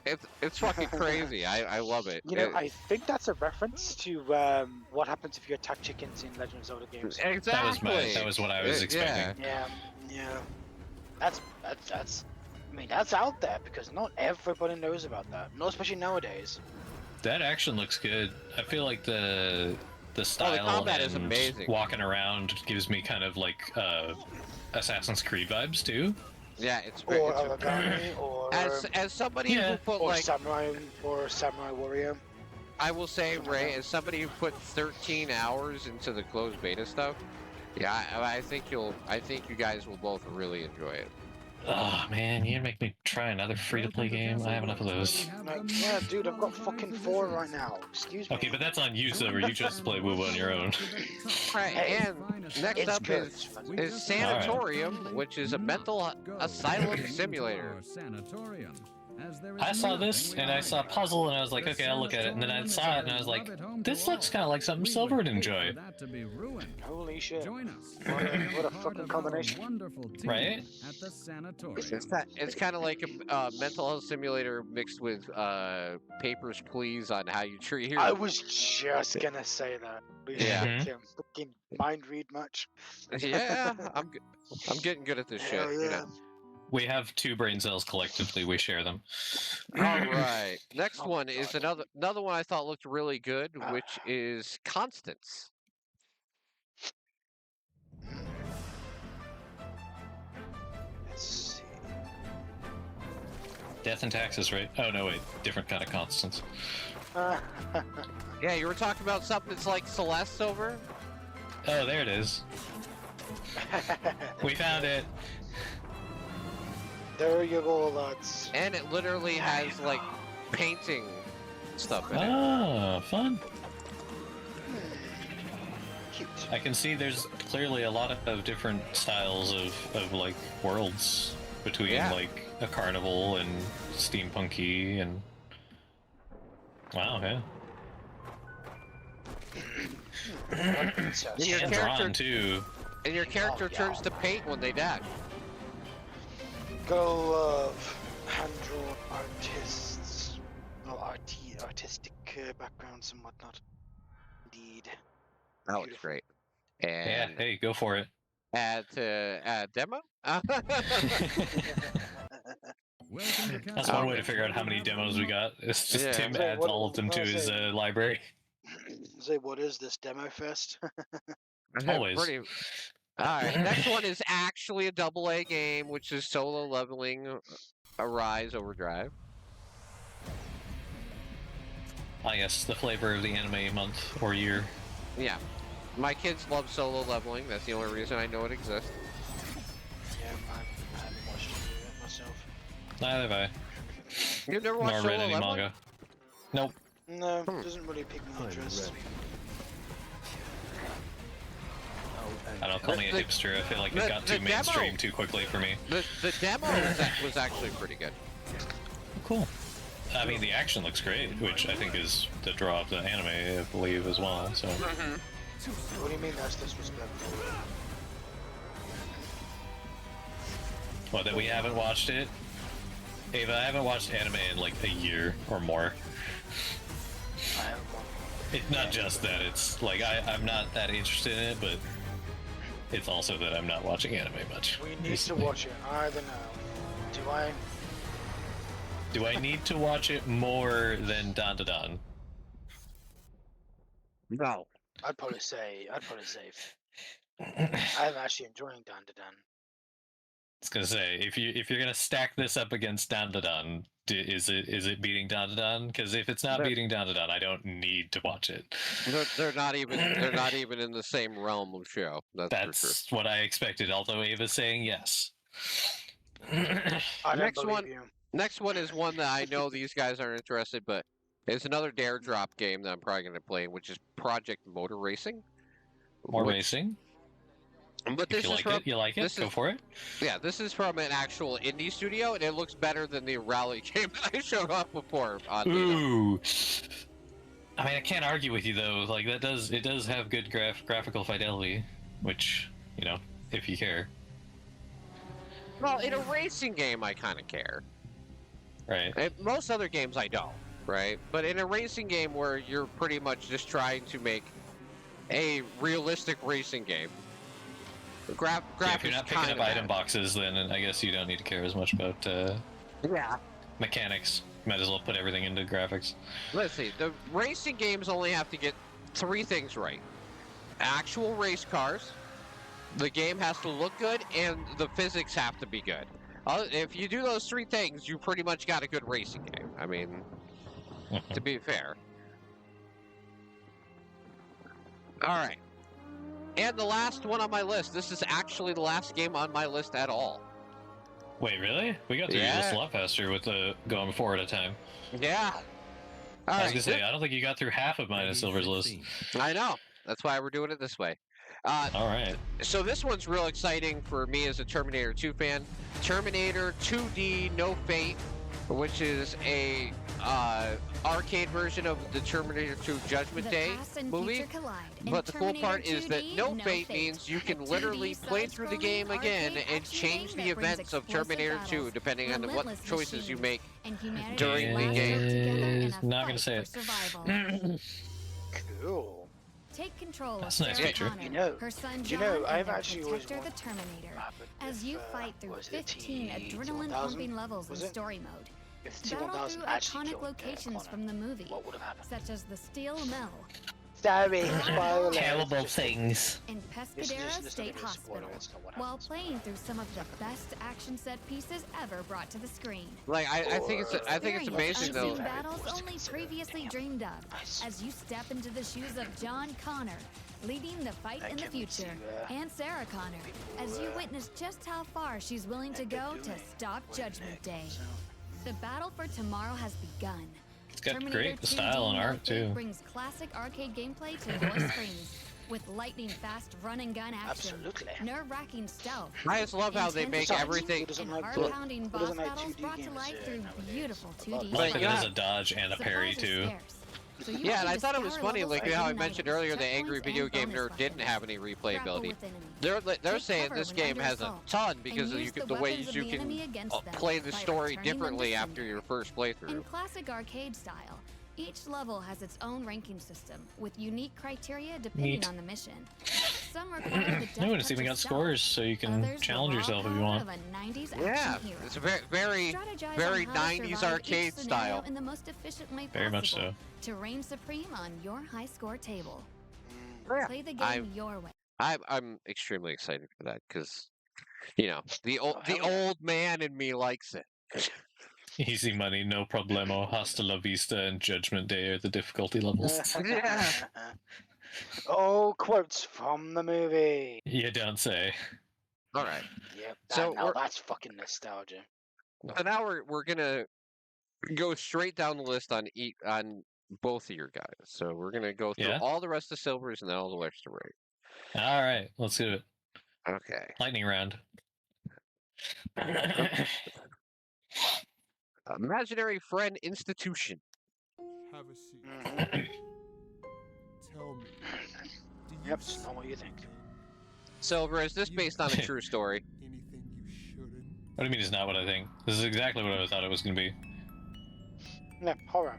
it's fucking crazy. I love it. You know, I think that's a reference to what happens if you attack chickens in Legend of Zelda games. Exactly. That was what I was expecting. Yeah. That's. I mean, that's out there because not everybody knows about that. Not especially nowadays. That action looks good. I feel like the style combat and is amazing. Walking around gives me kind of like Assassin's Creed vibes too. Yeah, it's or Origami or as somebody who put or like Samurai Warrior. I will say, Ray, as somebody who put 13 hours into the closed beta stuff, yeah, I think you guys will both really enjoy it. Oh man, you make me try another free-to-play game. I have enough of those. Like, yeah, dude, I've got fucking 4 right now. Excuse me. Okay, but that's on you, Silver. You just play WoW on your own. Right, and next up good. is Sanatorium, which is a mental asylum simulator. I saw this, and I saw Puzzle, and I was like, okay, I'll look at it. And then I saw it, and I was like, this looks kind of like something Silver would enjoy. Holy shit. What a fucking combination. Right? It's kind of like a mental health simulator mixed with Papers, Please on how you treat heroes. I was just gonna say that. Yeah. Fucking mind read much. Yeah, I'm getting good at this shit. You know. We have 2 brain cells collectively. We share them. All right. Next one is another one I thought looked really good, which is Constance. Let's see. Death and Taxes, right? Oh no, wait, different kind of Constance. Yeah, you were talking about something that's like Celeste over. Oh, there it is. We found it. There you go, lads. And it literally has like painting stuff in it. Oh, fun. Cute. I can see there's clearly a lot of different styles of like worlds between like a carnival and steampunky and wow, yeah. And your And character drawn too. And your character turns to paint when they dash. Go love hand-drawn artists, artistic backgrounds and whatnot. Indeed. That looks great. And Yeah, hey, go for it. add demo. That's one way to figure out how many demos we got. It's just Yeah. Tim Say, adds what- all of them to what is his it? library. Say, what is this demo fest? Always. Alright, next one is actually a AA game, which is Solo Leveling Arise Overdrive. I guess the flavor of the anime month or year. Yeah. My kids love Solo Leveling, that's the only reason I know it exists. Yeah, I haven't watched it yet myself. Neither have I. You've never watched Nor Solo read any Leveling? manga. Nope. No, it doesn't really pique my interest. I don't call me a hipster. I feel like it got the too mainstream demo- too quickly for me. The demo was actually pretty good. Cool. I mean, the action looks great, which I think is the draw of the anime, I believe, as well. So. What do you mean that's disrespectful? What, that we haven't watched it? Ava, I haven't watched anime in like a year or more. I haven't watched. It's not just that, it's like I'm not that interested in it, but it's also that I'm not watching anime much. We need recently. to watch it. I don't know. Do I? Do I need to watch it more than Dan Da Dan? No. I'd probably say I'm actually enjoying Dan Da Dan. I was gonna say, if you're gonna stack this up against Dan Da Dan, is it beating Dan Da Dan? Because if it's not beating Dan Da Dan, I don't need to watch it. They're not even in the same realm of show. That's for sure. what I expected. Although Ava's saying yes. I don't Next believe one- you. Next one is one that I know these guys aren't interested, but it's another Dare Drop game that I'm probably going to play, which is Project Motor Racing. More racing. But If this you is like from, it, you like it. this Go is- for it. yeah, this is from an actual indie studio, and it looks better than the rally game that I showed off before. Oddly enough. Ooh. I mean, I can't argue with you though. Like it does have good graphical fidelity, which if you care, Well, in a racing game, I kind of care. right? In most other games, I don't, right? But in a racing game where you're pretty much just trying to make a realistic racing game, the Yeah, if graphics you're not picking kinda up item matter. boxes, then I guess you don't need to care as much about Yeah. mechanics. Might as well put everything into graphics. Let's see. The racing games only have to get 3 things right: actual race cars, the game has to look good, and the physics have to be good. If you do those 3 things, you pretty much got a good racing game. I mean, to be fair. All right. And the last one on my list. This is actually the last game on my list at all. Wait, really? We got through this a lot faster with the going forward at time. Yeah. All I was right. gonna say, I don't think you got through half of mine at Silver's list. I know. That's why we're doing it this way. All right. So this one's real exciting for me as a Terminator 2 fan. Terminator 2D No Fate, which is a arcade version of the Terminator 2 Judgment Day movie. But the cool part is that No Fate means you can literally play through the game again and change the events of Terminator 2 depending on what choices you make during the game. Not gonna say it. Cool. Take control That's of a nice Sarah feature. Connor, her son John, I've and actually their always protector, the wondered Terminator, what as you fight through 15 adrenaline-pumping levels in story mode. If Battle T-1000 through actually iconic killed locations Connor, from the movie, what would have happened? such as the Steel Mill, Sorry, spoilers. Terrible things. in Pescadero State Hospital, while playing through some of the best action set pieces ever brought to the screen. Like I think it's amazing though. Unseen battles only previously dreamed of, as you step into the shoes of John Connor, leading the fight in the future, and Sarah Connor, as you witness just how far she's willing to go to stop Judgment Day. The battle for tomorrow has begun. It's got Terminator great 2D style and No art Fate too. brings classic arcade gameplay to your screens, with lightning-fast run-and-gun action, Absolutely. nerve-wracking stealth, I just love how they make intense everything. and like heart-pounding boss doesn't like battles 2D brought to games, life through nowadays. beautiful I 2D love I like that yeah. there's a dodge and a parry too. Yeah, and I thought it was funny, like how I mentioned earlier, the Angry Video Game Nerd didn't have any replayability. They're saying this game has a ton because of the ways you can play the story differently after your first In playthrough. classic arcade style, each level has its own ranking system, with unique criteria depending Neat. on the mission. Some require the No, death it's touch even got of stealth, scores, so you can others the challenge raw yourself if you power want. of a 90s Yeah, action hero. it's a very Strategize very on how to 90s survive arcade each scenario style. in the most efficient way Very much possible so. to reign supreme on your high score table. Yeah. Play the game I'm- your way. I'm extremely excited for that because, you know, the old man in me likes it. Easy money, no problemo. Hasta la vista and Judgment Day are the difficulty levels. Yeah. Oh, quotes from the movie. You don't say. All right. Yep. So now we're- that's fucking nostalgia. So now we're gonna go straight down the list on both of your guys. So we're gonna go through Yeah? all the rest of Silver's and then all the rest of Ray. All right, let's do it. Okay. Lightning round. Imaginary Friend Institution. Have a seat. Mhm. Tell me. Do you Yep, it's not what you think. Silver, is this based on a true story? anything you shouldn't? What do you mean it's not what I think? This is exactly what I thought it was going to be. No, horror.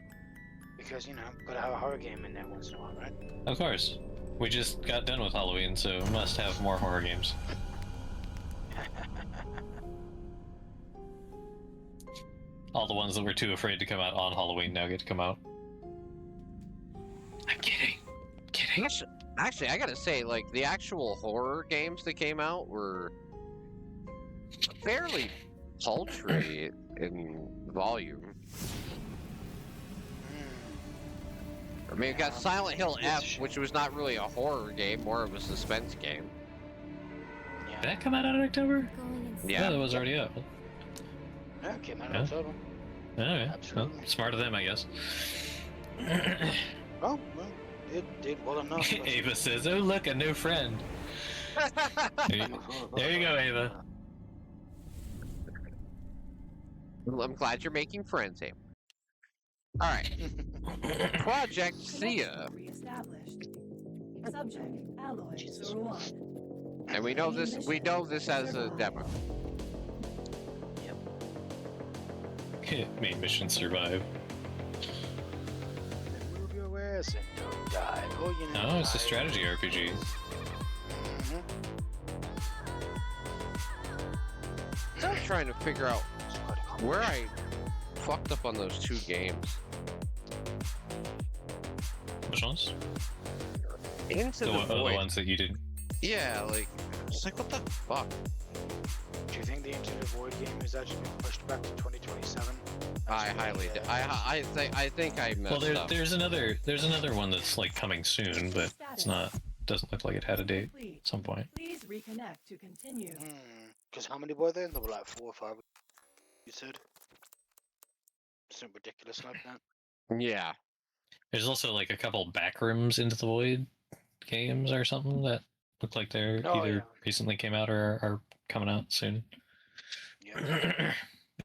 Because, gotta have a horror game in there once in a while, right? Of course. We just got done with Halloween, so must have more horror games. All the ones that were too afraid to come out on Halloween now get to come out. I'm kidding. Kidding. Actually, I gotta say, like, the actual horror games that came out were fairly paltry in volume. I mean, you got Silent Hill F, which was not really a horror game, more of a suspense game. Did that come out in October? Yeah. that was already out. Yeah, came out in Yeah. October. Okay. Well, Absolutely. smart of them, I guess. Oh, well, it did well enough. but- Ava says, "Oh look, a new friend." There you go, Ava. Well, I'm glad you're making friends, Aim. All right. Project Sia. Subject, alloy, Zero-1. And we know this as a demo. Main mission survive. Move your wares and don't die. Oh, No, it's a strategy RPG. Mhm. I'm trying to figure out where I fucked up on those two games. Which ones? Into the The Void. ones that you did. Yeah, like, it's like, what the fuck? Do you think the Into the Void game is actually being pushed back to 2027? I highly, I think I messed Well, up. there's another one that's like coming soon, but it's not. Doesn't look like it had a date at some point. Please reconnect to continue. Because how many were there? There were like 4 or 5. You said. Something ridiculous like that. Yeah. There's also like a couple backrooms Into the Void games or something that look like they're either recently came out or are coming out soon. Yeah.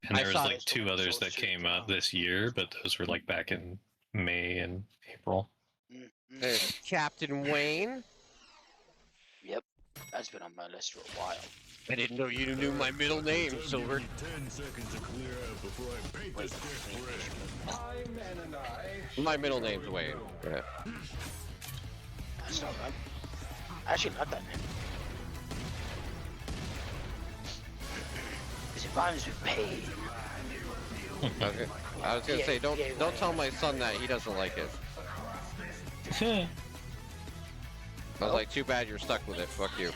And there was like 2 others that came out this year, but those were like back in May and April. There's Captain Wayne. Yep, that's been on my list for a while. I didn't know you knew my middle name, Silver. 10 seconds to clear out before I paint this death red. My middle name's Wayne. Yeah. That's not bad. I actually like that name. Because it rhymes with pain. Okay. I was gonna say, don't tell my son that. He doesn't like it. I was like, too bad you're stuck with it. Fuck you.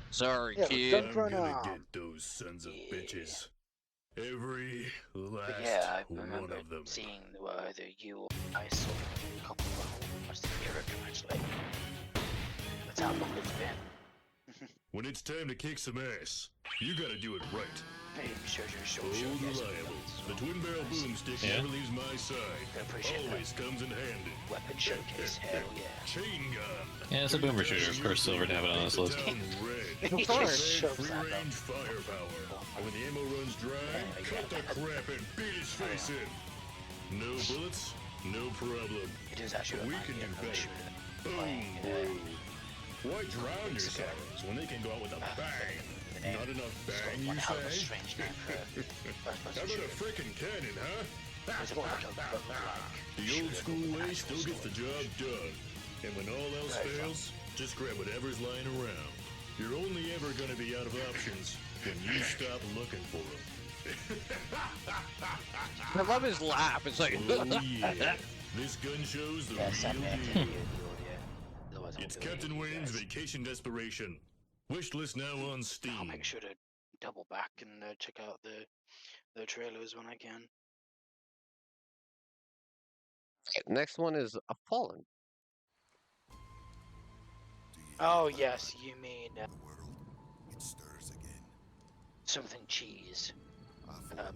Sorry, kid. I'm gonna get those sons of bitches. Every last I remember one of them. seeing either you or I saw a couple of almost a year ago, actually. That's how long it's been. When it's time to kick some ass, you gotta do it right. Hey, sure. Old reliable. The twin barrel boomstick never leaves my side. Always comes in handy. Weapon showcase, hell yeah. Chain gun. Yeah, it's a boomer shooter. Of course, Silver to have it on this list. Of course. Free range firepower. When the ammo runs dry, cut the crap and beat his face in. No bullets, no problem. It is actually we can do better. Boom, bro. Why drown your sorrows when they can go out with a bang? Not enough bang, you say? How about a frickin' cannon, huh? The old school way still gets the job done. And when all else fails, just grab whatever's lying around. You're only ever gonna be out of options when you stop looking for them. I love his laugh. It's like, oh yeah. This gun shows the real deal. It's Captain Wayne's Vacation Desperation. Wish list now on Steam. I'll make sure to double back and check out the trailers when I can. next one is a Fallen. Oh yes, you mean something cheese.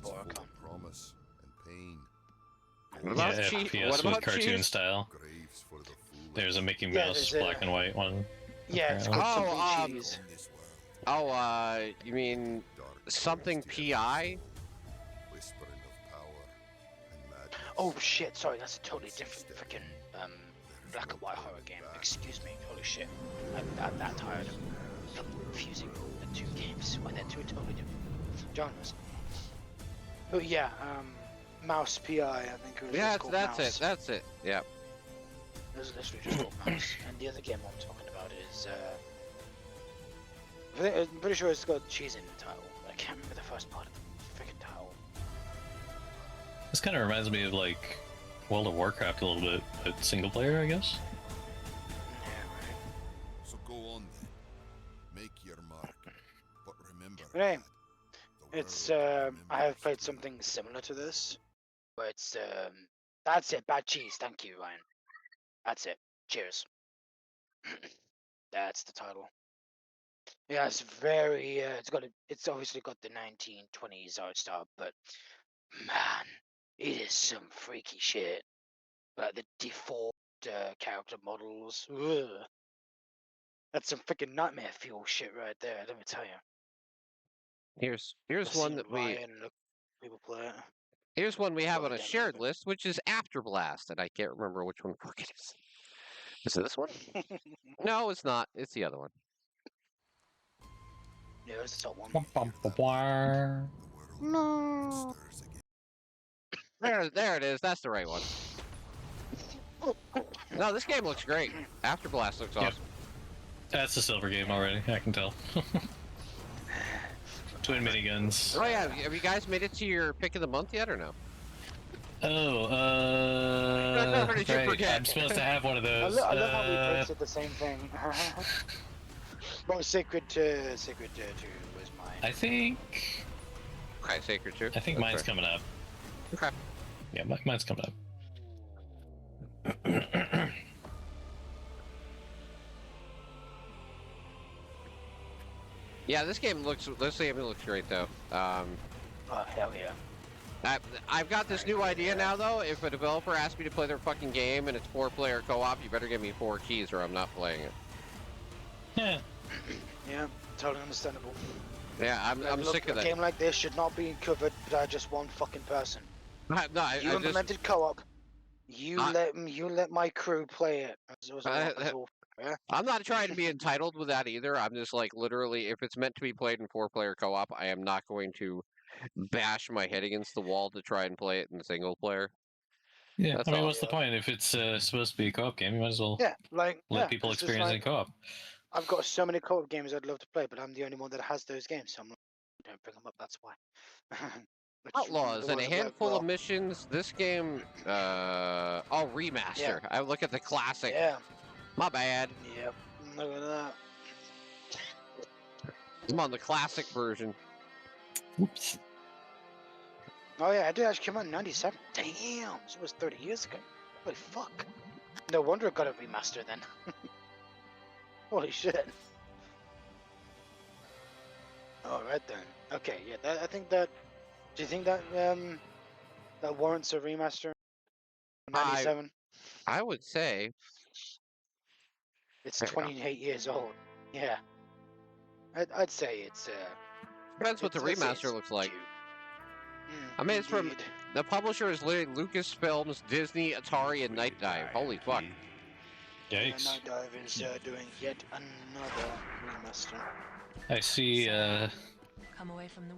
Boracon. Promise and pain. What about yeah, cheese? FPS What about with cartoon cheese? style. There's a Mickey Mouse black and white one. Yeah, it's called cheese. You mean something PI? Oh shit, sorry, that's a totally different freaking black and white horror game. Excuse me, holy shit. I'm that tired of confusing the two games when they're two totally different genres. But yeah, Mouse PI, I think it was. Yeah, Mouse. that's it. Yeah. This is literally just called Mouse. And the other game I'm talking about is I'm pretty sure it's got cheese in the title. I can't remember the first part of the freaking title. This kind of reminds me of like World of Warcraft a little bit, but single player, I guess. Yeah, right. So go on then. Make your mark. But remember. Hey, it's I have played something similar to this, but it's that's it. Bad cheese. Thank you, Ryan. That's it. Cheers. That's the title. Yeah, it's very. It's obviously got the 1920s art style, but man, it is some freaky shit. Like the default character models. Ugh. That's some freaking nightmare fuel shit right there. Let me tell you. Here's I've one seen that we. Ryan look people play it. Here's one we have on a shared list, which is Afterblast, and I can't remember which one the fuck it is. Is it this one? No, it's not. It's the other one. Yeah, it's the top one. No. There it is. That's the right one. No, this game looks great. Afterblast looks awesome. That's a silver game already, I can tell. Twin miniguns. Oh yeah, have you guys made it to your pick of the month yet, or no? Oh, Or did you right. forget? I'm supposed to have one of I, those. I love how we both said the same thing. Well, Sacred 2 was mine. I think. Okay, Sacred 2. I think mine's coming up. Okay. Yeah, mine's coming up. Yeah, this game looks great though. Oh hell yeah! I've got this new idea now though. If a developer asks me to play their fucking game and it's 4-player co-op, you better give me 4 keys or I'm not playing it. Yeah. Yeah, totally understandable. Yeah, I'm sick of that. A game like this should not be covered by just one fucking person. You implemented co-op. You let my crew play it. I'm not trying to be entitled with that either. I'm just like literally, if it's meant to be played in 4-player co-op, I am not going to bash my head against the wall to try and play it in single player. Yeah, That's I mean, all. what's the point? If it's supposed to be a co-op game, you might as well let people experience it in co-op. I've got so many co-op games I'd love to play, but I'm the only one that has those games, so I'm like, don't bring them up, that's why. Outlaws and a handful of missions. This game, remaster. Yeah. I look at the classic. Yeah. My bad. Yep. Look at that. I'm on the classic version. Oops. Oh yeah, it did actually come out in '97. Damn, so it was 30 years ago. Holy fuck. No wonder it got a remaster then. Holy shit. Alright then. Okay, yeah, I think that... Do you think that, that warrants a remaster? 97? I would say... It's 28 years old. Yeah. I'd say it's, Depends what the remaster looks like. I mean, it's from... The publisher is literally Lucasfilms, Disney, Atari, and Night Dive. Holy fuck. Yikes. Night Dive is doing yet another remaster. I see a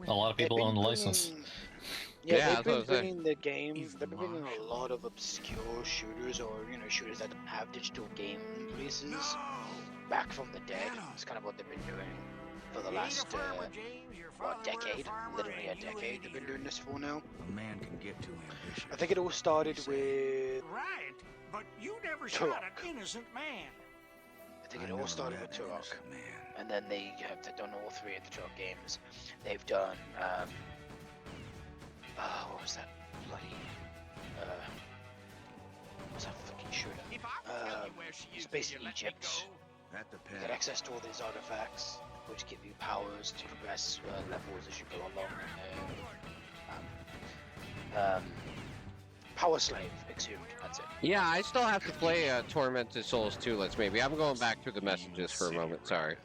lot of people own the license. Yeah, they've been bringing the game, they've been bringing a lot of obscure shooters or, shooters that don't have digital game releases back from the dead. It's kind of what they've been doing for the last, decade. Literally a decade they've been doing this for now. A man can get too ambitious. I think it all started with Right, but you never Turok. shot an innocent man. I think it all started with Turok. And then they've done all 3 of the Turok games. They've done, what was that bloody, what's that fucking shooter? It's basically Egypt. You get access to all these artifacts, which give you powers to progress levels as you go along. Power Slave, Exhumed, that's it. Yeah, I still have to play Tormented Souls 2. Let's maybe. I'm going back through the messages for a moment. Sorry.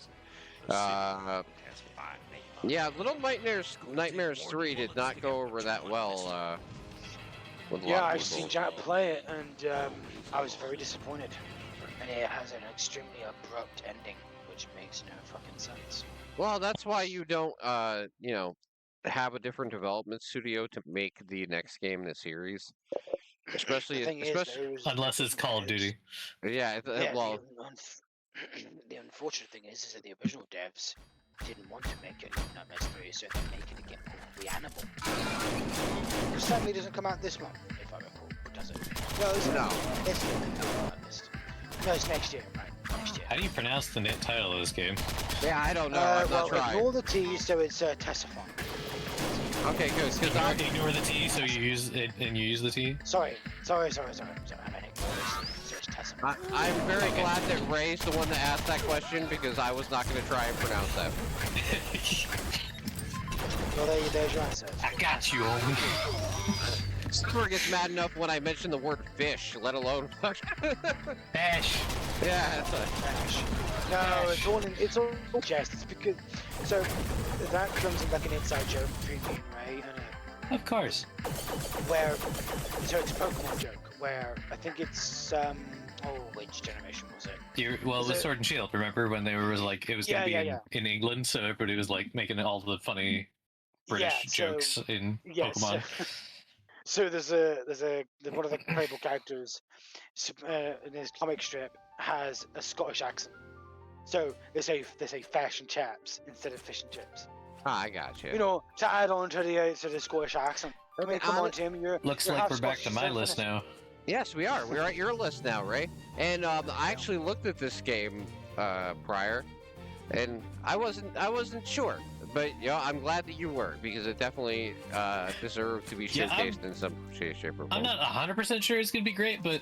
Yeah, Little Nightmares 3 did not go over that well. With a lot of I've people. seen Jack play it, and I was very disappointed. And it has an extremely abrupt ending, which makes no fucking sense. Well, that's why you don't, have a different development studio to make the next game in the series. Especially, Unless it's Call of Duty. Yeah, well... The unfortunate thing is that the original devs didn't want to make it Nightmares 3, so they make it again called Reanimable. Which sadly doesn't come out this month, if I recall, or does it? No. No, it's next year, right? Next year. How do you pronounce the title of this game? Yeah, I don't know. I'm not trying. Ignore the T, so it's Tessaphon. Okay, good. Ignore the T, so you use it and you use the T. Sorry. I mean, ignore this. So it's Tessaphon. I'm very glad that Ray's the one that asked that question because I was not going to try and pronounce that. Well, there's your answer. I got you, Owen. Skipper gets mad enough when I mention the word fish, let alone Bash. Yeah, that's a Bash. No, it's all jest. It's because that comes in like an inside joke between me and Ray, Of course. where it's a Pokemon joke where I think it's which generation was it? The Sword and Shield. Remember when they were like it was gonna be in England, so everybody was like making all the funny British jokes in Pokemon. So there's one of the playable characters in his comic strip has a Scottish accent. So they say fish and chaps instead of fish and chips. I got you. To add on to the Scottish accent. I mean, come on, Tim. Looks you're like half we're back Scottish to my yourself, list innit? now. Yes, we are. We're at your list now, Ray. And I actually looked at this game prior, and I wasn't sure. But I'm glad that you were, because it definitely deserved to be Yeah, showcased in some shape or form. I'm not 100% sure it's gonna be great, but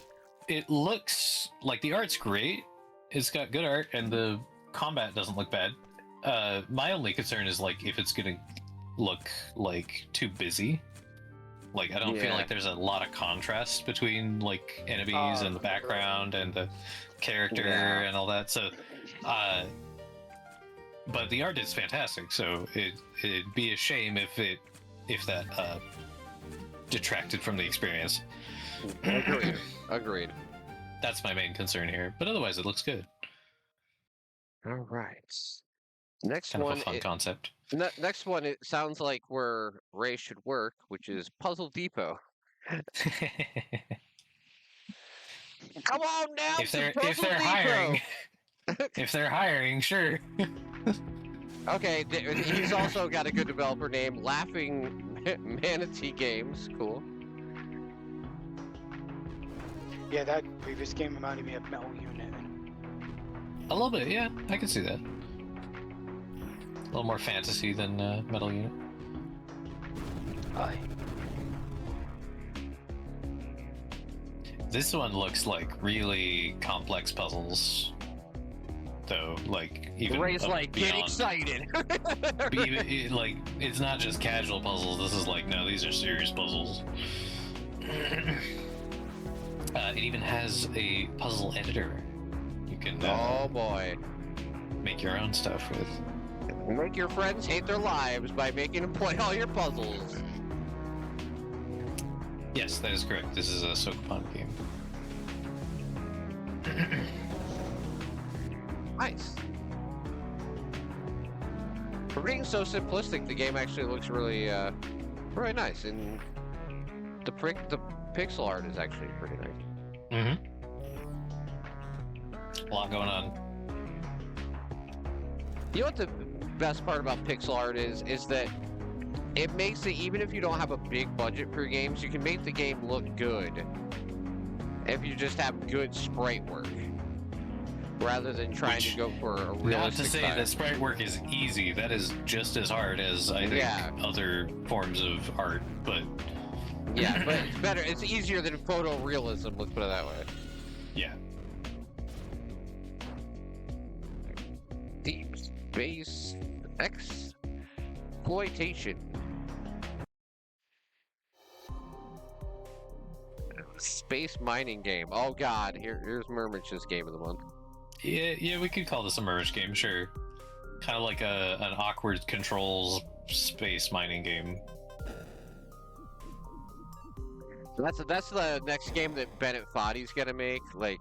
it looks like the art's great. It's got good art, and the combat doesn't look bad. My only concern is like if it's gonna look like too busy. Like I don't feel Yeah. like there's a lot of contrast between like enemies and the background and the character and all that. So, but the art is fantastic. So it'd be a shame if that detracted from the experience. Agreed. Agreed. That's my main concern here. But otherwise, it looks good. All right. Next Kind one. of a fun concept. Next one. It sounds like where Ray should work, which is Puzzle Depot. Come on now. If they're Puzzle Depot! hiring, if they're hiring, sure. Okay, he's also got a good developer name, Laughing Manatee Games. Cool. Yeah, that previous game reminded me of Metal Unit. A little bit, yeah. I can see that. A little more fantasy than Metal Unit. Aye. This one looks like really complex puzzles, though. Like even Ray's like, get beyond- excited. like it's not just casual puzzles. This is like, no, these are serious puzzles. It even has a puzzle editor. You can Oh boy. make your own stuff with. Make your friends hate their lives by making them play all your puzzles. Yes, that is correct. This is a Sokopan game. Nice. For being so simplistic, the game actually looks really, really nice, and the pixel art is actually pretty nice. Mm-hmm. A lot going on. You know what the best part about pixel art is that it makes it, even if you don't have a big budget for games, you can make the game look good if you just have good sprite work, rather than trying to go for a realistic Not to say style. that sprite work is easy. That is just as hard as I think other forms of art. But Yeah, but it's better. It's easier than photorealism. Let's put it that way. yeah, Deep Space Exploitation. Space mining game. Oh god, here's Murmich's game of the month. yeah, we could call this a merge game, sure. Kind of like an awkward controls space mining game. That's the next game that Bennett Foddy's gonna make. Like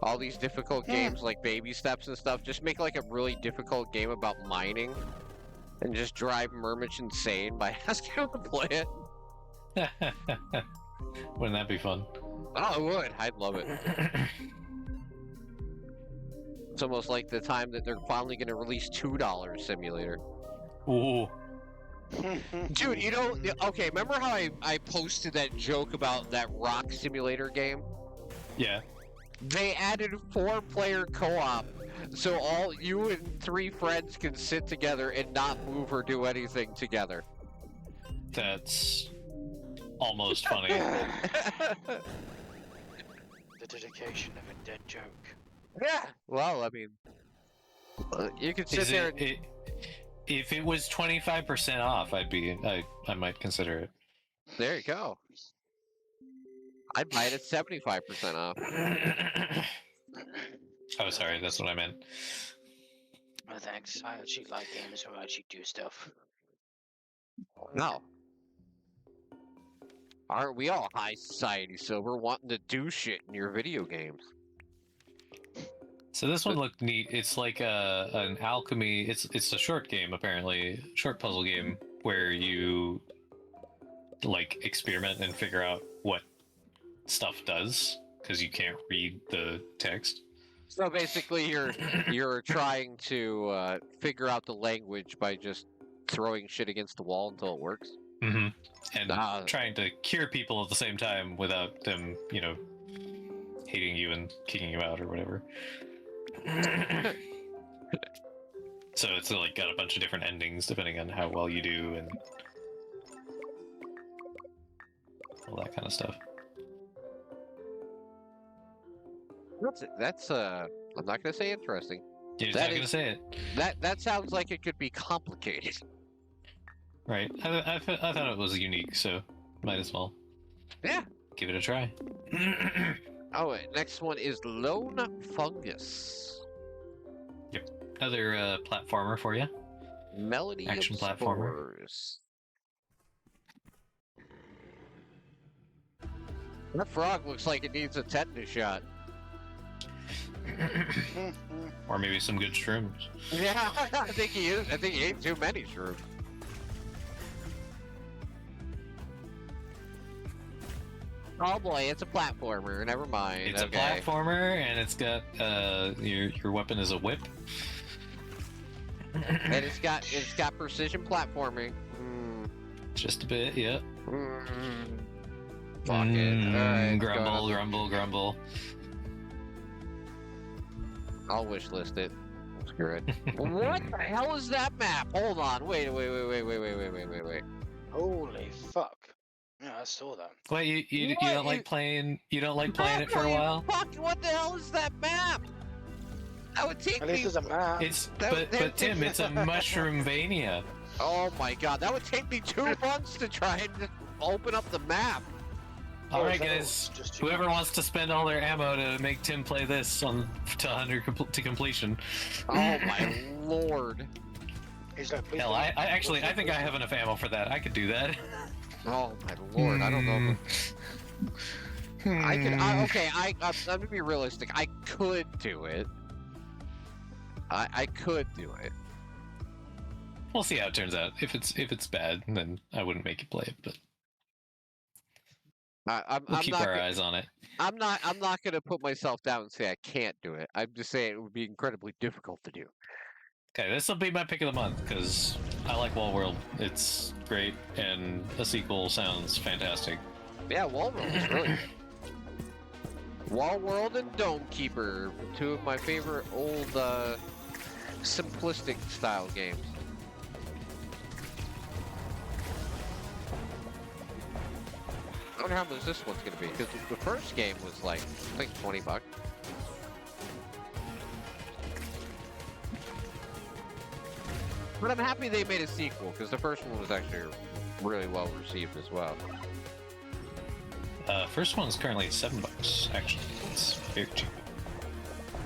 all these difficult games, like Baby Steps and stuff. Just make like a really difficult game about mining, and just drive Murmich insane by asking him to play it. Wouldn't that be fun? Oh, it would. I'd love it. It's almost like the time that they're finally gonna release $2 Simulator. Ooh. Dude, you know, okay, remember how I posted that joke about that Rock Simulator game? Yeah. They added 4-player co-op, so all you and 3 friends can sit together and not move or do anything together. That's almost funny. The dedication of a dead joke. Yeah. Well, I mean, you could sit Is there. If it was 25% off, I might consider it. There you go. I'd buy it at 75% off. Oh, sorry, that's what I meant. Oh, thanks. I actually like games where I actually do stuff. No. Aren't we all high society silver wanting to do shit in your video games? So this one looked neat. It's like an alchemy. It's a short game apparently, short puzzle game where you like experiment and figure out what stuff does because you can't read the text. So basically, you're trying to figure out the language by just throwing shit against the wall until it works. And trying to cure people at the same time without them, you know, hating you and kicking you out or whatever. So it's like got a bunch of different endings depending on how well you do and all that kind of stuff. That's I'm not gonna say interesting. You're not gonna say it. That sounds like it could be complicated. Right. I thought it was unique, so might as well. Yeah. Give it a try. Oh, next one is Lone Fungus. Yep. Another platformer for you. Melody action of platformer. Spores. That frog looks like it needs a tetanus shot. Or maybe some good shrooms. Yeah, I think he is. I think he ate too many shrooms. Oh boy, it's a platformer. Never mind. It's a platformer, and it's got your weapon is a whip. And it's got precision platforming. Just a bit, yeah. Fuck it. All right, grumble. I'll wishlist it. Screw it. What the hell is that map? Hold on. Wait. Holy fuck. Yeah, I saw that. Wait, you don't like playing? You don't like playing it for a while? Fuck! What the hell is that map? That would take At least me. there's a map. But Tim, it's a Mushroomvania. Oh my god, that would take me 2 months to try and open up the map. All right, guys. Whoever wants to spend all their ammo to make Tim play this to 100 to completion. Oh my lord. Hell, I think I have enough ammo for that. I could do that. Oh my lord, I don't know. I could. I'm gonna be realistic. I could do it. I could do it. We'll see how it turns out. If it's bad, then I wouldn't make you play it. But we'll keep our eyes on it. I'm not gonna put myself down and say I can't do it. I'm just saying it would be incredibly difficult to do. Okay, this will be my pick of the month because I like Wallworld. It's great, and a sequel sounds fantastic. Yeah, Wallworld is really good. Wallworld and Dome Keeper, 2 of my favorite old simplistic style games. I wonder how much this one's gonna be, because the first game was like, I think $20. But I'm happy they made a sequel, because the first one was actually really well received as well. First one's currently $7, actually. It's very cheap.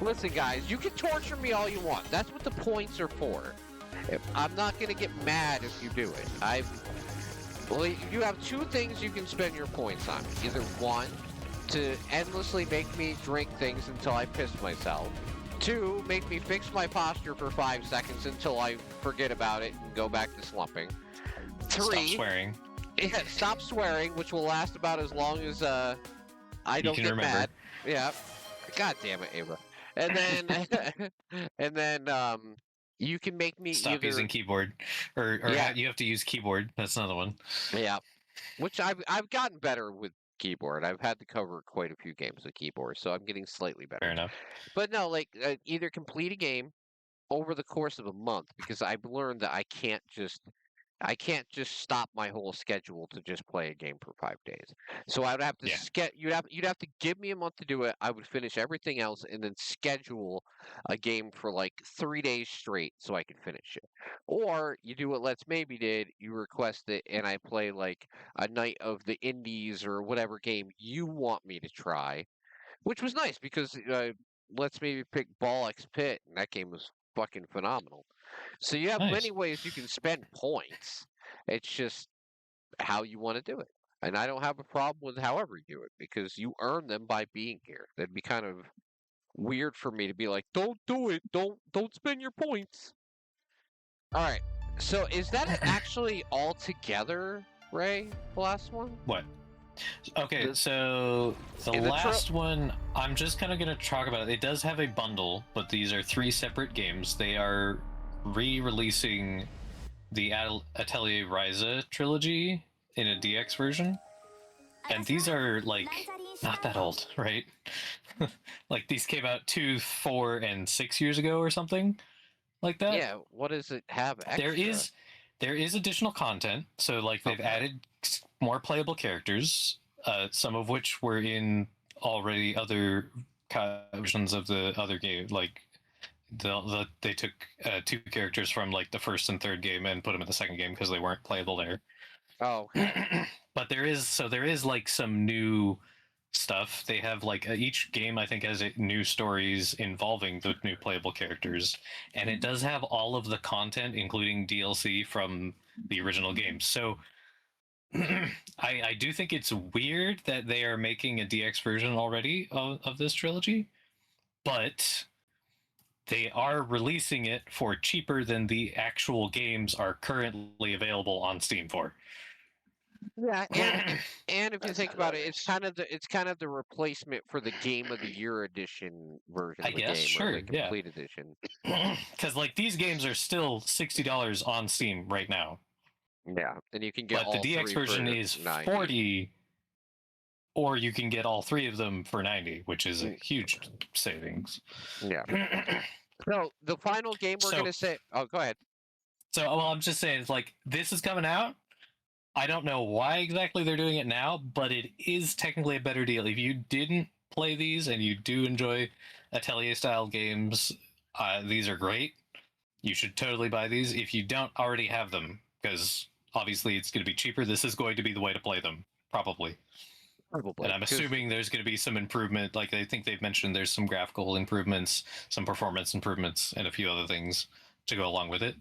Listen, guys, you can torture me all you want. That's what the points are for. I'm not gonna get mad if you do it. Well, you have 2 things you can spend your points on. Either 1, to endlessly make me drink things until I piss myself. 2, make me fix my posture for 5 seconds until I forget about it and go back to slumping. 3, stop swearing. Yeah, stop swearing, which will last about as long as I don't get mad. Yeah. God damn it, Ava. And then you can make me stop using keyboard, or yeah. You have to use keyboard. That's another one. Yeah, which I've gotten better with keyboard. I've had to cover quite a few games with keyboard, so I'm getting slightly better. Fair enough. But no, like either complete a game over the course of a month, because I've learned that I can't just stop my whole schedule to just play a game for 5 days. So I would have to you'd have to give me a month to do it. I would finish everything else and then schedule a game for like 3 days straight so I could finish it. Or you do what Let's Maybe did, you request it and I play like a night of the indies or whatever game you want me to try, which was nice because Let's Maybe pick Ball X Pit and that game was fucking phenomenal. So you have many ways you can spend points. It's just how you want to do it. And I don't have a problem with however you do it because you earn them by being here. That'd be kind of weird for me to be like, don't do it. Don't spend your points. All right. So is that actually all together, Ray? The last one? What? Okay, so the last one, I'm just kind of going to talk about it. It does have a bundle, but these are 3 separate games. They are re-releasing the Atelier Ryza trilogy in a DX version. And these are, like, not that old, right? Like, these came out 2, 4, and 6 years ago or something like that. Yeah, what does it have extra? There is additional content. So, like, they've added more playable characters, some of which were in already other versions of the other game. Like, they took 2 characters from, like, the first and third game and put them in the second game because they weren't playable there. Oh. But there is like some new stuff. They have like each game I think has new stories involving the new playable characters, and it does have all of the content, including DLC from the original game. So I do think it's weird that they are making a DX version already of this trilogy, but they are releasing it for cheaper than the actual games are currently available on Steam for. Yeah, and if you think about it, it's kind of the replacement for the Game of the Year edition version of the game, sure, or the complete edition. Because like these games are still $60 on Steam right now. Yeah, and you can get. But the DX version is $40, or you can get all 3 of them for $90, which is a huge savings. Yeah. So the final game we're gonna say. Oh, go ahead. So, well, I'm just saying, like, this is coming out. I don't know why exactly they're doing it now, but it is technically a better deal. If you didn't play these and you do enjoy Atelier-style games, these are great. You should totally buy these if you don't already have them, because obviously it's going to be cheaper. This is going to be the way to play them, probably. And I'm assuming there's going to be some improvement. Like, I think they've mentioned there's some graphical improvements, some performance improvements, and a few other things to go along with it.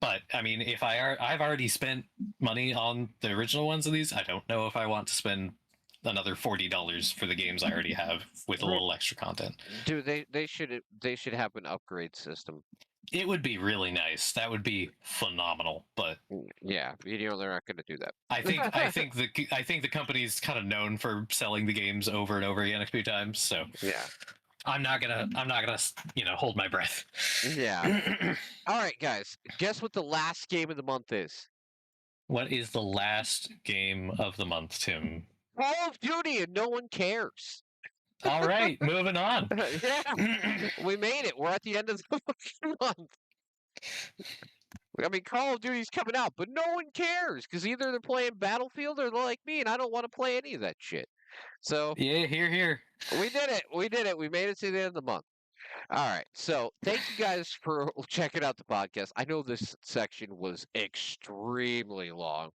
But I mean, if I've already spent money on the original ones of these, I don't know if I want to spend another $40 for the games I already have with a little extra content. Dude, they should have an upgrade system. It would be really nice. That would be phenomenal. But yeah, they're not going to do that. I think the company's kind of known for selling the games over and over again a few times. So yeah. I'm not gonna, hold my breath. Yeah. All right, guys. Guess what the last game of the month is? What is the last game of the month, Tim? Call of Duty, and no one cares. All right, moving on. Yeah, we made it. We're at the end of the month. I mean, Call of Duty's coming out, but no one cares because either they're playing Battlefield or they're like me, and I don't want to play any of that shit. So yeah, here. We did it. We made it to the end of the month. All right. So thank you guys for checking out the podcast. I know this section was extremely long,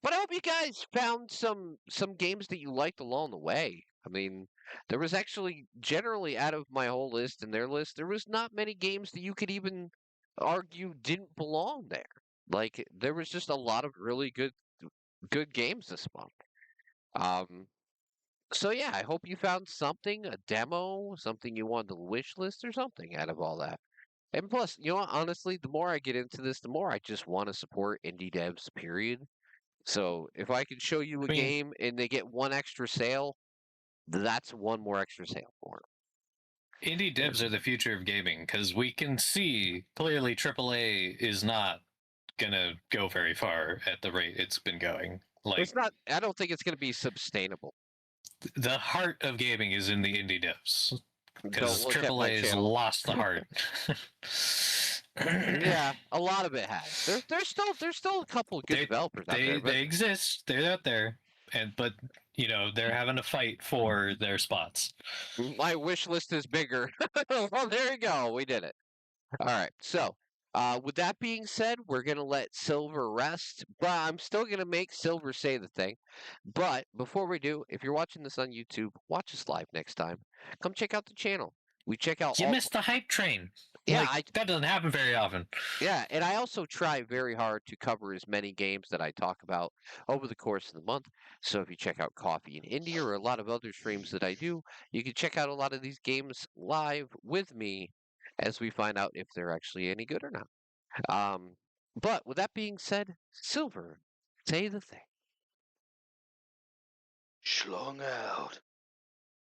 but I hope you guys found some games that you liked along the way. I mean, there was actually generally out of my whole list and their list, there was not many games that you could even argue didn't belong there. Like there was just a lot of really good games this month. So yeah, I hope you found something, a demo, something you wanted to wish list or something out of all that. And plus, you know what, honestly, the more I get into this, the more I just want to support indie devs, period. So if I can show you a game and they get one extra sale, that's one more extra sale for them. Indie devs are the future of gaming because we can see clearly AAA is not gonna go very far at the rate it's been going. Like, it's not. I don't think it's going to be sustainable. The heart of gaming is in the indie devs because AAA has lost the heart. Yeah, a lot of it has. There's still a couple of good developers out there. They exist. They're out there, but they're having a fight for their spots. My wish list is bigger. Well, there you go. We did it. All right. So, with that being said, we're gonna let Silver rest, but I'm still gonna make Silver say the thing. But before we do, if you're watching this on YouTube, watch us live next time. Come check out the channel. We check out. You missed the hype train. Yeah, that doesn't happen very often. Yeah, and I also try very hard to cover as many games that I talk about over the course of the month. So if you check out Coffee in India or a lot of other streams that I do, you can check out a lot of these games live with me as we find out if they're actually any good or not. But with that being said, Silver, say the thing. Schlong out.